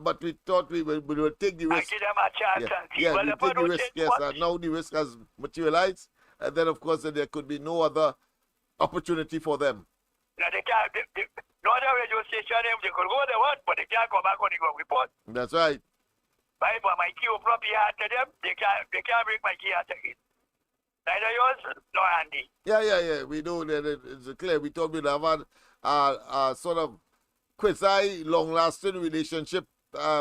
Speaker 6: but we thought we would take the risk.
Speaker 11: I give them a chance and see.
Speaker 6: Yeah, we take the risk, yes. Now the risk has materialized, and then, of course, there could be no other opportunity for them.
Speaker 11: Now, they can't, no other radio station, they could go there, but they can't come back on the report.
Speaker 6: That's right.
Speaker 11: Right, but my key open up the heart to them, they can't break my key heart again. Neither yours nor Andy.
Speaker 6: Yeah. We know that it's clear. We thought we'd have a sort of quasi long-lasting relationship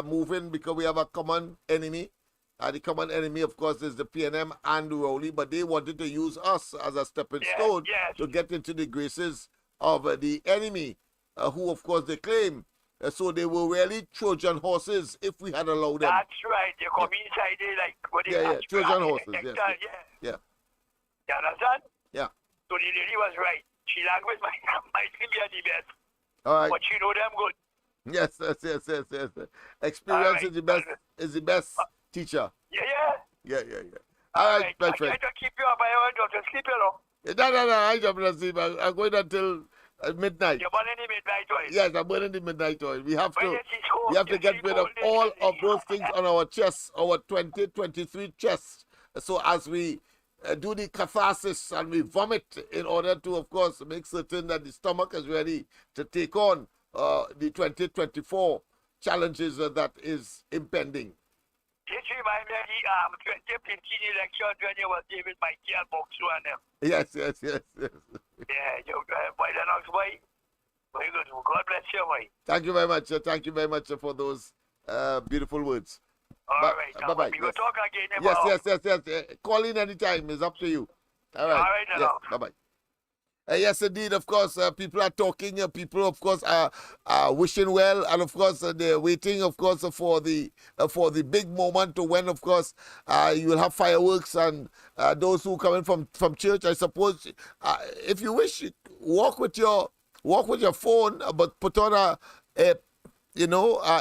Speaker 6: moving because we have a common enemy. The common enemy, of course, is the PNM and Rowley, but they wanted to use us as a stepping stone to get into the graces of the enemy, who, of course, they claim. So they were really Trojan horses if we had allowed them.
Speaker 11: That's right. They come inside there like what they
Speaker 6: Trojan horses. Yes.
Speaker 11: Yeah. You understand?
Speaker 6: Yeah.
Speaker 11: So the lady was right. She language might be the best.
Speaker 6: All right.
Speaker 11: But she know them good.
Speaker 6: Yes. Experience is the best teacher.
Speaker 11: Yeah.
Speaker 6: All right, my
Speaker 11: I
Speaker 6: friend.
Speaker 11: try to keep you up. I want you to sleep,
Speaker 6: No. I don't want to sleep. I'm going until midnight.
Speaker 11: You're burning the midnight oil.
Speaker 6: Yes, I'm burning the midnight oil. We have to get rid of all of those things on our chests, our 2023 chests. So as we do the catharsis and we vomit in order to, of course, make certain that the stomach is ready to take on the 2024 challenges that is impending.
Speaker 11: This reminds me of the 2015 election when you was David Mikey and Boxu and them.
Speaker 6: Yes.
Speaker 11: Yeah, you boy, Lennox, boy. Very good. God bless you, boy.
Speaker 6: Thank you very much. Thank you very much for those beautiful words.
Speaker 11: All right.
Speaker 6: Bye bye.
Speaker 11: We go talk again.
Speaker 6: Yes. Call in anytime. It's up to you. All right.
Speaker 11: All right,
Speaker 6: Yes.
Speaker 11: Lennox.
Speaker 6: Bye bye. Yes, indeed. Of course, people are talking. People, of course, are wishing well, and of course, they're waiting, of course, for the big moment when, of course, you will have fireworks and those who come in from church. I suppose, if you wish, walk with your phone, but put on a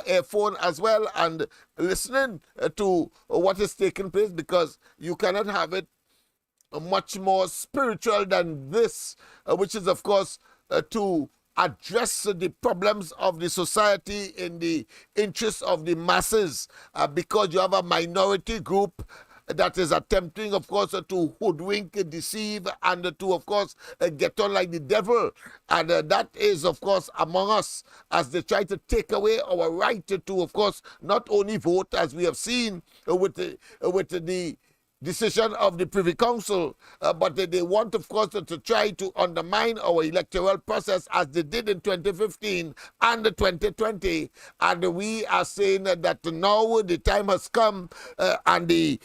Speaker 6: earphone as well and listening to what is taking place, because you cannot have it much more spiritual than this, which is, of course, to address the problems of the society in the interest of the masses, because you have a minority group that is attempting, of course, to hoodwink, deceive, and to, of course, get on like the devil. And that is, of course, among us, as they try to take away our right to, of course, not only vote, as we have seen with the decision of the Privy Council, but they want, of course, to try to undermine our electoral process, as they did in 2015 and 2020. And we are saying that now the time has come, and the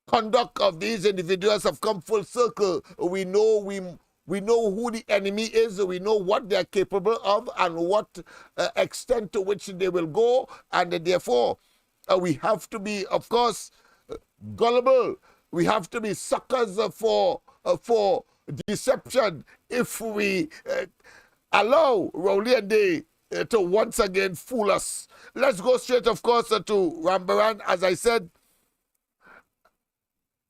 Speaker 6: conduct of these individuals have come full circle. We know who the enemy is. We know what they are capable of and what extent to which they will go. And therefore, we have to be, of course, gullible. We have to be suckers for deception if we allow Rowley and they to once again fool us. Let's go straight, of course, to Rambaran. As I said,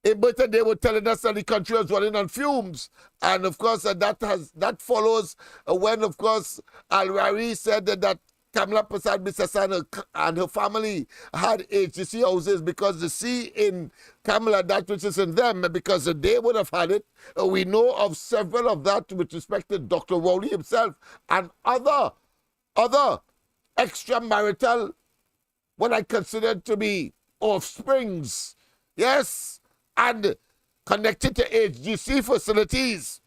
Speaker 6: in Britain, they were telling us that the country was running on fumes. And, of course, that follows when, of course, Al-Rari said that Kamla Prasad Bissasan and her family had HGC houses, because the sea in Kamla, that which is in them, because they would have had it. We know of several of that with respect to Dr. Rowley himself and other extramarital, what I consider to be offsprings. Yes, and connected to HGC facilities.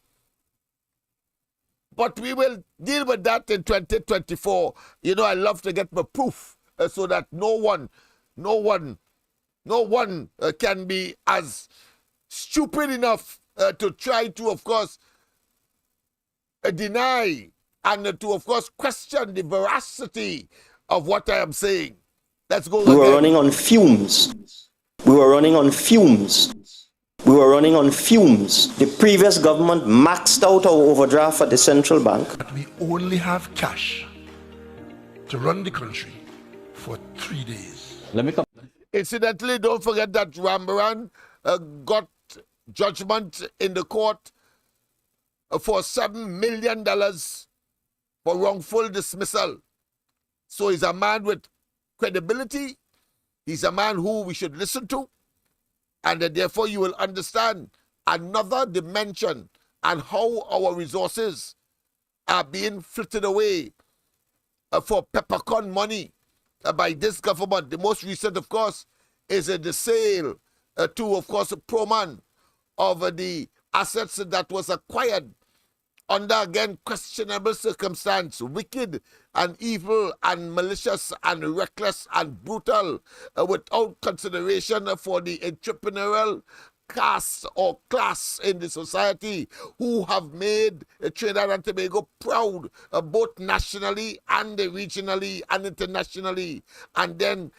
Speaker 6: But we will deal with that in 2024. I love to get my proof so that no one can be as stupid enough to try to, of course, deny and to, of course, question the veracity of what I am saying. Let's go again.
Speaker 21: We were running on fumes. We were running on fumes. We were running on fumes. The previous government maxed out our overdraft at the central bank.
Speaker 22: But we only have cash to run the country for 3 days.
Speaker 23: Let me come.
Speaker 6: Incidentally, don't forget that Rambaran got judgment in the court for $7 million for wrongful dismissal. So he's a man with credibility. He's a man who we should listen to. And therefore you will understand another dimension and how our resources are being flitted away for peppercorn money by this government. The most recent, of course, is the sale to, of course, Proman of the assets that was acquired under, again, questionable circumstance, wicked and evil and malicious and reckless and brutal, without consideration for the entrepreneurial caste or class in the society who have made Trinidad and Tobago proud, both nationally and regionally and internationally. And then,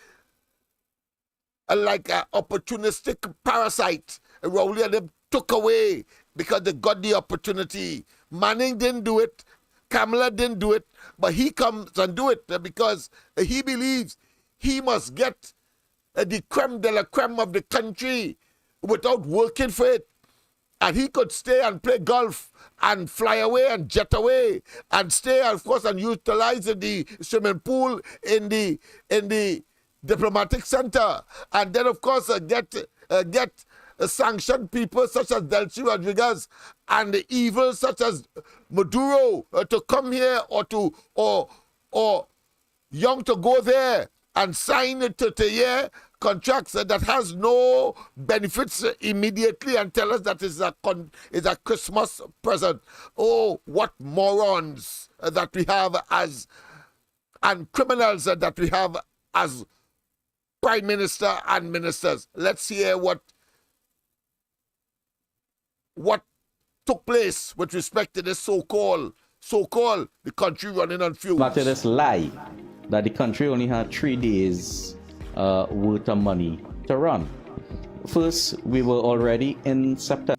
Speaker 6: like an opportunistic parasite, Rowley and them took away because they got the opportunity. Manning didn't do it. Kamala didn't do it. But he comes and do it because he believes he must get the creme de la creme of the country without working for it. And he could stay and play golf and fly away and jet away and stay, of course, and utilize the swimming pool in the diplomatic center. And then, of course, get sanctioned people such as Delcy Rodriguez and the evil such as Maduro to come here or Young to go there and sign it to here contracts that has no benefits immediately and tell us that is a Christmas present. Oh, what morons that we have as, and criminals that we have as Prime Minister and ministers. Let's hear what took place with respect to this so-called the country running on fumes.
Speaker 23: Back to this lie that the country only had 3 days worth of money to run. First, we were already in September.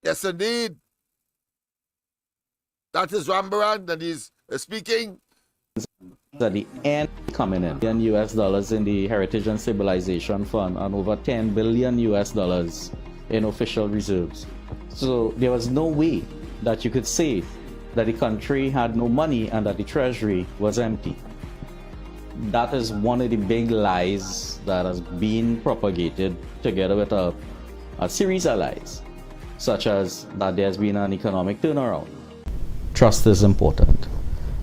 Speaker 6: Yes, indeed. That is Rambaran that is speaking.
Speaker 23: At the end coming in US dollars in the Heritage and Stabilization Fund and over $10 billion US dollars in official reserves. So there was no way that you could say that the country had no money and that the treasury was empty. That is one of the big lies that has been propagated together with a series of lies, such as that there's been an economic turnaround. Trust is important,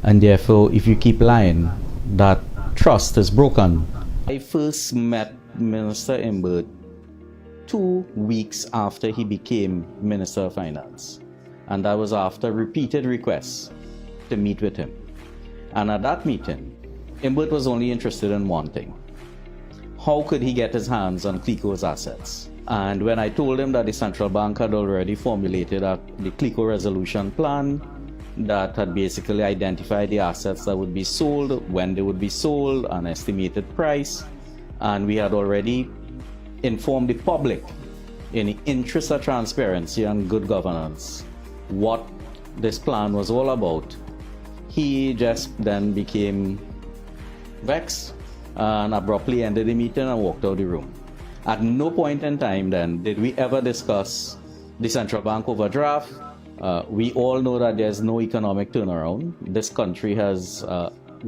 Speaker 23: and therefore if you keep lying, that trust is broken. I first met Minister Imbert 2 weeks after he became Minister of Finance, and that was after repeated requests to meet with him. And at that meeting, Imbert was only interested in one thing: how could he get his hands on CLICO's assets? And when I told him that the central bank had already formulated the CLICO resolution plan that had basically identified the assets that would be sold, when they would be sold, an estimated price, and we had already informed the public in the interest of transparency and good governance what this plan was all about, he just then became vexed and abruptly ended the meeting and walked out of the room. At no point in time then did we ever discuss the central bank overdraft. We all know that there's no economic turnaround. This country has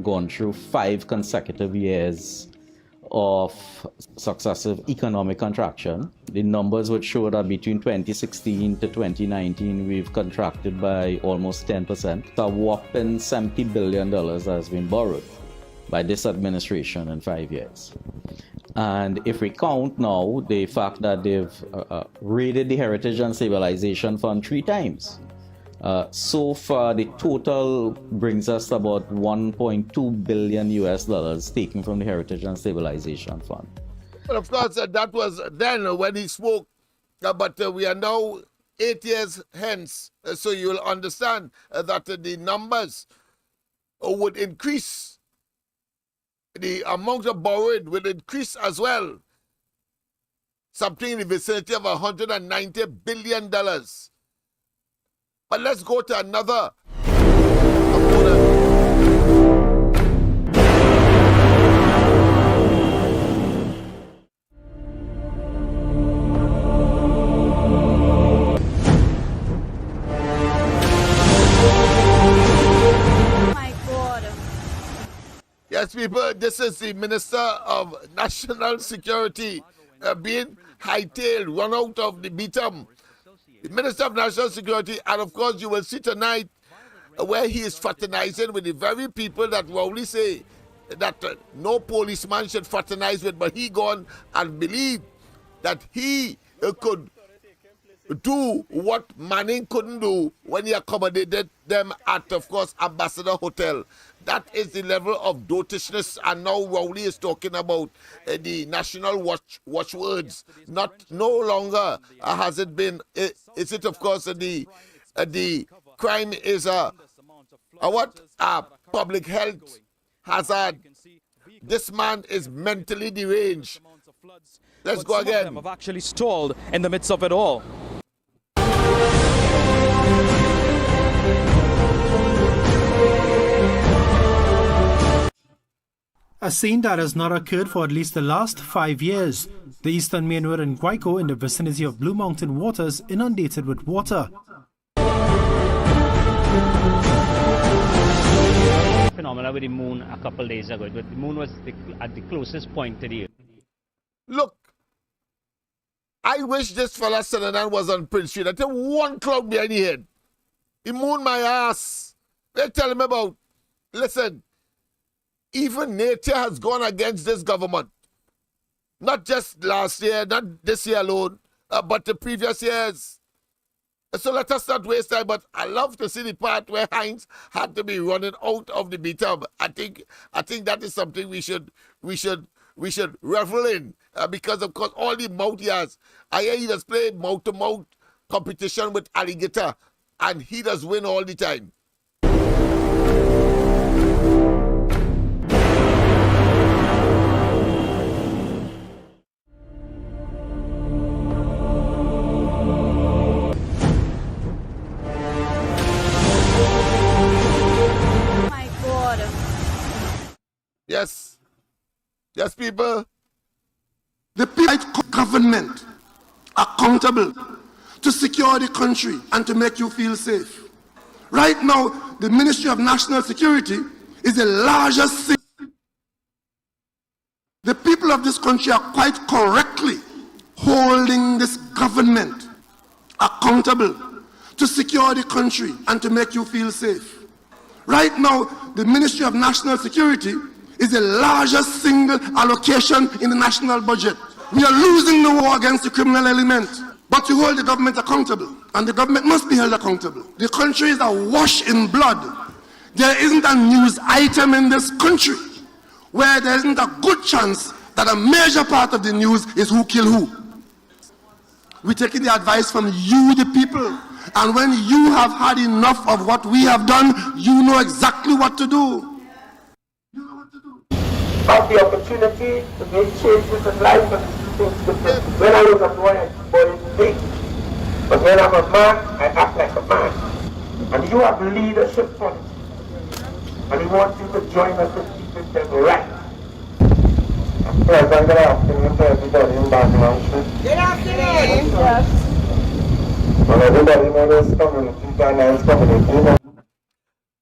Speaker 23: gone through 5 consecutive years of successive economic contraction. The numbers would show that between 2016 to 2019, we've contracted by almost 10%. A whopping $70 billion has been borrowed by this administration in 5 years. And if we count now the fact that they've raided the Heritage and Stabilization Fund 3 times, so far the total brings us about $1.2 billion US dollars taken from the Heritage and Stabilization Fund.
Speaker 6: But of course, that was then when he spoke, but we are now 8 years hence, so you'll understand that the numbers would increase. The amount of borrowed will increase as well. Something in the vicinity of $190 billion. But let's go to another component. Yes, people, this is the Minister of National Security being hightailed, run out of the beatum. The Minister of National Security, and of course you will see tonight where he is fraternizing with the very people that Rowley say that no policeman should fraternize with, but he gone and believe that he could do what Manning couldn't do when he accommodated them at, of course, Ambassador Hotel. That is the level of dotishness, and now Rowley is talking about the national watchwords. No longer has it been. Is it, of course, the crime is a public health hazard. This man is mentally deranged. Let's go again.
Speaker 3: Some of them have actually stalled in the midst of it all.
Speaker 5: A scene that has not occurred for at least the last 5 years. The eastern main road in Guayco in the vicinity of Blue Mountain Waters inundated with water.
Speaker 7: Phenomena with the moon a couple days ago, but the moon was at the closest point to the earth.
Speaker 6: Look, I wish this fella Senator was on Prince Street. I tell one cloud behind the head. He mooned my ass. They tell him about, listen, even nature has gone against this government. Not just last year, not this year alone, but the previous years. So let us not waste time, but I love to see the part where Heinz had to be running out of the meter. I think that is something we should revel in, because of course all the mouth he has. I hear he does play mouth-to-mouth competition with alligator, and he does win all the time. Yes. Yes, people.
Speaker 22: The people government accountable to secure the country and to make you feel safe. Right now, the Ministry of National Security is the largest thing. The people of this country are quite correctly holding this government accountable to secure the country and to make you feel safe. Right now, the Ministry of National Security is the largest single allocation in the national budget. We are losing the war against the criminal element, but you hold the government accountable, and the government must be held accountable. The country is awash in blood. There isn't a news item in this country where there isn't a good chance that a major part of the news is who killed who. We're taking the advice from you, the people, and when you have had enough of what we have done, you know exactly what to do.
Speaker 4: Have the opportunity to make changes in life and things different. When I was a boy, I was big. But when I'm a man, I act like a man. And you have leadership qualities. And we want you to join us to keep it right. Present, good afternoon to everybody in Bangladesh. Good afternoon. Yes. And everybody in this community, nice community.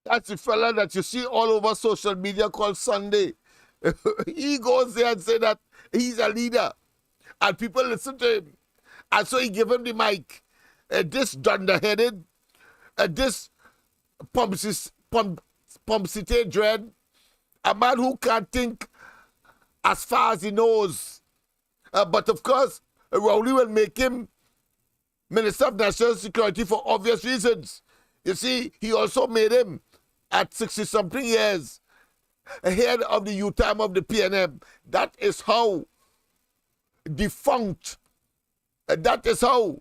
Speaker 6: That's the fella that you see all over social media called Sunday. He goes there and say that he's a leader, and people listen to him, and so he give him the mic. This dunderheaded, this Pomsite dread, a man who can't think as far as he knows. But of course, Rowley will make him Minister of National Security for obvious reasons. You see, he also made him at 60-something years ahead of the youth time of the PNM. That is how defunct, that is how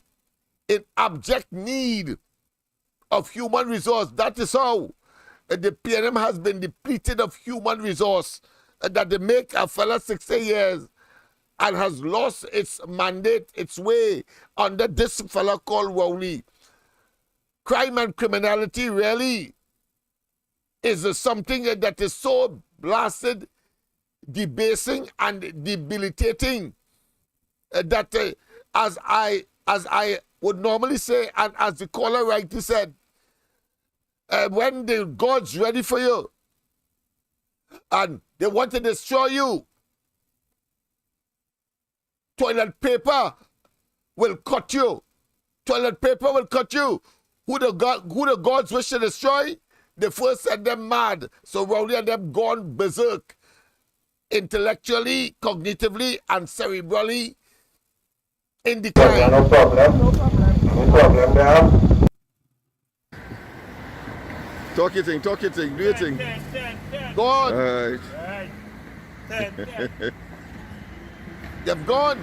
Speaker 6: in abject need of human resource, that is how the PNM has been depleted of human resource, that they make a fella 60 years and has lost its mandate, its way under this fella called Rowley. Crime and criminality really is something that is so blasted, debasing, and debilitating that as I would normally say, and as the caller rightly said, when the God's ready for you and they want to destroy you, toilet paper will cut you. Toilet paper will cut you. Who the gods wish to destroy? They first set them mad. So Rowley and them gone berserk. Intellectually, cognitively, and cerebrally in decline.
Speaker 4: No problem. No problem there.
Speaker 6: Talk your thing, do your thing. Go on. All right. They've gone.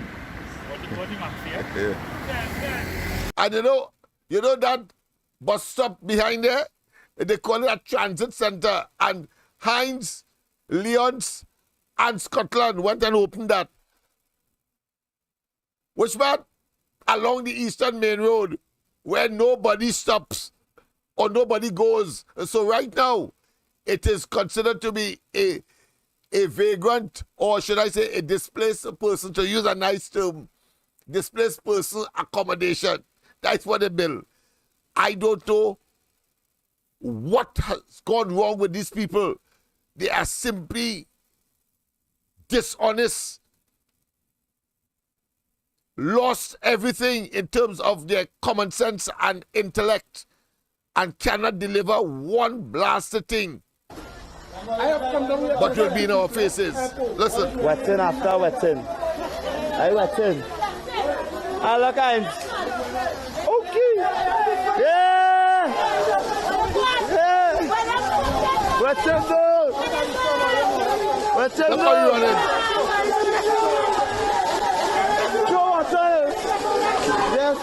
Speaker 6: And you know that bus stop behind there? They call it a transit center. And Heinz, Leon's, and Scotland went and opened that. Which man? Along the Eastern Main Road, where nobody stops or nobody goes. So right now, it is considered to be a vagrant, or should I say a displaced person, to use a nice term, displaced person accommodation. That's what they build. I don't know what has gone wrong with these people. They are simply dishonest, lost everything in terms of their common sense and intellect, and cannot deliver one blasted thing. but will be in our faces. Listen.
Speaker 8: Wetting after wetting. I wetting. Ah, look at him. Okay. Yeah. Yeah. Wetting though. Wetting
Speaker 6: Look how you running.
Speaker 8: Go water. Yes.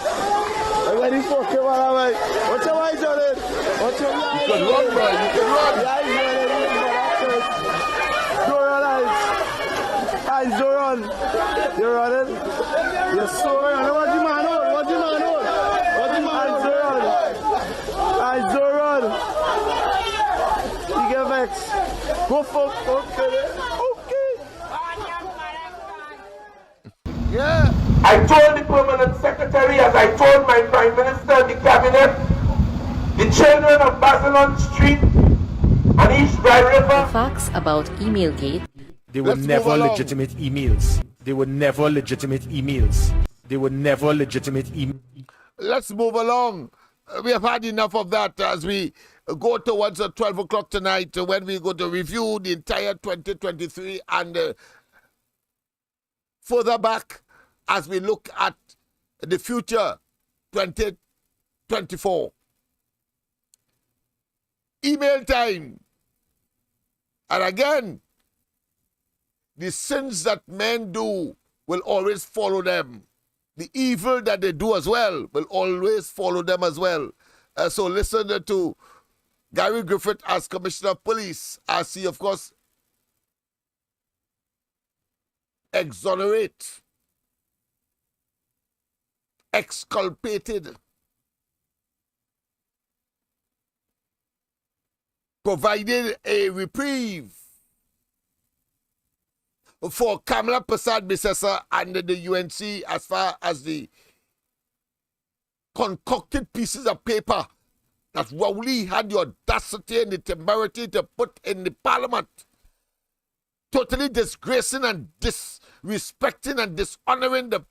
Speaker 8: I'm ready for Kevin. What's your mind on it? What's your mind?
Speaker 6: You can run, bro. You can run.
Speaker 8: Yeah, he's running. Go run, eyes. Eyes, go run. You're running. You're so running. What's the man on? What's the man on? What's the man on? Eyes, go run. You get vexed. Go for okay.
Speaker 6: Yeah.
Speaker 4: I told the permanent secretary, as I told my prime minister, the cabinet, the children of Basilon Street and East Dry River.
Speaker 9: Facts about Emailgate.
Speaker 14: They were never legitimate emails. They were never legitimate emails. They were never legitimate emails.
Speaker 6: Let's move along. We have had enough of that as we go towards 12 o'clock tonight when we go to review the entire 2023 and further back as we look at the future 2024. Email time. And again, the sins that men do will always follow them. The evil that they do as well will always follow them as well. So listen to Gary Griffith as Commissioner of Police, as he, of course, exonerate, exculpated, provided a reprieve for Kamla Persad-Bissessar and the UNC as far as the concocted pieces of paper that Rowley had the audacity and the temerity to put in the Parliament, totally disgracing and disrespecting and dishonoring the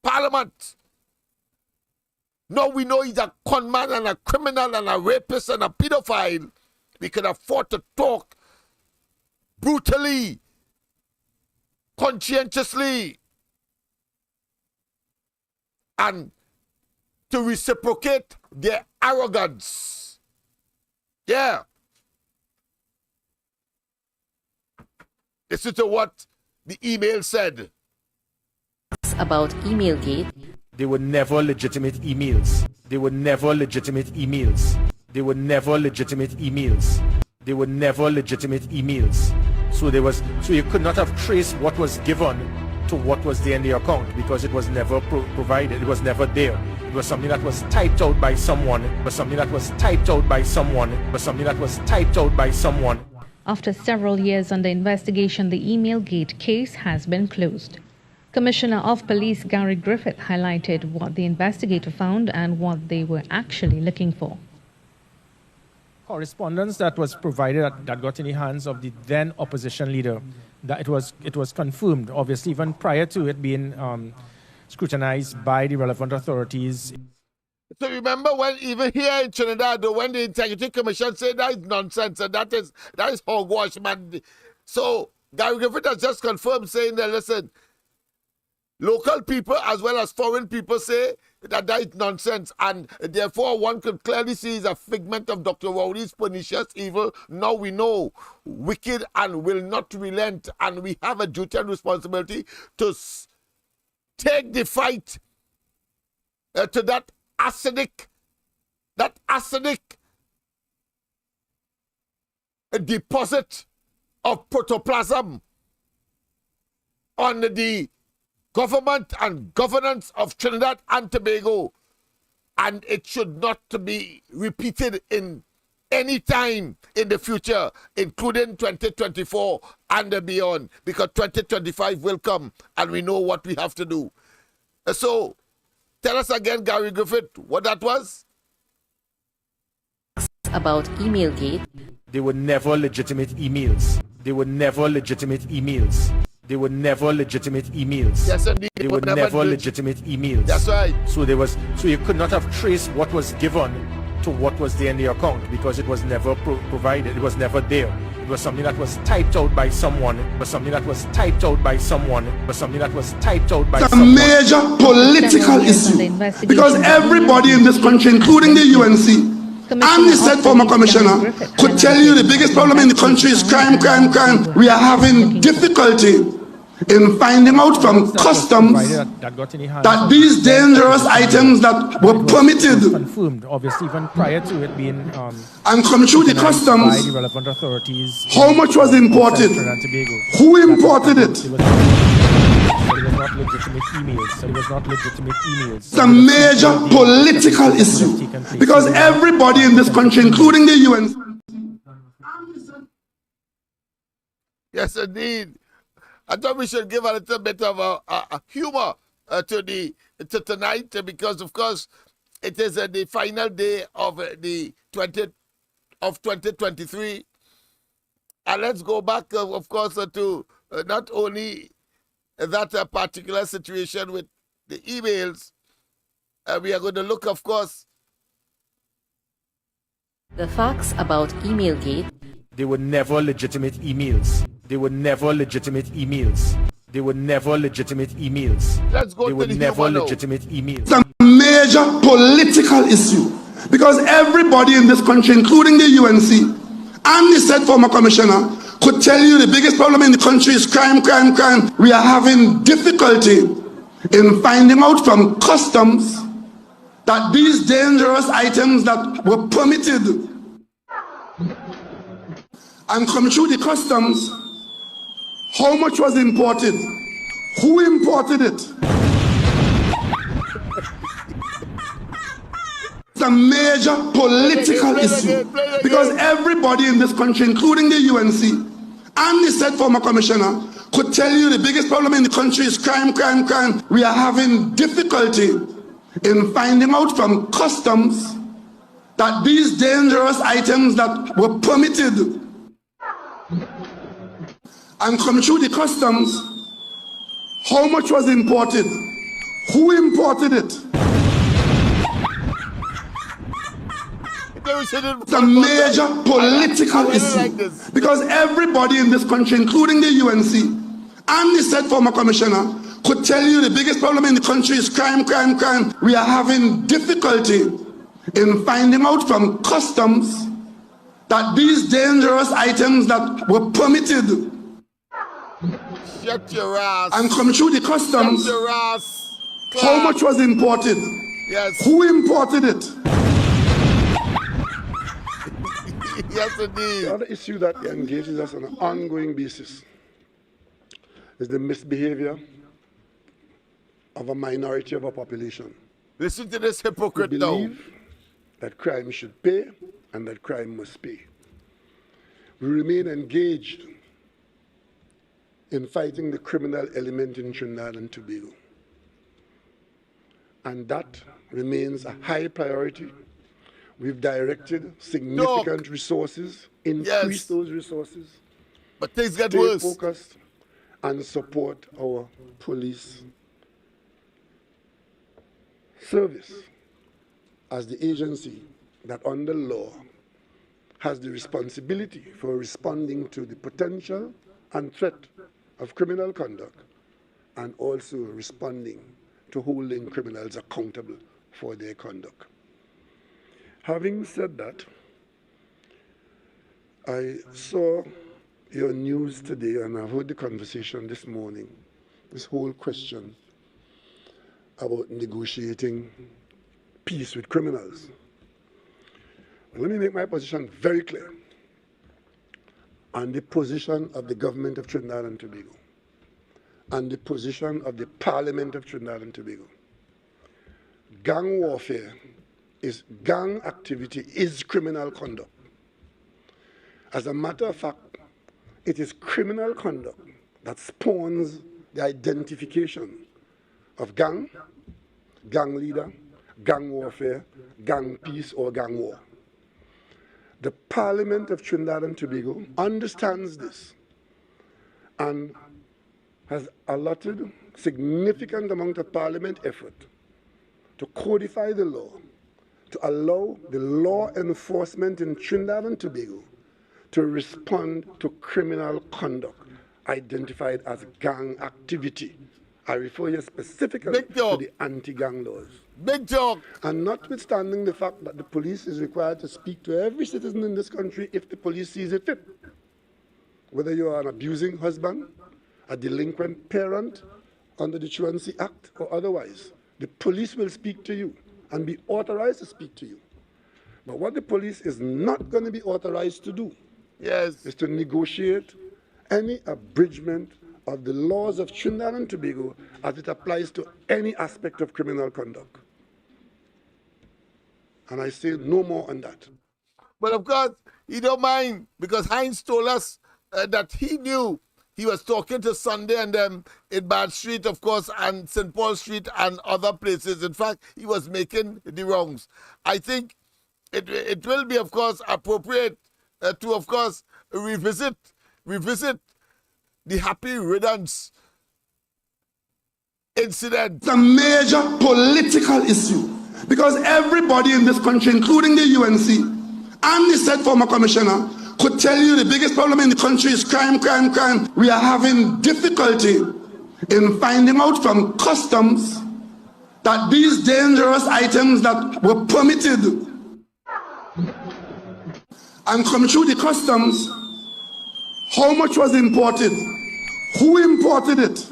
Speaker 6: Parliament. Now we know he's a conman and a criminal and a rapist and a pedophile. We can afford to talk brutally, conscientiously, and to reciprocate their arrogance. Yeah. Listen to what the email said.
Speaker 9: About Emailgate.
Speaker 14: They were never legitimate emails. They were never legitimate emails. They were never legitimate emails. They were never legitimate emails. So you could not have traced what was given to what was there in the account because it was never provided. It was never there. It was something that was typed out by someone. It was something that was typed out by someone. It was something that was typed out by someone.
Speaker 24: After several years under investigation, the Emailgate case has been closed. Commissioner of Police Gary Griffith highlighted what the investigator found and what they were actually looking for.
Speaker 3: Correspondence that was provided that got in the hands of the then opposition leader, that it was confirmed, obviously, even prior to it being scrutinized by the relevant authorities.
Speaker 6: So remember when even here in Trinidad, when the Integrity Commission said that is nonsense and that is hogwash, man. So Gary Griffith has just confirmed saying that, listen, local people as well as foreign people say that is nonsense, and therefore one could clearly see is a figment of Dr. Rowley's pernicious evil. Now we know wicked and will not relent, and we have a duty and responsibility to take the fight to that acidic deposit of protoplasm on the government and governance of Trinidad and Tobago, and it should not be repeated in any time in the future, including 2024 and beyond, because 2025 will come and we know what we have to do. So tell us again, Gary Griffith, what that was?
Speaker 9: About Emailgate.
Speaker 14: They were never legitimate emails. They were never legitimate emails. They were never legitimate emails.
Speaker 6: Yes, indeed.
Speaker 14: They were never legitimate emails.
Speaker 6: That's right.
Speaker 14: So you could not have traced what was given to what was there in the account because it was never provided. It was never there. It was something that was typed out by someone. It was something that was typed out by someone. It was something that was typed out by someone.
Speaker 22: It's a major political issue because everybody in this country, including the UNC, and the said former commissioner, could tell you the biggest problem in the country is crime, crime, crime. We are having difficulty in finding out from customs that these dangerous items that were permitted
Speaker 3: confirmed, obviously, even prior to it being
Speaker 22: and come through the customs,
Speaker 3: by the relevant authorities.
Speaker 22: how much was imported? Who imported it? It's a major political issue because everybody in this country, including the UN.
Speaker 6: Yes, indeed. I thought we should give a little bit of a humor to tonight because, of course, it is the final day of the 2023. And let's go back, of course, to not only that particular situation with the emails. We are going to look, of course.
Speaker 9: The facts about Emailgate.
Speaker 14: They were never legitimate emails. They were never legitimate emails. They were never legitimate emails.
Speaker 6: Let's go
Speaker 14: they
Speaker 6: to
Speaker 14: were
Speaker 6: the
Speaker 14: never
Speaker 6: humor
Speaker 14: legitimate emails.
Speaker 22: It's a major political issue because everybody in this country, including the UNC and the said former commissioner, could tell you the biggest problem in the country is crime, crime, crime. We are having difficulty in finding out from customs that these dangerous items that were permitted and come through the customs, how much was imported? Who imported it? It's a major political issue because everybody in this country, including the UNC and the said former commissioner, could tell you the biggest problem in the country is crime, crime, crime. We are having difficulty in finding out from customs that these dangerous items that were permitted and come through the customs, how much was imported? Who imported it? It's a major political issue because everybody in this country, including the UNC and the said former commissioner, could tell you the biggest problem in the country is crime, crime, crime. We are having difficulty in finding out from customs that these dangerous items that were permitted
Speaker 6: Shut your ass.
Speaker 22: and come through the customs,
Speaker 6: Shut your ass.
Speaker 22: how much was imported?
Speaker 6: Yes.
Speaker 22: Who imported it?
Speaker 6: Yes, indeed.
Speaker 22: The other issue that engages us on an ongoing basis is the misbehavior of a minority of our population.
Speaker 6: Listen to this hypocrite
Speaker 22: who
Speaker 6: now.
Speaker 22: believe that crime should pay and that crime must pay. We remain engaged in fighting the criminal element in Trinidad and Tobago. And that remains a high priority. We've directed significant resources, increased those resources,
Speaker 6: but things get
Speaker 22: stay
Speaker 6: worse.
Speaker 22: focused and support our police service as the agency that under law has the responsibility for responding to the potential and threat of criminal conduct and also responding to holding criminals accountable for their conduct. Having said that, I saw your news today and I heard the conversation this morning, this whole question about negotiating peace with criminals. Let me make my position very clear on the position of the government of Trinidad and Tobago and the position of the Parliament of Trinidad and Tobago. Gang warfare gang activity is criminal conduct. As a matter of fact, it is criminal conduct that spawns the identification of gang leader, gang warfare, gang peace, or gang war. The Parliament of Trinidad and Tobago understands this and has allotted significant amount of Parliament effort to codify the law, to allow the law enforcement in Trinidad and Tobago to respond to criminal conduct identified as gang activity. I refer you specifically to the anti-gang laws.
Speaker 6: Big joke.
Speaker 22: And notwithstanding the fact that the police is required to speak to every citizen in this country if the police sees it fit, whether you are an abusing husband, a delinquent parent under the Truancy Act or otherwise, the police will speak to you and be authorized to speak to you. But what the police is not going to be authorized to do is to negotiate any abridgment of the laws of Trinidad and Tobago as it applies to any aspect of criminal conduct. And I say no more on that.
Speaker 6: But of course, he don't mind, because Heinz told us that he knew he was talking to Sunday and them in Bad Street, of course, and St. Paul Street and other places. In fact, he was making the wrongs. I think it will be, of course, appropriate to, of course, revisit the Happy Riddance incident.
Speaker 22: It's a major political issue because everybody in this country, including the UNC and the said former commissioner, could tell you the biggest problem in the country is crime, crime, crime. We are having difficulty in finding out from customs that these dangerous items that were permitted and come through the customs, how much was imported? Who imported it?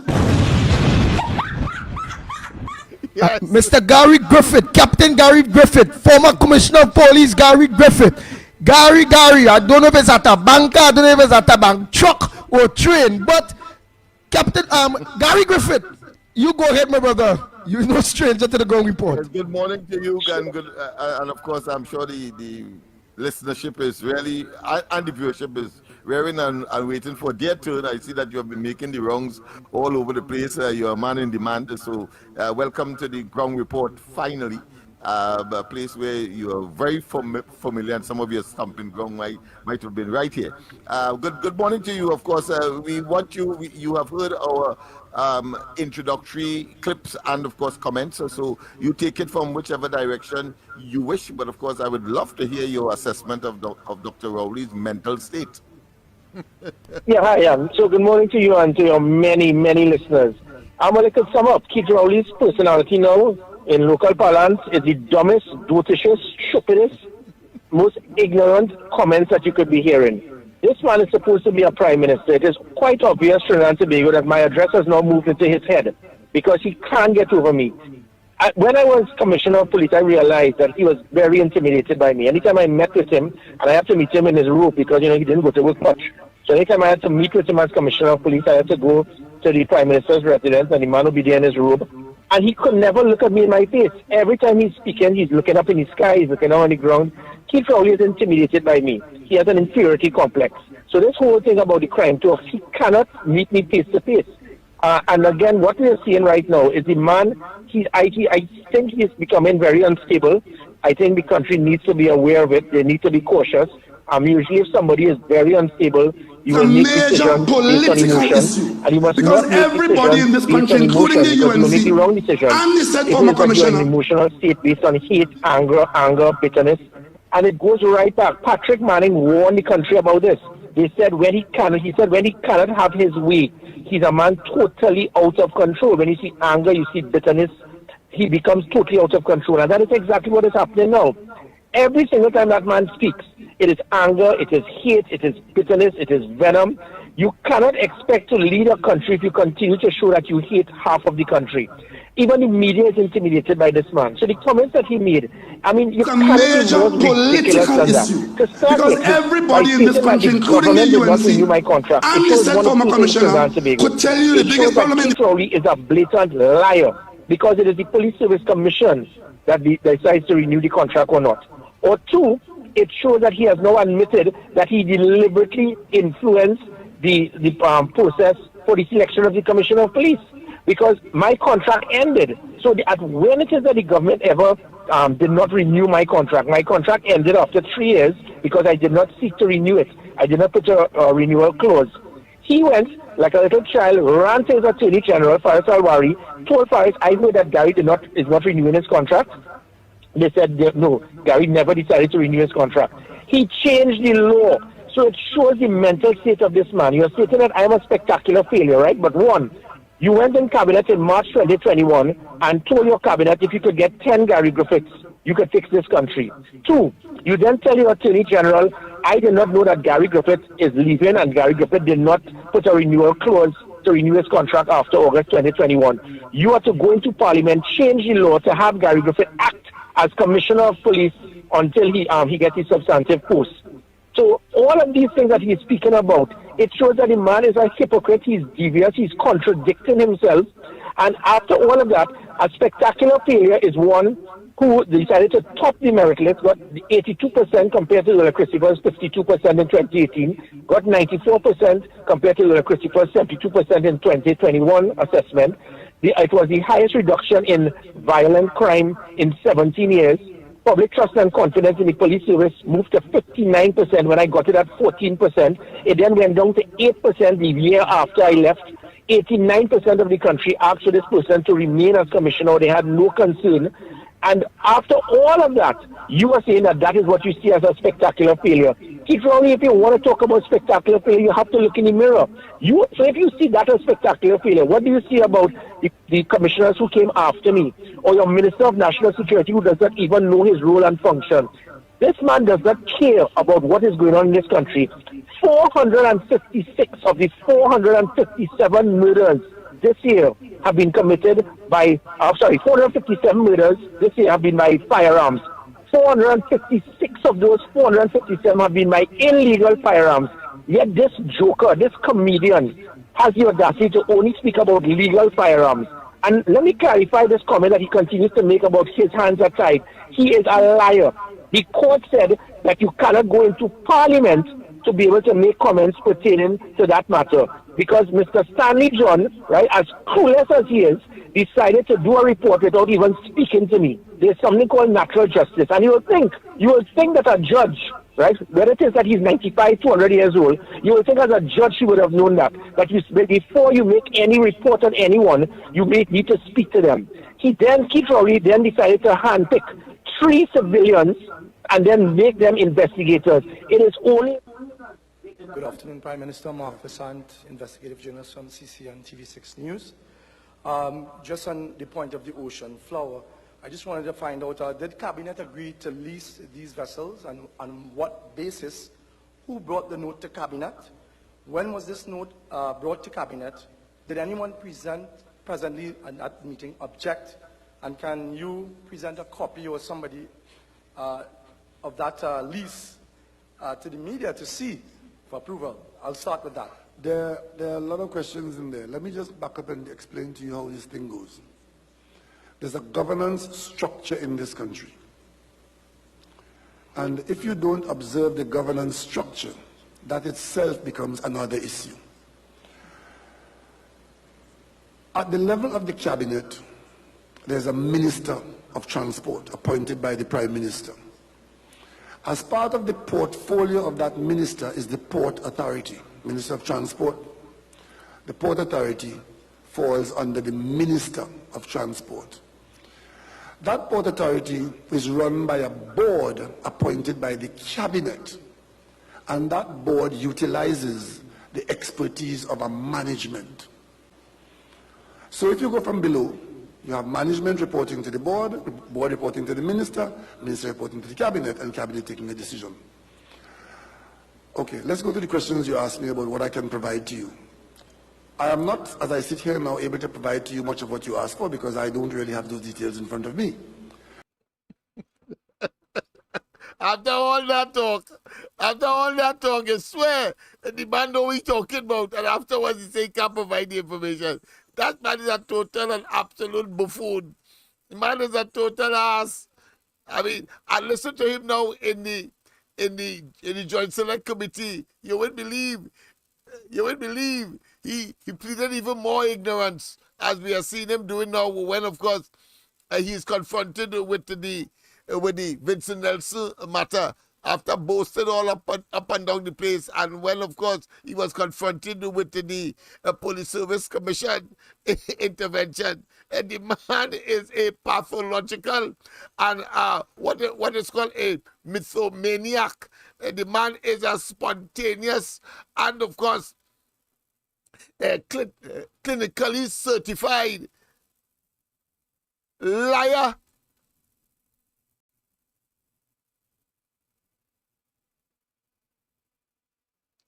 Speaker 1: Yes. Mr. Gary Griffith, Captain Gary Griffith, former Commissioner of Police Gary Griffith. Gary, I don't know if it's at a banker, I don't know if it's at a bank truck or train, but Captain Gary Griffith, you go ahead, my brother. You're no stranger to the ground report.
Speaker 6: Good morning to you, and and of course, I'm sure the listenership is really, and the viewership is raring and waiting for their turn. I see that you have been making the wrongs all over the place. You're a man in demand, so welcome to the ground report, finally. A place where you are very familiar, and some of your stomping ground might have been right here. Good morning to you. Of course, we want you. You have heard our introductory clips and, of course, comments. So you take it from whichever direction you wish. But of course, I would love to hear your assessment of Dr. Rowley's mental state.
Speaker 10: Yeah, hi. So good morning to you and to your many listeners. Well, I could sum up Keith Rowley's personality now in local parlance is the dumbest, doticious, stupidest, most ignorant comments that you could be hearing. This man is supposed to be a prime minister. It is quite obvious, Trinidad and Tobago, that my address has now moved into his head because he can't get over me. When I was commissioner of police, I realized that he was very intimidated by me. Anytime I met with him, and I had to meet him in his room because, he didn't go to work much. So anytime I had to meet with him as commissioner of police, I had to go to the prime minister's residence, and the man would be there in his room. And he could never look at me in my face. Every time he's speaking, he's looking up in the sky, he's looking down on the ground. Keith Rowley is intimidated by me. He has an inferiority complex. So this whole thing about the crime talks, he cannot meet me face to face. And again, what we are seeing right now is the man, I think he is becoming very unstable. I think the country needs to be aware of it. They need to be cautious. Usually if somebody is very unstable, you will make decisions based on emotion, and you must
Speaker 22: because
Speaker 10: not make
Speaker 22: everybody in this country, including the UNC
Speaker 10: make the wrong decision.
Speaker 22: And the said former commissioner,
Speaker 10: an emotional state based on hate, anger, bitterness, and it goes right back. Patrick Manning warned the country about this. He said when he cannot have his way, he's a man totally out of control. When you see anger, you see bitterness, he becomes totally out of control, and that is exactly what is happening now. Every single time that man speaks, it is anger, it is hate, it is bitterness, it is venom. You cannot expect to lead a country if you continue to show that you hate half of the country. Even the media is intimidated by this man. So the comments that he made, you cannot be more ridiculous than that.
Speaker 22: Because everybody in this country, including the UNC and the said former commissioner, could tell you the biggest problem in
Speaker 10: Keith Rowley is a blatant liar, because it is the Police Service Commission that decides to renew the contract or not. Or two, it shows that he has now admitted that he deliberately influenced the process for the selection of the Commissioner of Police, because my contract ended. So when it is that the government ever did not renew my contract ended after 3 years because I did not seek to renew it. I did not put a renewal clause. He went like a little child, ran to his Attorney General, Faris Alwari, told Faris, I heard that Gary is not renewing his contract. They said, no, Gary never decided to renew his contract. He changed the law. So it shows the mental state of this man. You're stating that I am a spectacular failure, right? But one, you went in cabinet in March 2021 and told your cabinet if you could get 10 Gary Griffiths, you could fix this country. Two, you then tell your Attorney General, I did not know that Gary Griffith is leaving and Gary Griffith did not put a renewal clause to renew his contract after August 2021. You are to go into Parliament, change the law to have Gary Griffith act as Commissioner of Police until he gets his substantive post. So all of these things that he's speaking about, it shows that the man is a hypocrite, he's devious, he's contradicting himself. And after all of that, a spectacular failure is one who decided to top the merit list, got 82% compared to Lola Christopher's 52% in 2018, got 94% compared to Lola Christopher's 72% in 2021 assessment. It was the highest reduction in violent crime in 17 years. Public trust and confidence in the police service moved to 59% when I got it at 14%. It then went down to 8% the year after I left. 89% of the country asked for this person to remain as commissioner. They had no concern. And after all of that, you are saying that that is what you see as a spectacular failure. Keith Rowley, if you want to talk about spectacular failure, you have to look in the mirror. So if you see that as spectacular failure, what do you see about the commissioners who came after me? Or your Minister of National Security who does not even know his role and function? This man does not care about what is going on in this country. 456 of the 457 murders this year have been committed by, 457 murders this year have been by firearms. 456 of those 457 have been by illegal firearms. Yet this joker, this comedian, has the audacity to only speak about legal firearms. And let me clarify this comment that he continues to make about his hands are tied. He is a liar. The court said that you cannot go into Parliament to be able to make comments pertaining to that matter. Because Mr. Stanley John, right, as clueless as he is, decided to do a report without even speaking to me. There's something called natural justice. And you will think that a judge, right, whether it is that he's 95, 200 years old, you will think as a judge he would have known that. But before you make any report on anyone, you may need to speak to them. Keith Rowley then decided to handpick 3 civilians and then make them investigators. It is only...
Speaker 15: Good afternoon, Prime Minister. Mark Vasant, investigative journalist from CCN TV6 News. Just on the point of the ocean flower, I just wanted to find out, did Cabinet agree to lease these vessels, and on what basis? Who brought the note to Cabinet? When was this note brought to Cabinet? Did anyone presently at that meeting object? And can you present a copy or somebody of that lease to the media to see for approval? I'll start with that.
Speaker 22: There are a lot of questions in there. Let me just back up and explain to you how this thing goes. There's a governance structure in this country. And if you don't observe the governance structure, that itself becomes another issue. At the level of the cabinet, there's a minister of transport appointed by the Prime Minister. As part of the portfolio of that minister is the Port Authority, Minister of Transport. The Port Authority falls under the Minister of Transport. That Port Authority is run by a board appointed by the Cabinet, and that board utilizes the expertise of a management. So if you go from below, you have management reporting to the board reporting to the minister reporting to the cabinet, and cabinet taking a decision. Okay, let's go to the questions you asked me about what I can provide to you. I am not, as I sit here now, able to provide to you much of what you asked for because I don't really have those details in front of me.
Speaker 6: After all that talk, I swear, the man know what he's talking about, and afterwards he say he can't provide the information. That man is a total and absolute buffoon. The man is a total ass. I mean, I listen to him now in the Joint Select Committee. You wouldn't believe he pleaded even more ignorance, as we are seeing him doing now when, of course, he is confronted with the Vincent Nelson matter after boasting all up and down the place, and when, of course, he was confronted with the Police Service Commission intervention, The man is a pathological and what is called a mythomaniac. The man is a spontaneous and, of course, clinically certified liar.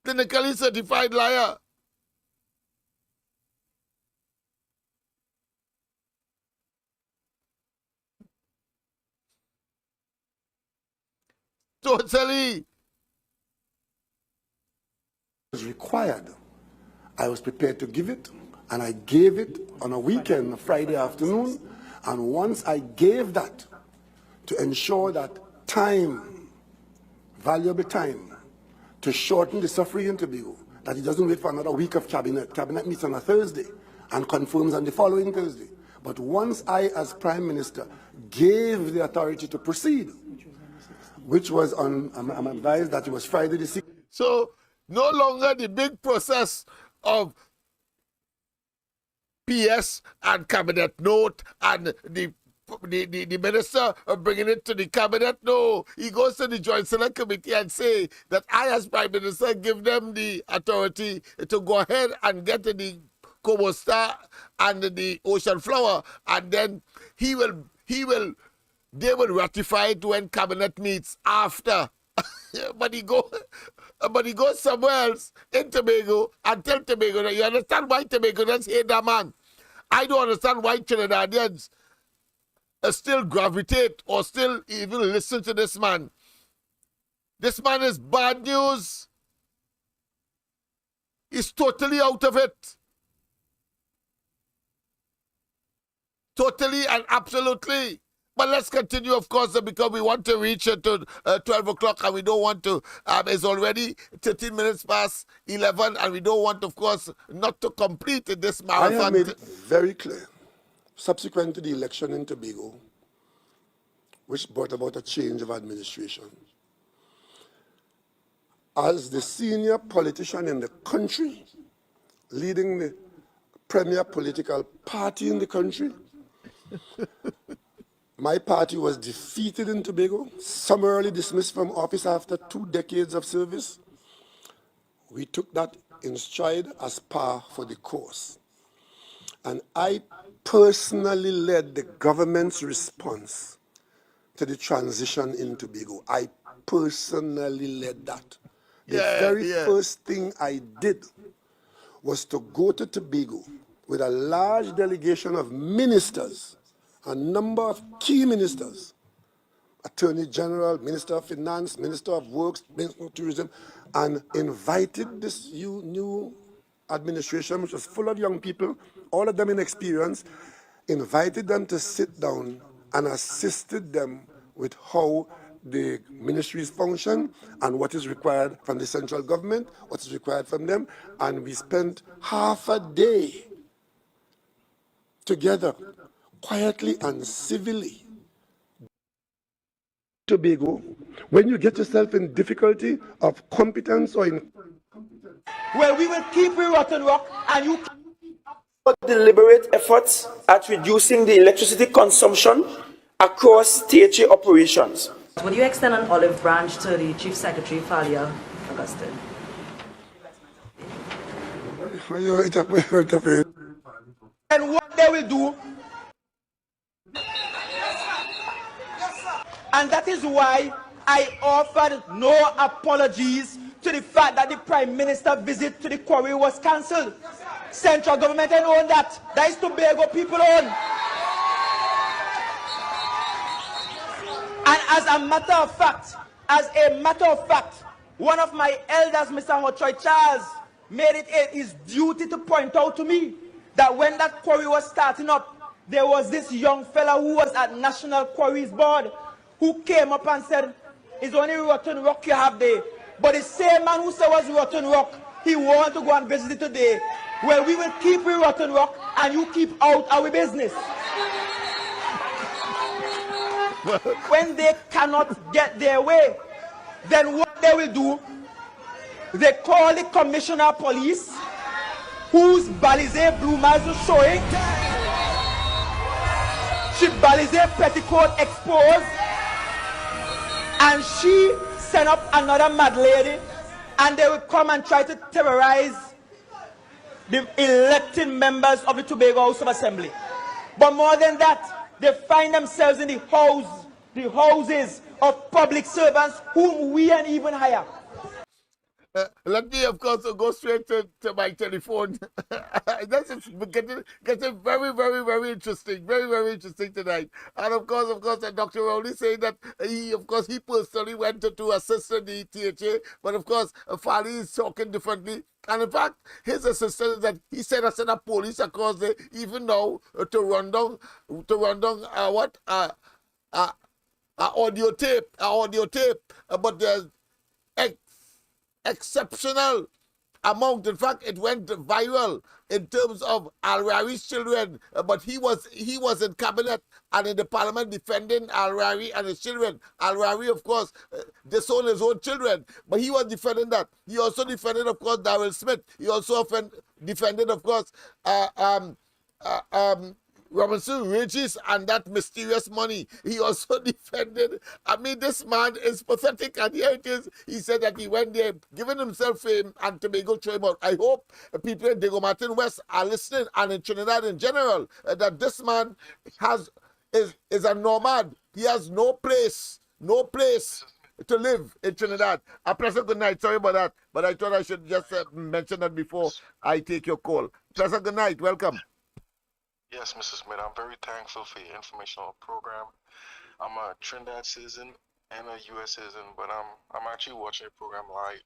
Speaker 6: Clinically certified liar. Totally.
Speaker 22: Was required. I was prepared to give it, and I gave it on a weekend, a Friday afternoon, and once I gave that to ensure that time, valuable time, to shorten the suffering in Tobago, that he doesn't wait for another week of cabinet. Cabinet meets on a Thursday and confirms on the following Thursday. But once I, as Prime Minister, gave the authority to proceed, which was on, I'm advised that it was Friday the 6th.
Speaker 6: So no longer the big process of PS and cabinet note and the minister bringing it to the cabinet. No, he goes to the Joint Select Committee and say that I, as Prime Minister, give them the authority to go ahead and get the Como Star and the Ocean Flower, and then they will ratify it when cabinet meets after. but he goes somewhere else in Tobago and tell Tobago that you understand why Tobagonians hate that man. I don't understand why Trinidadians still gravitate or still even listen to this man. This man is bad news. He's totally out of it. Totally and absolutely. But let's continue, of course, because we want to reach it to 12 o'clock and we don't want to, it's already 13 minutes past 11 and we don't want, of course, not to complete this marathon.
Speaker 22: I have made it very clear, subsequent to the election in Tobago, which brought about a change of administration, as the senior politician in the country, leading the premier political party in the country, my party was defeated in Tobago, summarily dismissed from office after 2 decades of service. We took that in stride as par for the course. And I personally led the government's response to the transition in Tobago. I personally led that. The very first thing I did was to go to Tobago with a large delegation of ministers, a number of key ministers, Attorney General, Minister of Finance, Minister of Works, Minister of Tourism, and invited this new administration, which was full of young people, all of them inexperienced, invited them to sit down and assisted them with how the ministries function and what is required from the central government, what is required from them, and we spent half a day together, quietly and civilly. Tobago, when you get yourself in difficulty of competence or in...
Speaker 19: Well, we will keep we rotten rock and you...
Speaker 21: Deliberate efforts at reducing the electricity consumption across THA operations.
Speaker 13: Would you extend an olive branch to the Chief Secretary, Falia Augustine?
Speaker 19: And what they will do, and that is why I offered no apologies to the fact that the Prime Minister visit to the quarry was cancelled. Central government ain't own that. That is Tobago people own. And as a matter of fact, one of my elders, Mr. Hochoy Charles, made it his duty to point out to me that when that quarry was starting up, there was this young fella who was at National Quarries Board who came up and said, it's only rotten rock you have there. But the same man who said was rotten rock, he wanted to go and visit it today. Well, we will keep we rotten rock and you keep out our business. When they cannot get their way, then what they will do, they call the Commissioner of Police, whose Balize Blue Miles is showing,
Speaker 16: Alizé Petticoat exposed, and she sent up another mad lady, and they would come and try to terrorize the elected members of the Tobago House of Assembly. But more than that, they find themselves in the houses of public servants whom we ain't even hire.
Speaker 6: Let me, of course, go straight to my telephone. This is getting very, very, very interesting. Very, very interesting tonight. And of course, Dr. Rowley saying that he personally went to assist the THA, but of course, Fali is talking differently. And in fact, his assistant that he said I sent a police across there, even now to run down audio tape, but there's exceptional amount. In fact, it went viral in terms of Al-Rari's children, but he was in cabinet and in the parliament defending Al-Rari and his children. Al-Rari, of course, disowned his own children, but he was defending that. He also defended, of course, Darrell Smith. He also defended, of course, Robinson Regis and that mysterious money. He also defended. I mean, this man is pathetic, and here it is. He said that he went there, giving himself fame, and Tobago threw him out. I hope people in Diego Martin West are listening, and in Trinidad in general, that this man is a nomad. He has no place to live in Trinidad. A pleasant good night. Sorry about that, but I thought I should just mention that before I take your call. Pleasant good night. Welcome.
Speaker 17: Yes, Mr. Smith, I'm very thankful for your informational program. I'm a Trinidad citizen and a U.S. citizen, but I'm actually watching your program live,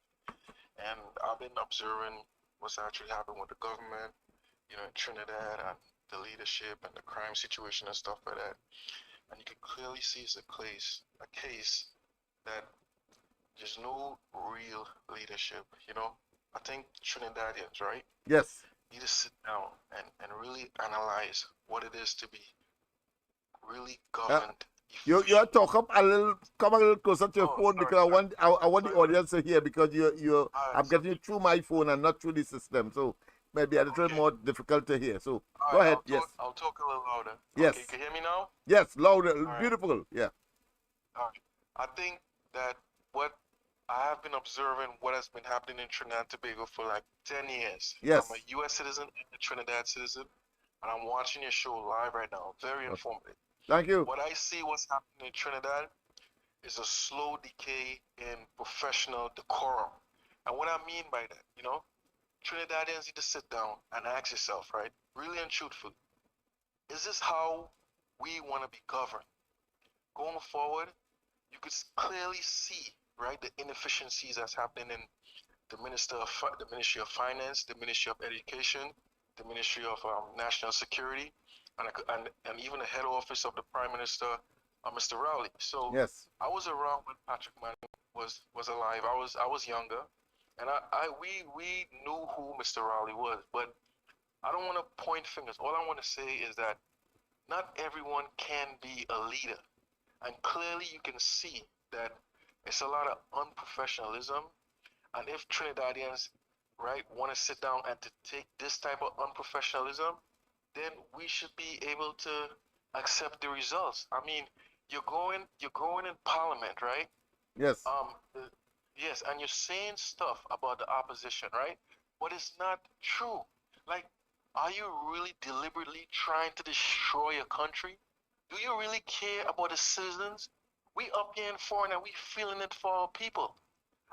Speaker 17: and I've been observing what's actually happening with the government, in Trinidad, and the leadership and the crime situation and stuff like that. And you can clearly see it's a case that there's no real leadership. I think Trinidadians, right?
Speaker 6: Yes.
Speaker 17: Need to sit down and really analyze what it is to be really governed.
Speaker 6: You come a little closer to your phone, because I want the audience to hear, because I'm getting you through my phone and not through the system, so maybe a little more difficult to hear. So go ahead.
Speaker 17: I'll talk a little louder.
Speaker 6: Yes.
Speaker 17: Okay, can you hear me now?
Speaker 6: Yes, louder.
Speaker 17: Right.
Speaker 6: Beautiful. Yeah.
Speaker 17: I think that what I have been observing what has been happening in Trinidad and Tobago for like 10 years.
Speaker 6: Yes.
Speaker 17: I'm a U.S. citizen and a Trinidad citizen, and I'm watching your show live right now. Very informative.
Speaker 6: Thank you.
Speaker 17: What I see what's happening in Trinidad is a slow decay in professional decorum. And what I mean by that, Trinidadians need to sit down and ask yourself, right, really and truthfully, is this how we want to be governed? Going forward, you could clearly see, right, the inefficiencies that's happening in the Ministry of Finance, the Ministry of Education, the Ministry of National Security, and even the head office of the Prime Minister, Mr. Rowley. So
Speaker 6: yes.
Speaker 17: I was around when Patrick Manning was alive. I was younger, and we knew who Mr. Rowley was. But I don't want to point fingers. All I want to say is that not everyone can be a leader, and clearly you can see that it's a lot of unprofessionalism. And if Trinidadians, right, want to sit down and to take this type of unprofessionalism, then we should be able to accept the results. I mean, you're going in Parliament, right?
Speaker 6: Yes.
Speaker 17: Yes, and you're saying stuff about the opposition, right? But it's not true. Like, are you really deliberately trying to destroy your country? Do you really care about the citizens? We up here in foreign and we feeling it for our people.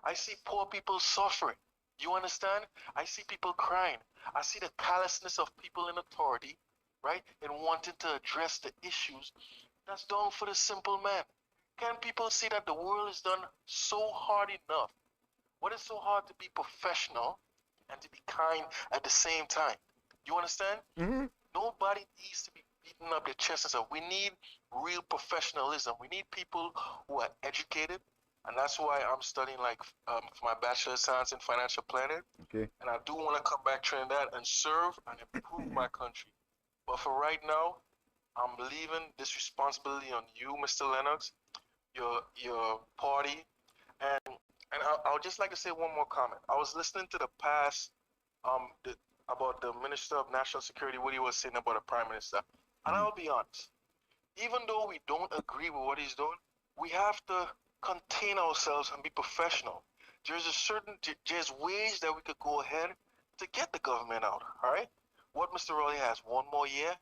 Speaker 17: I see poor people suffering. You understand? I see people crying. I see the callousness of people in authority, right? And wanting to address the issues that's done for the simple man. Can people see that the world is done so hard enough? What is so hard to be professional and to be kind at the same time? You understand?
Speaker 6: Mm-hmm.
Speaker 17: Nobody needs to be beating up their chest and stuff. We need real professionalism. We need people who are educated, and that's why I'm studying for my Bachelor of Science in Financial Planning.
Speaker 6: Okay.
Speaker 17: And I do want to come back to Trinidad and serve and improve my country. But for right now, I'm leaving this responsibility on you, Mr. Lennox, your party, and I'll just like to say one more comment. I was listening to the past about the Minister of National Security, what he was saying about the Prime Minister, and I'll be honest. even though we don't agree with what he's doing, we have to contain ourselves and be professional. There's ways that we could go ahead to get the government out, all right? What Mr. Rowley has, 1 more year,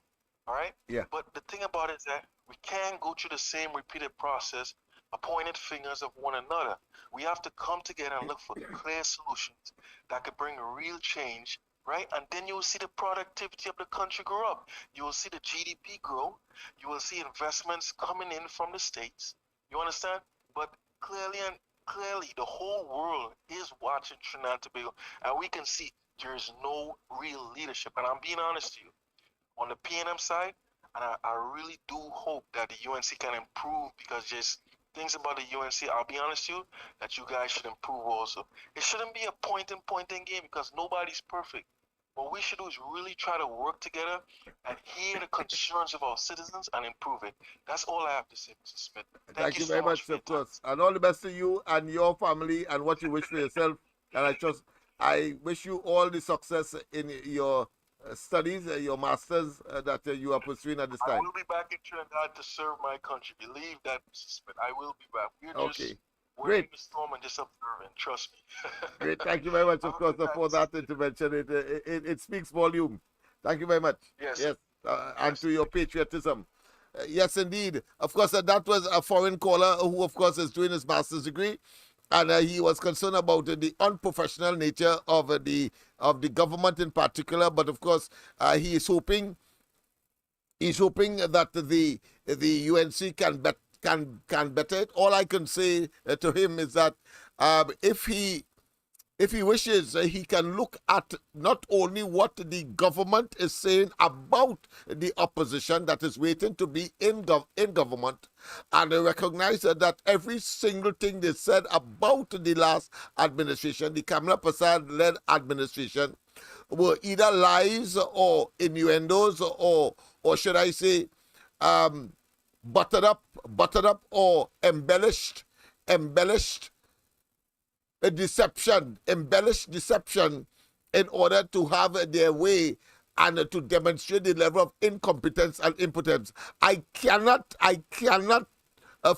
Speaker 17: all right?
Speaker 6: Yeah.
Speaker 17: But the thing about it is that we can't go through the same repeated process, pointed fingers of one another. We have to come together and look for clear solutions that could bring real change, right? And then you will see the productivity of the country grow up. You will see the GDP grow. You will see investments coming in from the states. You understand? But clearly, the whole world is watching Trinidad and Tobago, and we can see there's no real leadership. And I'm being honest to you, on the PNM side, and I really do hope that the UNC can improve, because there's things about the UNC, I'll be honest with you, that you guys should improve also. It shouldn't be a point-in game, because nobody's perfect. What we should do is really try to work together and hear the concerns of our citizens and improve it. That's all I have to say, Mr. Smith.
Speaker 6: Thank you
Speaker 17: so
Speaker 6: very much, of course. And all the best to you and your family and what you wish for yourself. And I wish you all the success in your studies, your masters that you are pursuing at this time.
Speaker 17: I will be back in Trinidad to serve my country. Believe that, Mr. Smith. I will be back. We're just wearing the storm and just observing. Trust me.
Speaker 6: Great. Thank you very much, of course, for that intervention. It speaks volume. Thank you very much.
Speaker 17: Yes.
Speaker 6: And to your patriotism. Yes, indeed. Of course, that was a foreign caller who, of course, is doing his master's degree. And he was concerned about the unprofessional nature of the government in particular. But of course, he is hoping that the UNC can better it. All I can say to him is that if he wishes, he can look at not only what the government is saying about the opposition that is waiting to be in government, and recognize that every single thing they said about the last administration, the Kamala Prasad-led administration, were either lies or innuendos or should I say, buttered up or embellished embellished deception in order to have their way and to demonstrate the level of incompetence and impotence. I cannot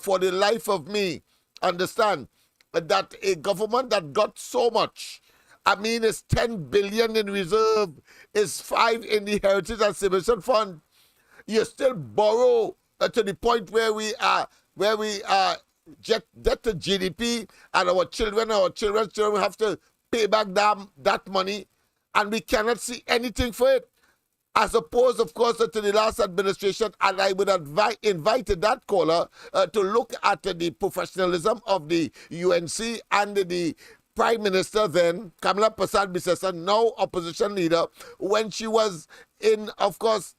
Speaker 6: for the life of me understand that a government that got so much, I mean, it's 10 billion in reserve, is 5 in the Heritage and Civilization Fund, you still borrow to the point where we are debt to GDP, and our children's children have to pay back that money, and we cannot see anything for it. As opposed, of course, to the last administration, and I would invite that caller to look at the professionalism of the UNC and the Prime Minister then, Kamala Prasad-Bisesa, now opposition leader, when she was in, of course,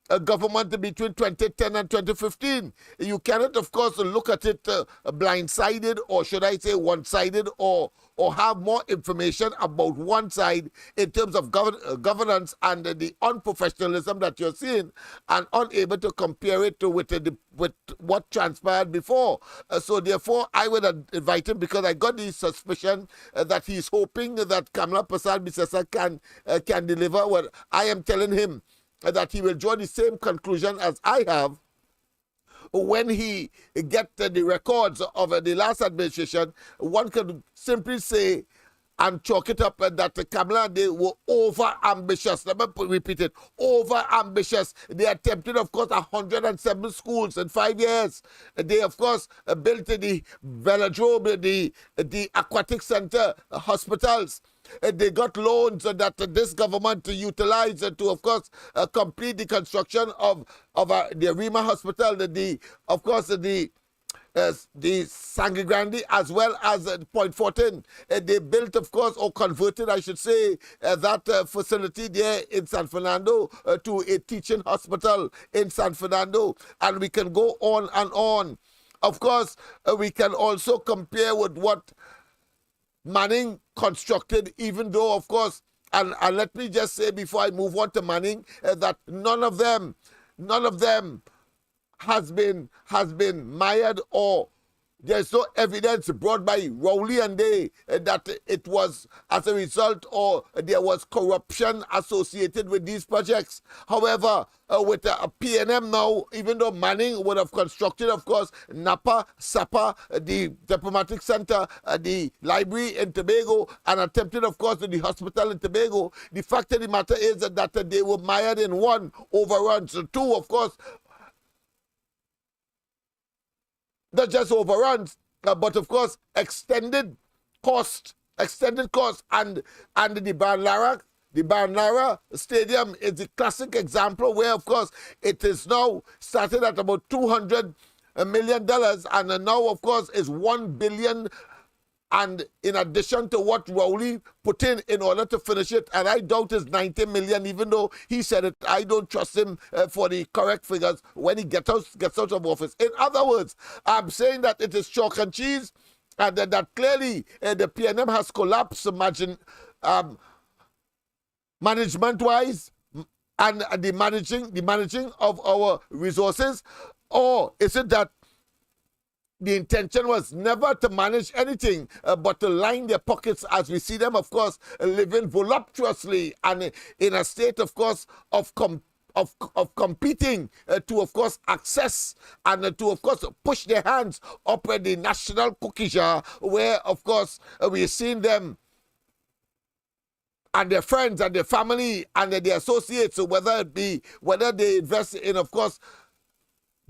Speaker 6: a government between 2010 and 2015. You cannot, of course, look at it blindsided, or should I say one-sided, or have more information about one side in terms of governance and the unprofessionalism that you're seeing, and unable to compare it to with what transpired before. So therefore, I would invite him, because I got the suspicion that he's hoping that Kamala Prasad-Bisesa can deliver what I am telling him, that he will draw the same conclusion as I have when he gets the records of the last administration. One could simply say and chalk it up that Kamala, they were over-ambitious. Let me repeat it, over-ambitious. They attempted, of course, 107 schools in 5 years. They, of course, built the velodrome, the aquatic center, hospitals. They got loans that this government utilized to, of course, complete the construction of the Rima Hospital, of course, the Sangre Grande, as well as Point 14. They built, of course, or converted, I should say, that facility there in San Fernando to a teaching hospital in San Fernando. And we can go on and on. Of course, we can also compare with what Manning constructed, even though, of course, and let me just say before I move on to Manning, that none of them has been mired or there's no evidence brought by Rowley and they that it was as a result or there was corruption associated with these projects. However, with PNM now, even though Manning would have constructed, of course, Napa, Sapa, the diplomatic center, the library in Tobago, and attempted, of course, the hospital in Tobago, the fact of the matter is that they were mired in one, overruns, two, of course, not just overruns, but of course extended cost, and the Banlara Stadium is the classic example where, of course, it is now started at about $200 million, and now, of course, is $1 billion. And in addition to what Rowley put in order to finish it, and I doubt it's 90 million, even though he said it, I don't trust him for the correct figures when he gets out of office. In other words, I'm saying that it is chalk and cheese, and that clearly the PNM has collapsed, management-wise, and the managing of our resources, or is it that the intention was never to manage anything, but to line their pockets as we see them, of course, living voluptuously and in a state, of course, of competing to, of course, access and to, of course, push their hands up at the national cookie jar, where, of course, we're seeing them and their friends and their family and their associates, whether they invest in, of course,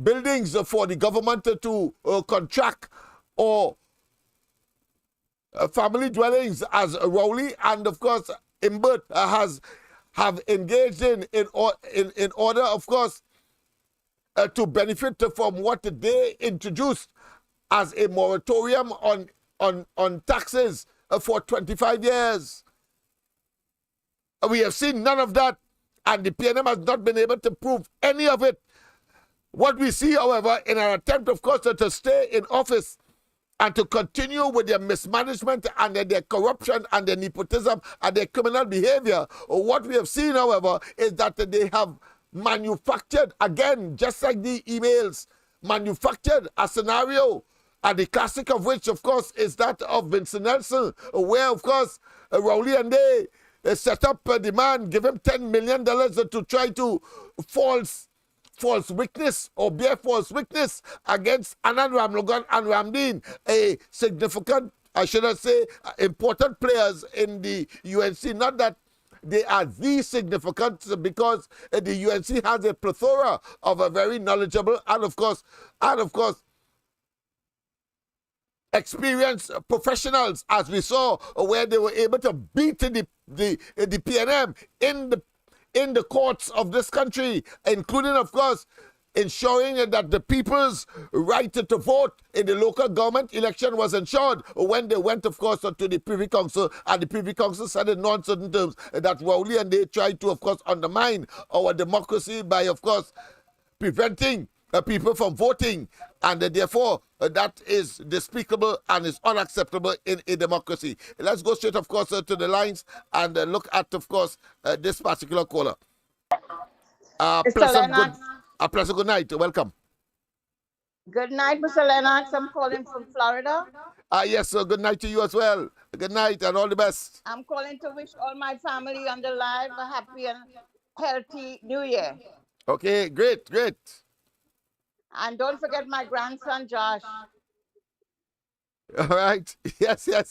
Speaker 6: buildings for the government to contract, or family dwellings as Rowley and, of course, Imbert have engaged in order, of course, to benefit from what they introduced as a moratorium on taxes for 25 years. We have seen none of that, and the PNM has not been able to prove any of it. What we see, however, in an attempt, of course, to stay in office and to continue with their mismanagement and their corruption and their nepotism and their criminal behavior, what we have seen, however, is that they have manufactured, again, just like the emails, manufactured a scenario, and the classic of which, of course, is that of Vincent Nelson, where, of course, Rowley and they set up a demand, give him $10 million to try to false witness or bear false witness against Anand Ramlogan and Ramdeen, a significant, I should not say, important players in the UNC. Not that they are the significant, because the UNC has a plethora of a very knowledgeable and of course, experienced professionals, as we saw, where they were able to beat the PNM in the courts of this country, including, of course, ensuring that the people's right to vote in the local government election was ensured when they went, of course, to the Privy Council, and the Privy Council said in non-certain terms that Rowley and they tried to, of course, undermine our democracy by, of course, preventing people from voting, and therefore that is despicable and is unacceptable in a democracy. Let's go straight, of course, to the lines and look at, of course, this particular caller. Pleasant good night. Welcome.
Speaker 2: Good night, Mr. Lennox. I'm calling from Florida.
Speaker 6: Yes, good night to you as well. Good night and all the best.
Speaker 2: I'm calling to wish all my family on the live a happy and healthy New Year.
Speaker 6: Okay, great.
Speaker 2: And don't forget my grandson, Josh.
Speaker 6: All right. Yes. I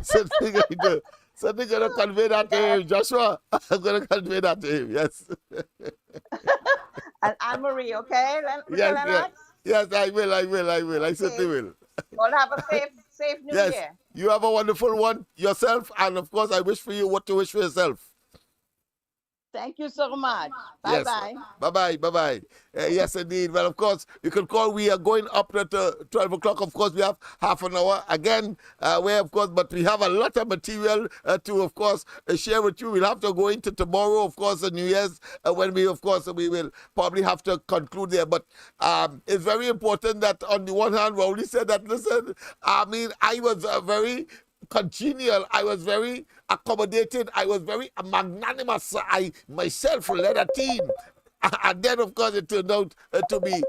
Speaker 6: certainly going to convey that to him, Joshua. I'm going to convey that to him, yes.
Speaker 2: And Anne-Marie, okay?
Speaker 6: Yes, I will. I certainly will.
Speaker 2: Well, have a safe New Year.
Speaker 6: You have a wonderful one yourself, and of course, I wish for you what to wish for yourself.
Speaker 2: Thank you so much. Bye-bye.
Speaker 6: Yes. Bye-bye. Yes, indeed. Well, of course, you can call. We are going up at 12 o'clock. Of course, we have half an hour again, where, of course, but we have a lot of material to, of course, share with you. We'll have to go into tomorrow, of course, New Year's, when we, of course, we will probably have to conclude there. But it's very important that, on the one hand, Rowley said that, listen, I mean, I was very congenial, I was very accommodated, I was very magnanimous. I myself led a team, and then, of course, it turned out to be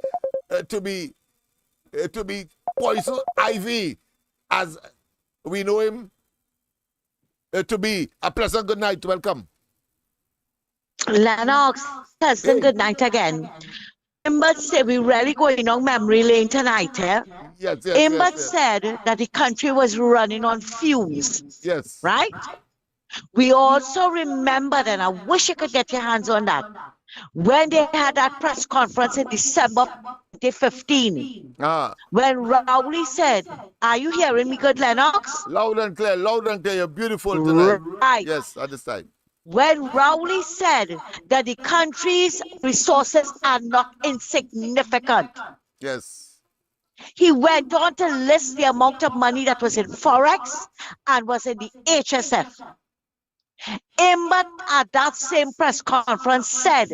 Speaker 6: Poison Ivy, as we know him to be. A pleasant good night. Welcome.
Speaker 11: Lennox, pleasant good night again. Imbert said we're really going on memory lane tonight, eh?
Speaker 6: Yes.
Speaker 11: Imbert said that the country was running on fumes.
Speaker 6: Yes.
Speaker 11: Right? We also remembered, and I wish you could get your hands on that, when they had that press conference in December 2015, when Rowley said, are you hearing me good, Lennox?
Speaker 6: Loud and clear, you're beautiful tonight.
Speaker 11: Right.
Speaker 6: Yes, at this time.
Speaker 11: When Rowley said that the country's resources are not insignificant.
Speaker 6: Yes.
Speaker 11: He went on to list the amount of money that was in Forex and was in the HSF. Imbert at that same press conference said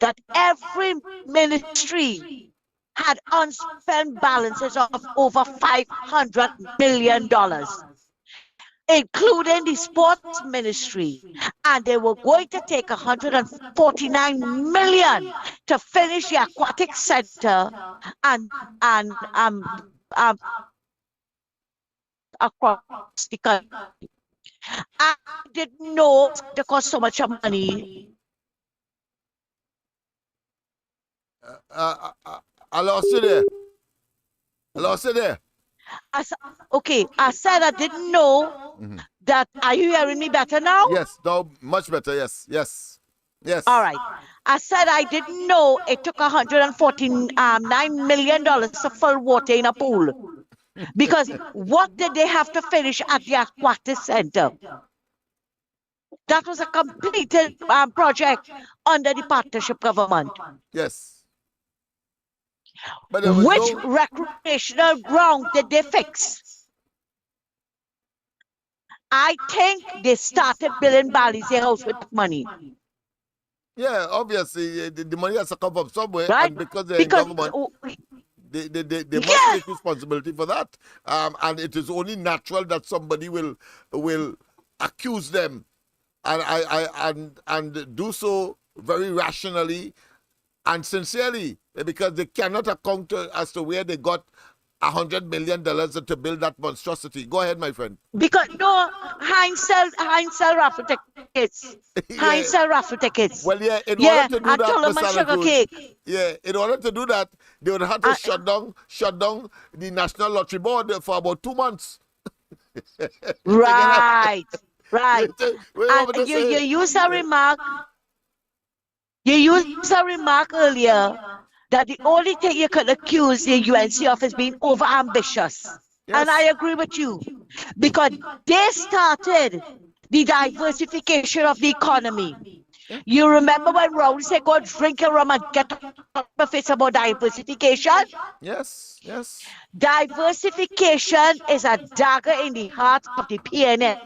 Speaker 11: that every ministry had unspent balances of over $500 million, including the sports ministry, and they were going to take $149 million to finish the aquatic center and across the country. I didn't know it cost so much money.
Speaker 6: I lost you there.
Speaker 11: Okay, I said I didn't know that. Are you hearing me better now?
Speaker 6: Yes, no, much better. Yes.
Speaker 11: All right. I said I didn't know it took $149 million to fill water in a pool. Because what did they have to finish at the aquatic center? That was a completed project under the partnership government.
Speaker 6: Yes.
Speaker 11: But which recreational ground did they fix? I think they started building Bali's house with money.
Speaker 6: Yeah, obviously the money has to come from somewhere,
Speaker 11: right?
Speaker 6: And because they're in government, they must take responsibility for that. And it is only natural that somebody will accuse them, and do so very rationally and sincerely, because they cannot account as to where they got $100 million to build that monstrosity. Go ahead, my friend.
Speaker 11: Because no, Heinz sell raffle tickets. Heinz sell raffle tickets.
Speaker 6: Well, yeah, in order to do that,
Speaker 11: sugar cake.
Speaker 6: Yeah, in order to do that, they would have to shut down the National Lottery Board for about 2 months.
Speaker 11: Right. And you used a remark. You used a remark earlier that the only thing you could accuse the UNC of is being over-ambitious. Yes. And I agree with you. Because they started the diversification of the economy. You remember when Rowley said, go drink a rum and get off my face about diversification?
Speaker 6: Yes.
Speaker 11: Diversification is a dagger in the heart of the PNL.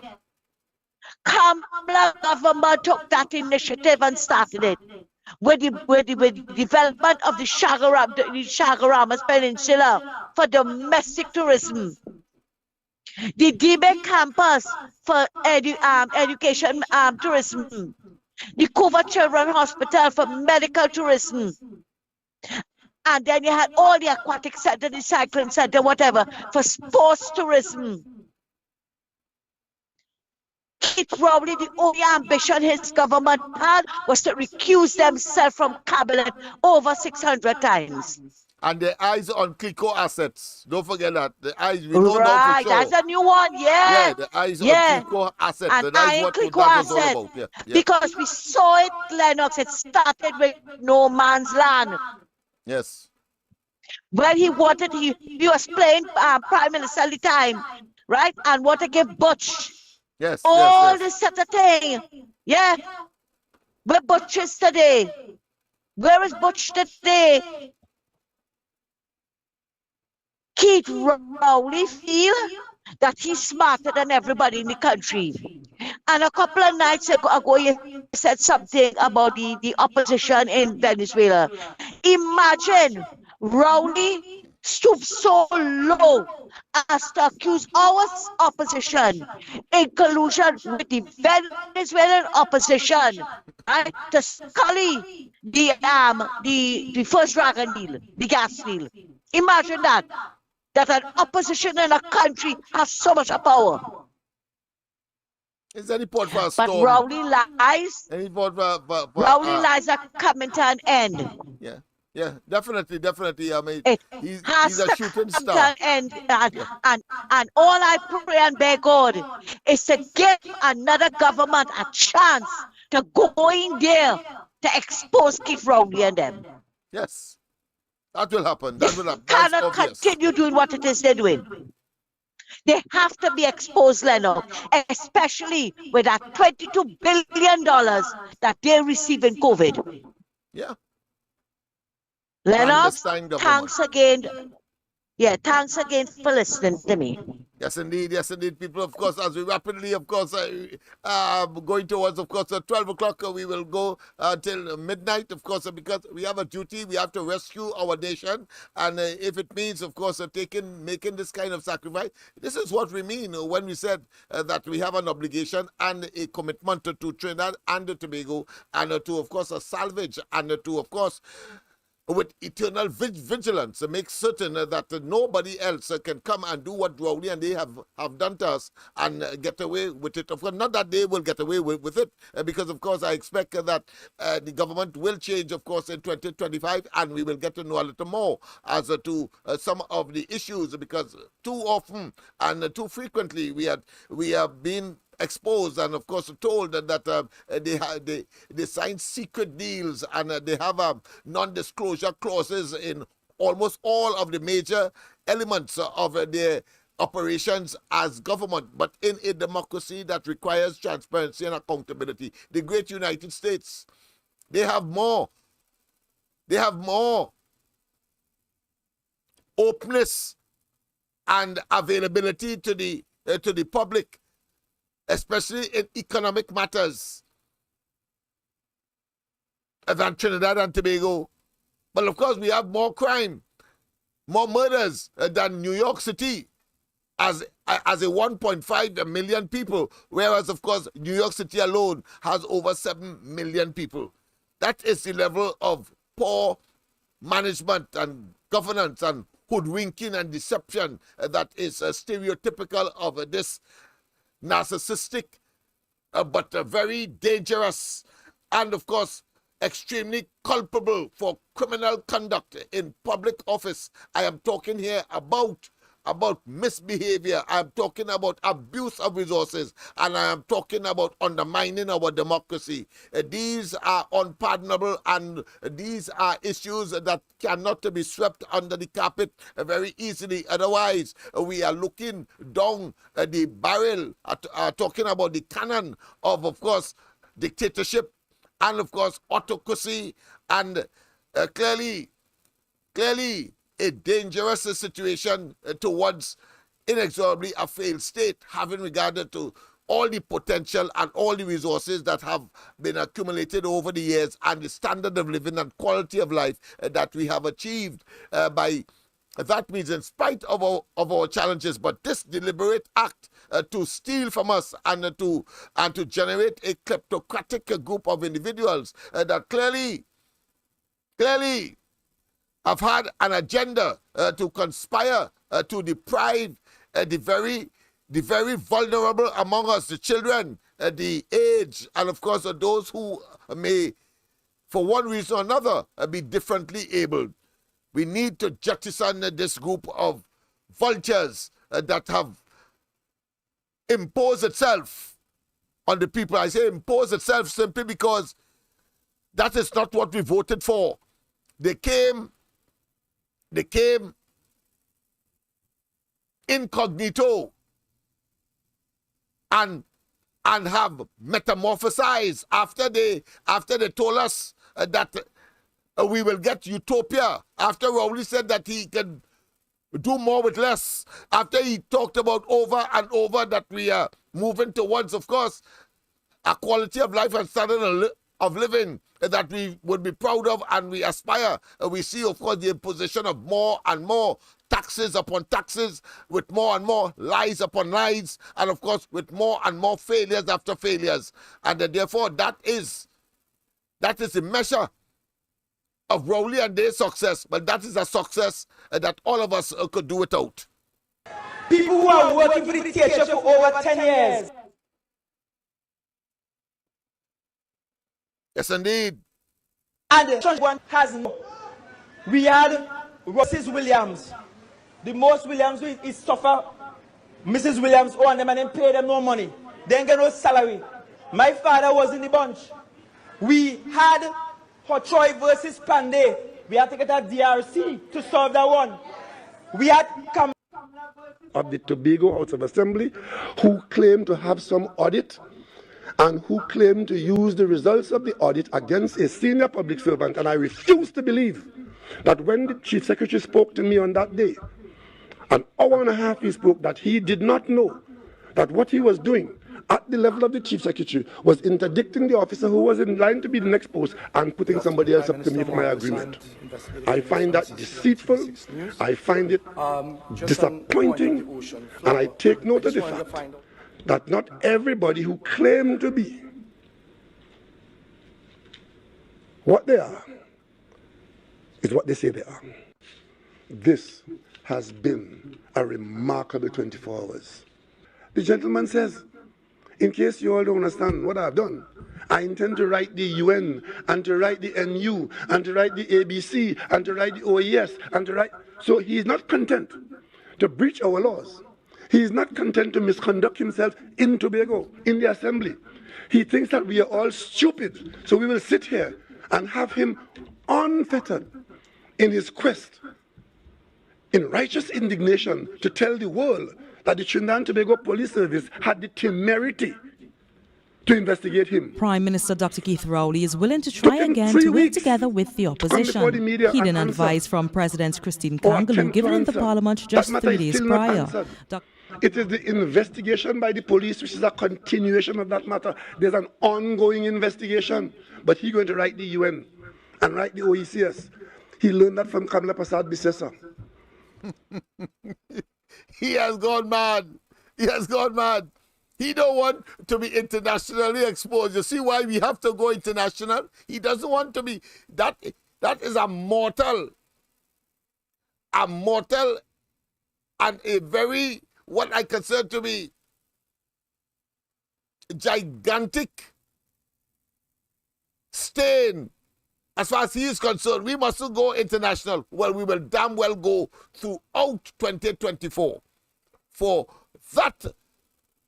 Speaker 11: Kamala government took that initiative and started it. With the development of the Chagaramas Peninsula for domestic tourism, the DB campus for education tourism, the Coover Children's Hospital for medical tourism, and then you had all the aquatic center, the cycling center, whatever, for sports tourism. Probably the only ambition his government had was to recuse themselves from cabinet over 600 times.
Speaker 6: And the eyes on Clico assets. Don't forget that. The eyes, we don't know for sure.
Speaker 11: That's a new one,
Speaker 6: Yeah, the eyes on Clico assets.
Speaker 11: And that's what that was all about. Yeah. Because we saw it, Lennox, it started with no man's land.
Speaker 6: Yes.
Speaker 11: When he was playing Prime Minister at the time, right? And wanted to give Butch.
Speaker 6: Yes.
Speaker 11: All this sort of thing. Yeah. Where Butch is today? Where is Butch today? Keith Rowley feel that he's smarter than everybody in the country. And a couple of nights ago, you said something about the opposition in Venezuela. Imagine Rowley stooped so low as to accuse our opposition in collusion with the Venezuelan opposition, right, to scully the first dragon deal, the gas deal. Imagine that. that an opposition in a country has so much power.
Speaker 6: Is any port for a
Speaker 11: But
Speaker 6: storm?
Speaker 11: Rowley lies.
Speaker 6: Any port for
Speaker 11: Rowley lies are coming to an end.
Speaker 6: Yeah. Yeah, definitely. I mean,
Speaker 11: It
Speaker 6: he's
Speaker 11: has
Speaker 6: a
Speaker 11: to
Speaker 6: shooting
Speaker 11: come to
Speaker 6: star.
Speaker 11: an end. And all I pray and beg God is to give another government a chance to go in there to expose Keith Rowley and them.
Speaker 6: Yes, that will happen. That will happen. That's
Speaker 11: Cannot
Speaker 6: obvious.
Speaker 11: continue doing what it is they're doing. They have to be exposed, Lennox, especially with that $22 billion that they receive in COVID.
Speaker 6: Yeah.
Speaker 11: Lennox,
Speaker 6: Clandestine government.
Speaker 11: thanks again. Yeah, thanks again for listening to me.
Speaker 6: Yes, indeed. People, of course, as we rapidly, of course, going towards, of course, 12 o'clock, we will go till midnight, of course, because we have a duty. We have to rescue our nation. And if it means, of course, making this kind of sacrifice, this is what we mean when we said that we have an obligation and a commitment to Trinidad and Tobago and to, of course, a salvage and to, of course, with eternal vigilance, make certain that nobody else can come and do what Rowley and they have done to us and get away with it. Of course, not that they will get away with it, because, of course, I expect that the government will change, of course, in 2025, and we will get to know a little more as to some of the issues, because too often and too frequently we have been exposed and, of course, told that they sign secret deals and they have non-disclosure clauses in almost all of the major elements of their operations as government. But in a democracy that requires transparency and accountability, the great United States, they have more openness and availability to the public, especially in economic matters, than Trinidad and Tobago. But of course, we have more crime, more murders than New York City as a 1.5 million people, whereas, of course, New York City alone has over 7 million people. That is the level of poor management and governance and hoodwinking and deception that is stereotypical of this narcissistic but very dangerous and, of course, extremely culpable for criminal conduct in public office. I am talking here about misbehavior. I am talking about abuse of resources, and I am talking about undermining our democracy. These are unpardonable, and these are issues that cannot be swept under the carpet very easily. Otherwise, we are looking down the barrel, talking about the cannon of course, dictatorship and, of course, autocracy, and clearly a dangerous situation towards inexorably a failed state, having regard to all the potential and all the resources that have been accumulated over the years and the standard of living and quality of life that we have achieved by that means, in spite of our challenges. But this deliberate act to steal from us and to generate a kleptocratic group of individuals that clearly have had an agenda to conspire to deprive the very vulnerable among us, the children, the aged, and, of course, those who may, for one reason or another, be differently abled. We need to jettison this group of vultures that have imposed itself on the people. I say impose itself simply because that is not what we voted for. They came incognito and have metamorphosized after they told us that we will get utopia, after Rowley said that he can do more with less, after he talked about over and over that we are moving towards, of course, a quality of life and standard of living that we would be proud of and we aspire. We see, of course, the imposition of more and more taxes upon taxes, with more and more lies upon lies, and, of course, with more and more failures after failures. And therefore, that is the measure of Rowley and their success, but that is a success that all of us could do without.
Speaker 16: People who are working for the theatre for over 10 years.
Speaker 6: Yes, indeed.
Speaker 16: And the church one has no. We had Mrs. Williams. The most Williams is suffer. Mrs. Williams owe them and then pay them no money. They ain't get no salary. My father was in the bunch. We had Troy versus Pandey. We had to get a DRC to solve that one. We had
Speaker 22: of the Tobago House of Assembly who claim to have some audit and who claim to use the results of the audit against a senior public servant. And I refuse to believe that when the Chief Secretary spoke to me on that day, an hour and a half he spoke, that he did not know that what he was doing at the level of the Chief Secretary was interdicting the officer who was in line to be the next post and putting somebody else up to me for my agreement. I find that deceitful, I find it disappointing, and I take note of the fact that not everybody who claim to be what they are is what they say they are. This has been a remarkable 24 hours. The gentleman says, in case you all don't understand what I've done, I intend to write the UN and to write the NU and to write the ABC and to write the OES and to write. So he is not content to breach our laws. He is not content to misconduct himself in Tobago, in the assembly. He thinks that we are all stupid. So we will sit here and have him unfettered in his quest, in righteous indignation, to tell the world that the Trinidad and Tobago Police Service had the temerity to investigate him.
Speaker 12: Prime Minister Dr. Keith Rowley is willing to try again to work together with the opposition. Hidden advice from President Christine Kangaloo given in the Parliament just 3 days prior.
Speaker 22: It is the investigation by the police which is a continuation of that matter. There's an ongoing investigation. But he's going to write the UN and write the OECS. He learned that from Kamla Prasad Bisesa.
Speaker 6: He has gone mad. He has gone mad. He don't want to be internationally exposed. You see why we have to go international? He doesn't want to be. That is a mortal and a very, what I consider to be gigantic stain. As far as he is concerned, we mustn't go international. Well, we will damn well go throughout 2024 for that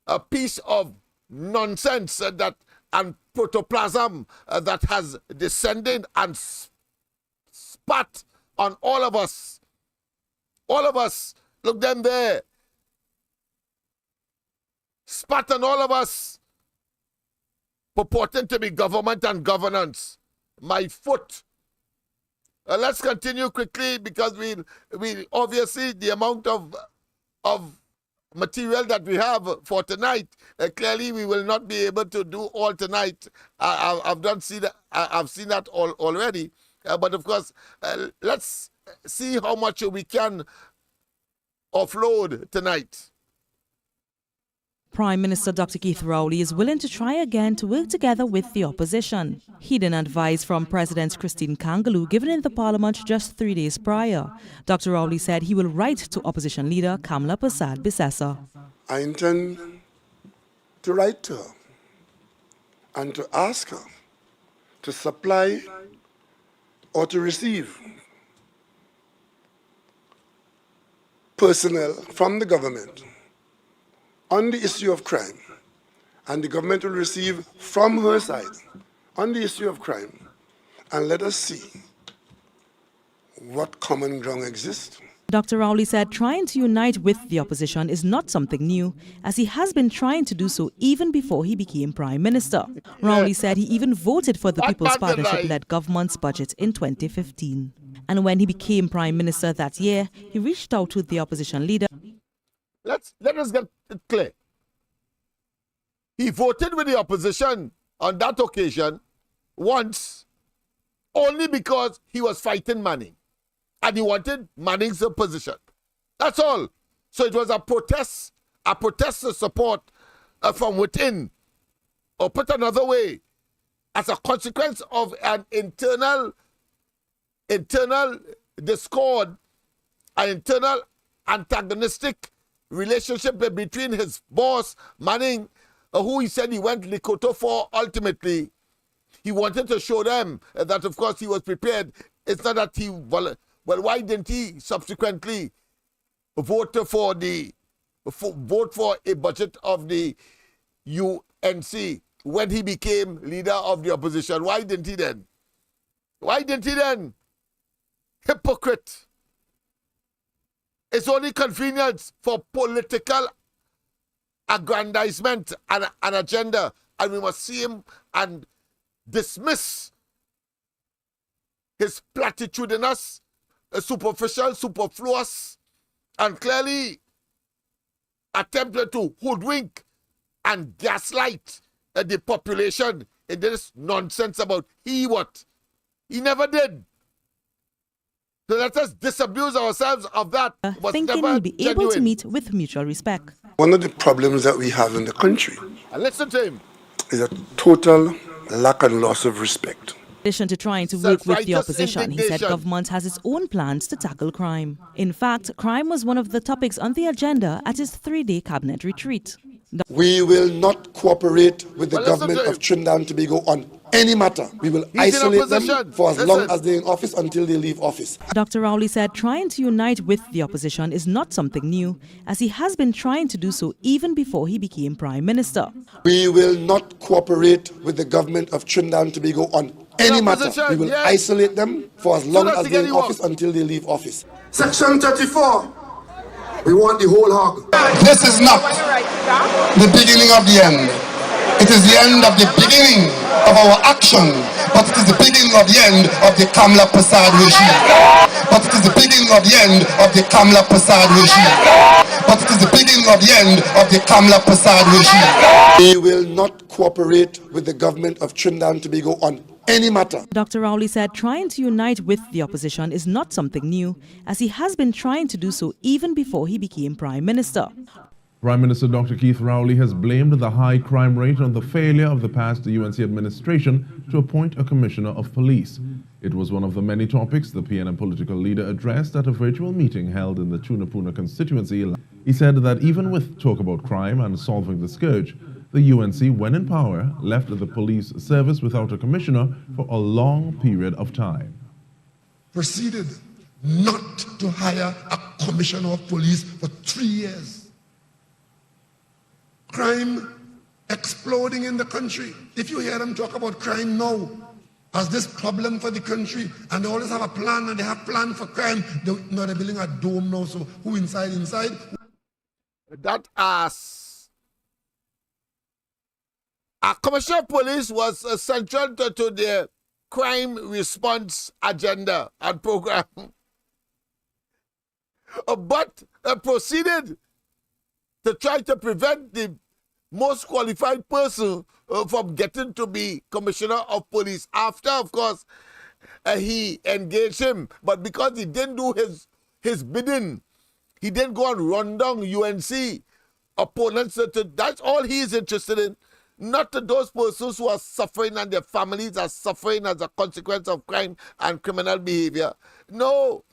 Speaker 6: a piece of nonsense that and protoplasm that has descended and spat on all of us. All of us, look them there. Spat on all of us, purporting to be government and governance. My foot. Let's continue quickly because we obviously the amount of material that we have for tonight. Clearly, we will not be able to do all tonight. I've seen that already. But of course, let's see how much we can offload tonight.
Speaker 12: Prime Minister Dr. Keith Rowley is willing to try again to work together with the opposition. Hidden advice from President Christine Kangaloo given in the Parliament just 3 days prior. Dr. Rowley said he will write to opposition leader Kamla Prasad Bisesa.
Speaker 22: I intend to write to her and to ask her to supply or to receive personnel from the government on the issue of crime, and the government will receive from her side on the issue of crime, and let us see what common ground exists.
Speaker 12: Dr. Rowley said trying to unite with the opposition is not something new, as he has been trying to do so even before he became Prime Minister. Rowley said he even voted for the People's Partnership-led government's budget in 2015. And when he became Prime Minister that year, he reached out to the opposition leader.
Speaker 6: Let us get it clear. He voted with the opposition on that occasion once only because he was fighting Manning and he wanted Manning's position. That's all. So it was a protest of support from within, or put another way, as a consequence of an internal internal discord, an internal antagonistic relationship between his boss, Manning, who he said he went Likoto for ultimately. He wanted to show them that, of course, he was prepared. It's not that he, well, why didn't he subsequently vote for a budget of the UNC when he became leader of the opposition? Why didn't he then? Why didn't he then? Hypocrite. It's only convenience for political aggrandizement and an agenda, and we must see him and dismiss his platitudinous, superficial, superfluous, and clearly attempted to hoodwink and gaslight the population in this nonsense about he what. He never did. So let us disabuse ourselves of that.
Speaker 12: Thinking he'll be able to meet with mutual respect.
Speaker 22: One of the problems that we have in the country
Speaker 6: and listen to him.
Speaker 22: Is a total lack and loss of respect.
Speaker 12: In addition to trying to work with the opposition, he said government has its own plans to tackle crime. In fact, crime was one of the topics on the agenda at his 3-day cabinet retreat.
Speaker 22: We will not cooperate with the government of Trinidad and Tobago on any matter. We will isolate them for as long as they're in office until they leave office.
Speaker 12: Dr. Rowley said trying to unite with the opposition is not something new, as he has been trying to do so even before he became Prime Minister.
Speaker 22: We will not cooperate with the government of Trinidad and Tobago on any matter. We will isolate them for as long as they're in office until they leave office. Section 34. We want the whole hog. This is not the beginning of the end. It is the end of the beginning of our action, but it is the beginning of the end of the Kamla Prasad regime. But it is the beginning of the end of the Kamla Prasad regime. But it is the beginning of the end of the Kamla Prasad regime. We will not cooperate with the government of Trinidad and Tobago on any matter.
Speaker 12: Dr. Rowley said trying to unite with the opposition is not something new, as he has been trying to do so even before he became Prime Minister.
Speaker 5: Prime Minister Dr. Keith Rowley has blamed the high crime rate on the failure of the past UNC administration to appoint a commissioner of police. It was one of the many topics the PNM political leader addressed at a virtual meeting held in the Tunapuna constituency. He said that even with talk about crime and solving the scourge, the UNC, when in power, left the police service without a commissioner for a long period of time.
Speaker 22: Proceeded not to hire a commissioner of police for 3 years. Crime exploding in the country. If you hear them talk about crime now as this problem for the country, and they always have a plan, and they have plan for crime, they're building a dome now, so who inside?
Speaker 6: That Commissioner of Police was central to their crime response agenda and program. But proceeded to try to prevent the most qualified person from getting to be Commissioner of Police. After, of course, he engaged him. But because he didn't do his bidding, he didn't go and run down UNC opponents. That's all he is interested in. Not to those persons who are suffering and their families are suffering as a consequence of crime and criminal behavior. No,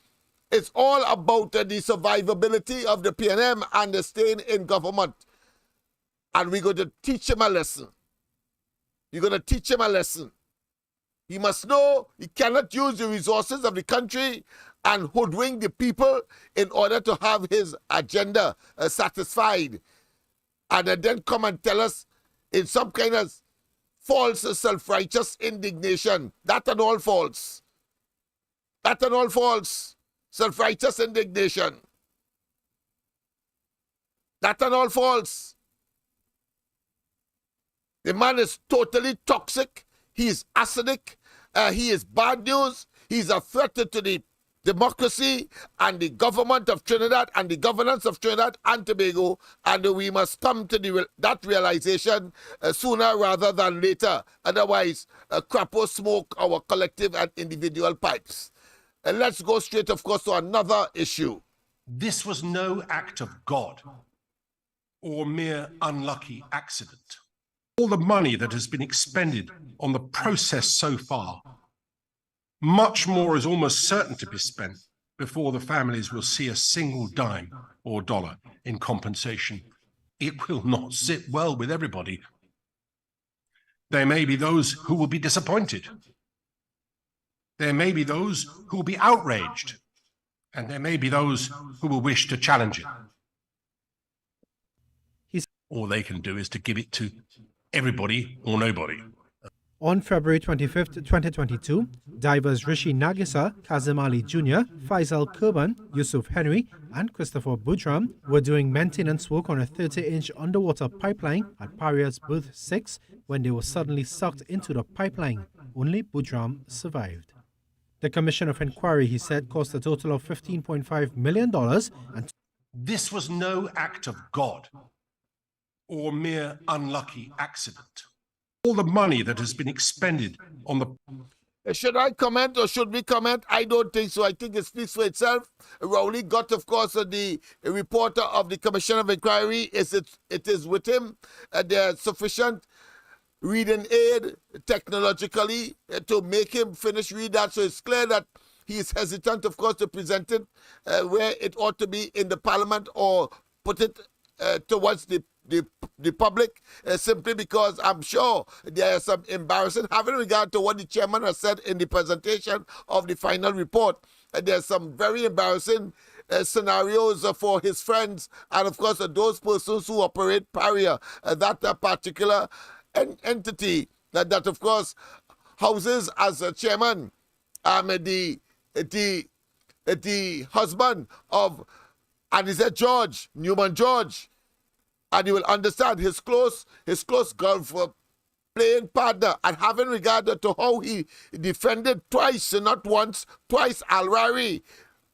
Speaker 6: it's all about the survivability of the PNM and the staying in government. And we're going to teach him a lesson. You're going to teach him a lesson. He must know he cannot use the resources of the country and hoodwink the people in order to have his agenda satisfied. And then come and tell us in some kind of false self-righteous indignation. That and all false. That and all false. Self-righteous indignation. That and all false. The man is totally toxic. He is acidic. He is bad news. He's a threat to the democracy and the government of Trinidad and the governance of Trinidad and Tobago, and we must come to that realization sooner rather than later. Otherwise, crap will smoke our collective and individual pipes. And let's go straight, of course, to another issue.
Speaker 18: This was no act of God or mere unlucky accident. All the money that has been expended on the process so far Much more is almost certain to be spent before the families will see a single dime or dollar in compensation. It will not sit well with everybody. There may be those who will be disappointed. There may be those who will be outraged. And there may be those who will wish to challenge it. All they can do is to give it to everybody or nobody.
Speaker 7: On February 25th, 2022, divers Rishi Nagisa, Kazim Ali Jr., Faisal Kurban, Yusuf Henry, and Christopher Budram were doing maintenance work on a 30-inch underwater pipeline at Paria's Berth 6 when they were suddenly sucked into the pipeline. Only Budram survived. The Commission of Inquiry, he said, cost a total of $15.5 million. And
Speaker 18: this was no act of God or mere unlucky accident. All the money that has been expended on the...
Speaker 6: Should I comment or should we comment? I don't think so. I think it speaks for itself. Rowley got, of course, the reporter of the Commission of Inquiry. It is with him. There's sufficient reading aid technologically to make him finish read that. So it's clear that he is hesitant, of course, to present it where it ought to be in the Parliament or put it towards the public, simply because I'm sure there is some embarrassing, having regard to what the chairman has said in the presentation of the final report. There's some very embarrassing scenarios for his friends and, of course, those persons who operate Paria, that particular entity that, of course, houses as a chairman the husband of, and he said George, Newman George, and you will understand his close golf playing partner, and having regard to how he defended twice, not once, twice Al-Rari,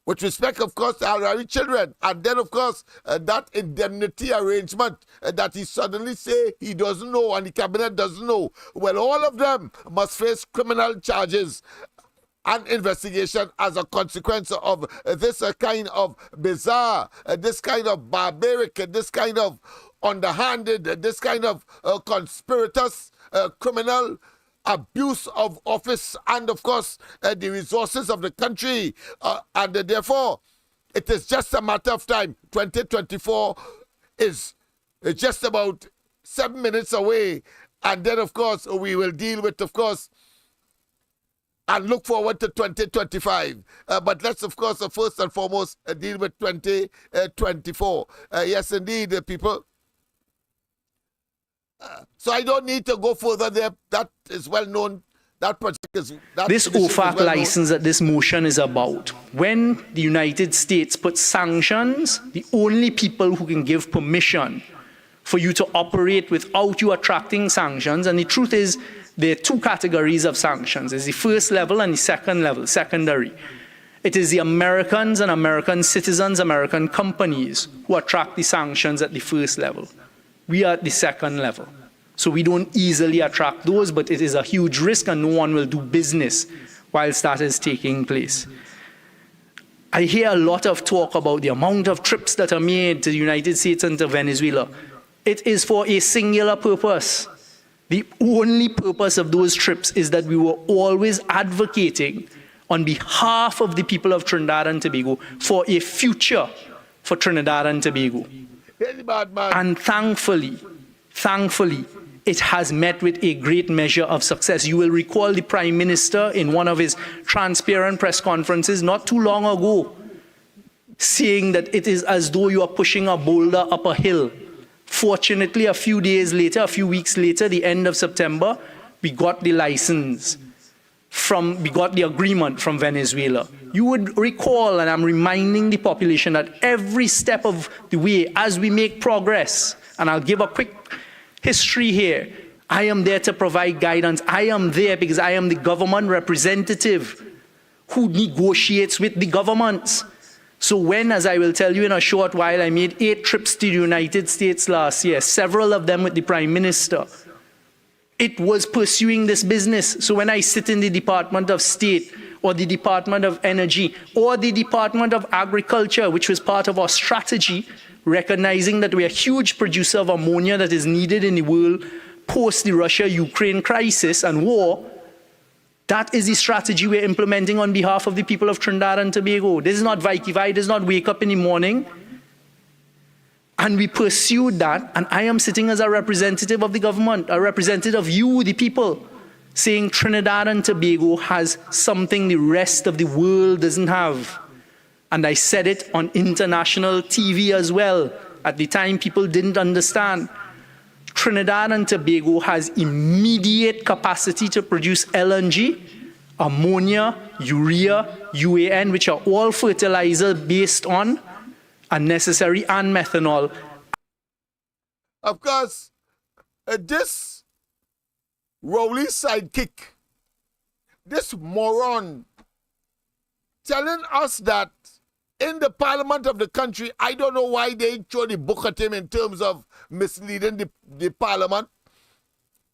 Speaker 6: with respect, of course, to Al-Rari children. And then, of course, that indemnity arrangement that he suddenly say he doesn't know and the cabinet doesn't know. Well, all of them must face criminal charges and investigation as a consequence of this kind of bizarre, this kind of barbaric, this kind of underhanded, this kind of conspirators, criminal abuse of office and, of course, the resources of the country. And therefore, it is just a matter of time. 2024 is just about 7 minutes away. And then, of course, we will deal with, of course, and look forward to 2025. But let's, of course, first and foremost, deal with 2024. Yes, indeed, people. So I don't need to go further there. That is well known. That project is...
Speaker 8: This OFAC license that this motion is about. When the United States puts sanctions, the only people who can give permission for you to operate without you attracting sanctions, and the truth is, there are two categories of sanctions. There's the first level and the second level, secondary. It is the Americans and American citizens, American companies who attract the sanctions at the first level. We are at the second level. So we don't easily attract those, but it is a huge risk and no one will do business whilst that is taking place. I hear a lot of talk about the amount of trips that are made to the United States and to Venezuela. It is for a singular purpose. The only purpose of those trips is that we were always advocating on behalf of the people of Trinidad and Tobago for a future for Trinidad and Tobago. And thankfully, it has met with a great measure of success. You will recall the Prime Minister in one of his transparent press conferences not too long ago saying that it is as though you are pushing a boulder up a hill. Fortunately, a few days later, a few weeks later, the end of September, we got the license we got the agreement from Venezuela. You would recall, and I'm reminding the population, that every step of the way, as we make progress, and I'll give a quick history here, I am there to provide guidance. I am there because I am the government representative who negotiates with the governments. So when, as I will tell you in a short while, I made 8 trips to the United States last year, several of them with the Prime Minister, it was pursuing this business. So when I sit in the Department of State or the Department of Energy or the Department of Agriculture, which was part of our strategy, recognizing that we're a huge producer of ammonia that is needed in the world post the Russia-Ukraine crisis and war, That is the strategy we're implementing on behalf of the people of Trinidad and Tobago. This is not Vikivai, this is not wake up in the morning. And we pursued that, and I am sitting as a representative of the government, a representative of you, the people, saying Trinidad and Tobago has something the rest of the world doesn't have. And I said it on international TV as well. At the time, people didn't understand. Trinidad and Tobago has immediate capacity to produce LNG, ammonia, urea, UAN, which are all fertilizers based on unnecessary, and methanol.
Speaker 6: Of course, this Rowley sidekick, this moron, telling us that in the parliament of the country, I don't know why they throw the book at him in terms of misleading the parliament.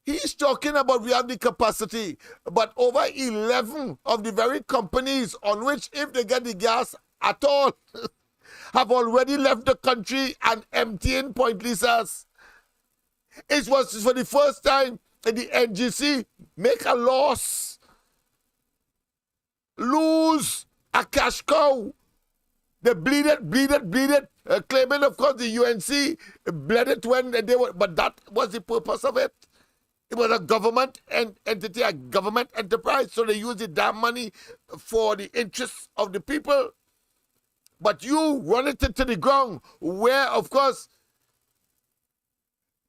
Speaker 6: He's talking about we have the capacity, but over 11 of the very companies on which, if they get the gas at all, have already left the country and emptying Point Lisas. It was for the first time that the NGC make a loss, lose a cash cow. They bleed it, claiming, of course, the UNC bled it when they were, but that was the purpose of it. It was a government entity, a government enterprise, so they used the damn money for the interests of the people. But you run it into the ground where, of course,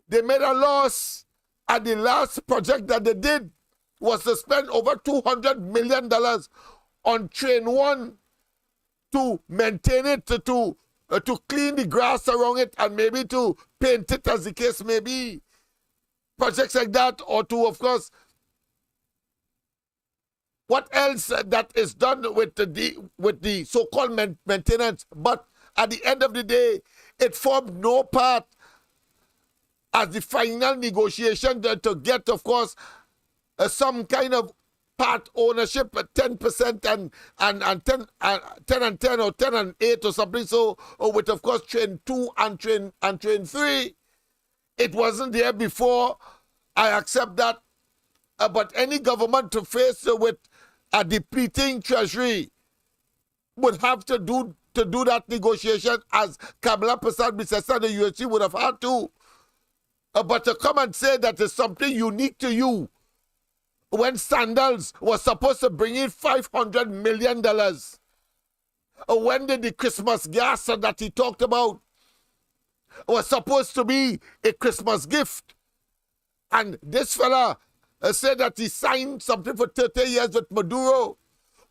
Speaker 6: they made a loss, and the last project that they did was to spend over $200 million on Train 1 to maintain it, to clean the grass around it, and maybe to paint it, as the case may be. Projects like that, or to, of course, what else that is done with the so-called maintenance. But at the end of the day, it formed no part as the final negotiation to get, of course, some kind of part ownership at 10% and 10 and 10 or 10 and 8 or something. So with, of course, Train 2 and Train 3. It wasn't there before. I accept that. But any government to face with a depleting treasury would have to do that negotiation, as Kamala Prasad Bisesa, the UHC, would have had to. But to come and say that is something unique to you, when Sandals was supposed to bring in $500 million, when did the Christmas gas that he talked about was supposed to be a Christmas gift? And this fella said that he signed something for 30 years with Maduro.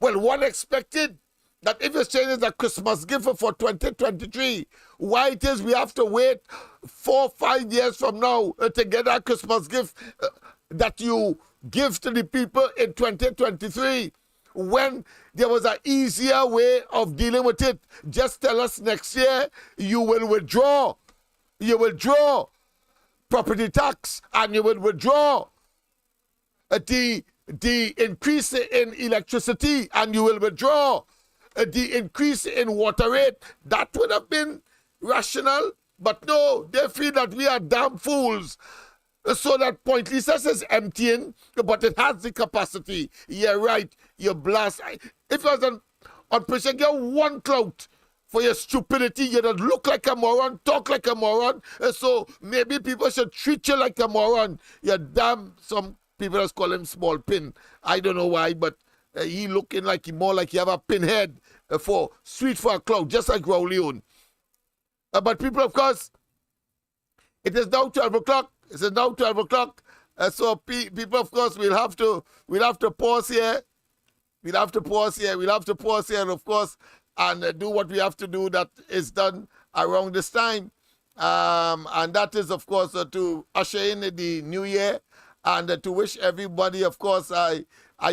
Speaker 6: Well, one expected that if you're saying it's a Christmas gift for 2023, why it is we have to wait 4 or 5 years from now to get that Christmas gift that you give to the people in 2023, when there was an easier way of dealing with it? Just tell us next year you will withdraw. You will withdraw property tax, and you will withdraw the increase in electricity, and you will withdraw the increase in water rate. That would have been rational, but no, they feel that we are damn fools. So that Point Lisas is emptying, but it has the capacity. Yeah, right, you blast. If I was on pressure, get one clout for your stupidity. You don't look like a moron, talk like a moron, so maybe people should treat you like a moron. You damn, some people just call him small pin. I don't know why, but he looking like he more like he have a pinhead for sweet for a cloud, just like Rowley own. But people, of course, it is now 12 o'clock. It is now 12 o'clock. So people, of course, we'll have to pause here. We'll have to pause here, and of course, and do what we have to do that is done around this time. And that is, of course, to usher in the new year, and to wish everybody, of course, I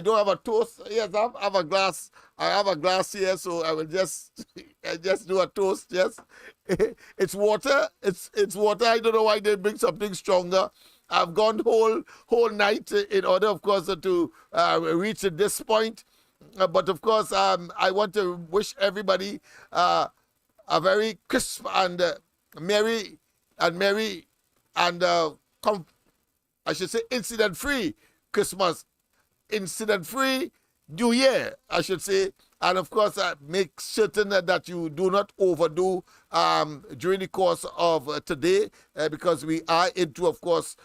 Speaker 6: don't have a toast. Yes, I have a glass. I have a glass here, so I will just do a toast. Yes, it's water. It's water. I don't know why they bring something stronger. I've gone whole night in order, of course, to reach this point. But of course, I want to wish everybody a very crisp and merry and I should say incident-free Christmas incident-free New Year, I should say. And of course, make certain that you do not overdo during the course of today, because we are into, of course,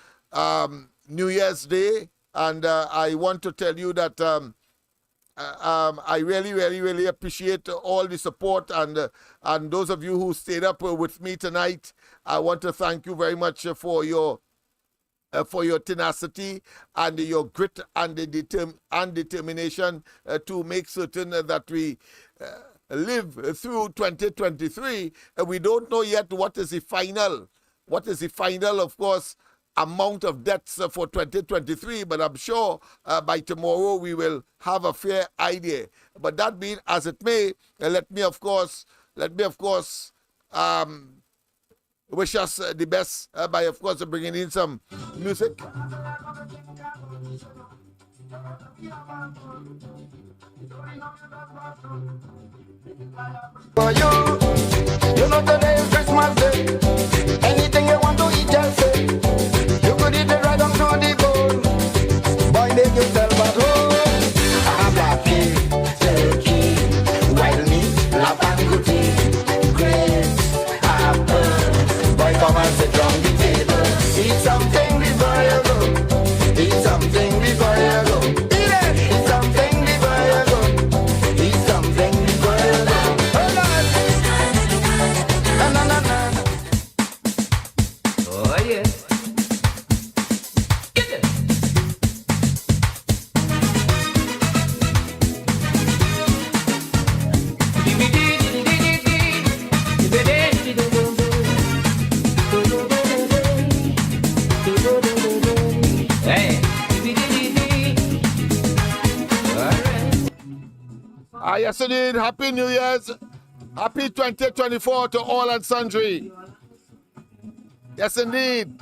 Speaker 6: New Year's Day. And I want to tell you that I really, really, really appreciate all the support, and those of you who stayed up with me tonight. I want to thank you very much for your tenacity and your grit and determination to make certain that we live through 2023. We don't know yet what is the final, of course, amount of deaths for 2023, but I'm sure by tomorrow we will have a fair idea. But that being as it may, let me of course wish us the best by, of course, bringing in some music.
Speaker 4: For you know today is Christmas Day. Anything you want to eat, just say. You could eat it right on to the bone. Boy, make yourself at home. I'm happy, turkey, wild meat, lap and goatee, grapes, apple. Boy, come and sit round the table. Eat something before you go. Eat something before you go. Eat it. Eat something before you go. Eat something before you go. Hold on. Na na na na. Oh yeah. Get it.
Speaker 6: Yes, indeed. Happy New Year's. Happy 2024 to all and sundry. Yes, indeed.
Speaker 20: And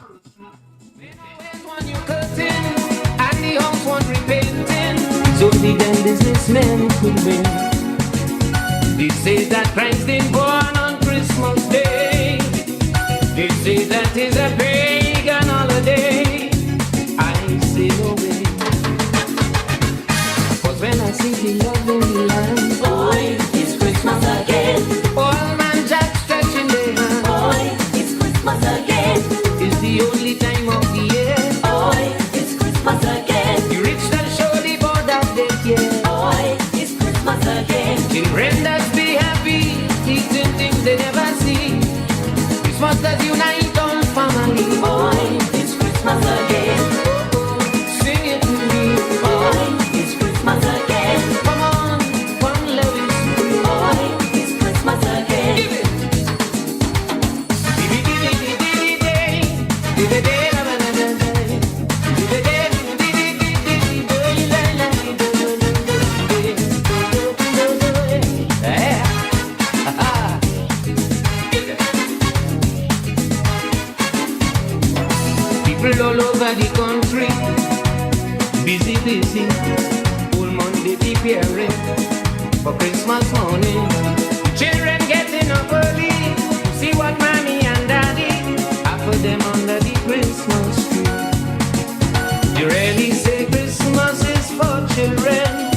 Speaker 20: the house want repenting, so the then businessmen could win. They say that Christ is born on Christmas Day. They say that is a pagan holiday. I say no way. 'Cause when I see the love in the land, boy, it's Christmas again. All man jack stretching their hand, boy, it's Christmas again. It's the only time of the year, boy, it's Christmas again. You rich and surely for that day, yeah, boy, it's Christmas again. Children that be happy, eating things they never see. Christmas that unite all family, boy, it's Christmas again. Sing it to me, boy, it's Christmas again. Come on, one love is free, boy, it's Christmas again. Give it. People all over the country, busy, whole Monday preparing for Christmas morning. Children getting up early, see what mommy and daddy have for them under the Christmas tree. You really say Christmas is for children.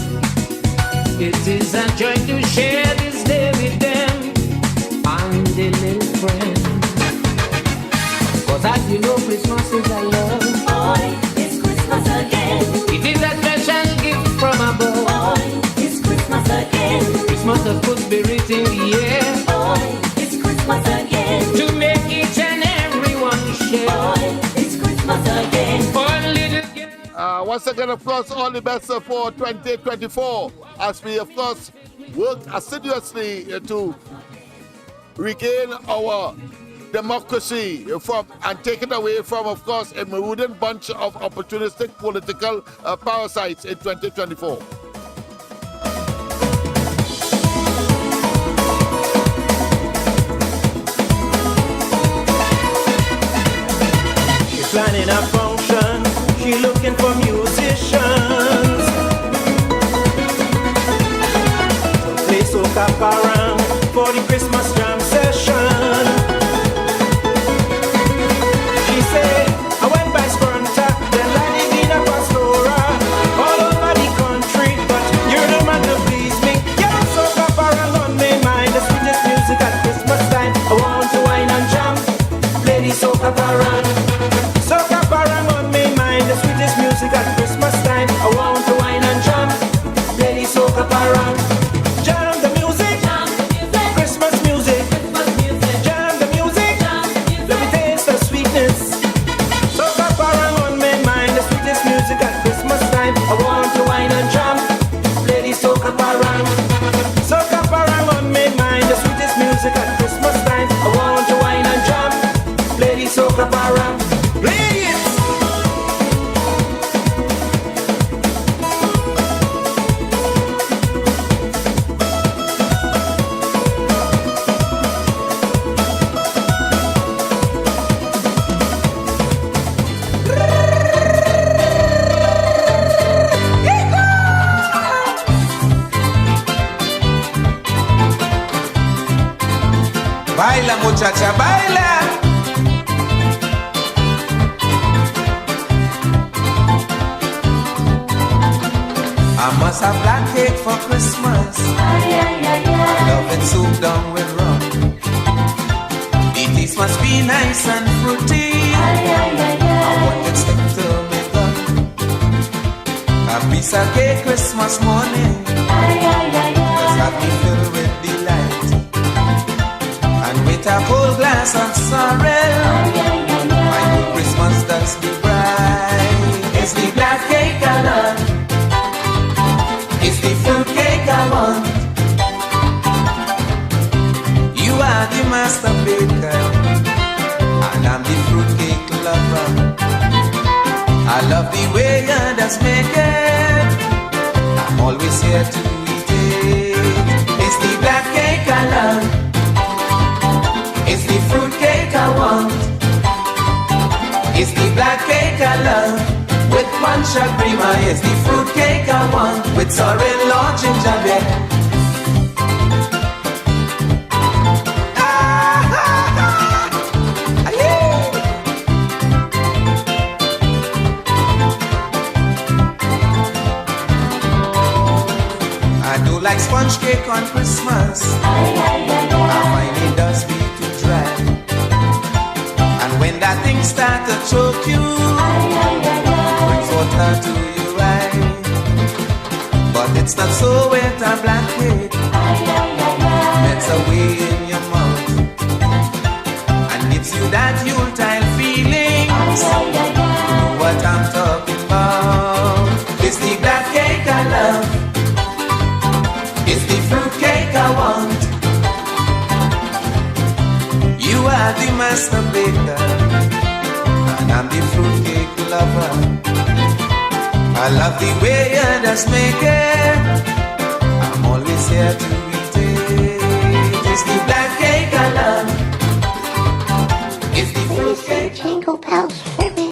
Speaker 20: It is a joy to share this day with them and their little friends. 'Cause as you know, Christmas is a love. Boy, it's Christmas again. It is a special gift from above. Boy, it's Christmas again. Christmas has put spirit in the air. Boy, it's Christmas again. To make each and every one share. Boy, it's Christmas again.
Speaker 6: Once again, of course, all the best for 2024 as we, of course, work assiduously to regain our democracy from and take it away from, of course, a maroon bunch of opportunistic political parasites in 2024.
Speaker 20: She's planning a function, she looking for musicians. Play soca parang for the Christmas jam session. She said, I went by Sprunta, then landed in a Pastora, all over the
Speaker 3: Baila muchacha, baila. I must have black cake for Christmas. I love it souped down with rum. The taste must be nice and fruity. I want it stick to me gun. A piece of cake Christmas morning. Just have me filled with delight. And with a cold glass of sorrel, my good Christmas does be bright. It's the black cake I love. It's the fruit cake I want. You are the master baker, and I'm the fruit cake lover. I love the way you just make it. I'm always here to eat it. It's the black cake I love. It's the fruit cake I want. It's the black cake I love. With punch and creamer, it's the fruit cake I want. With sorrel or gingerbread. I do like sponge cake on Christmas. I find it does be too dry. And when that thing start to choke you, brings water to your eye. But it's not so with a black cake. Melts away in your mouth and gives you that Yuletide feeling. You know what I'm talking about. It's the black cake I love. It's the fruit cake I want. You are the master baker, and I'm the fruit cake lover. I love the way you just make it. I'm always here to eat it. It's the black cake I love. It's the fruit cake.
Speaker 9: Jingle bells.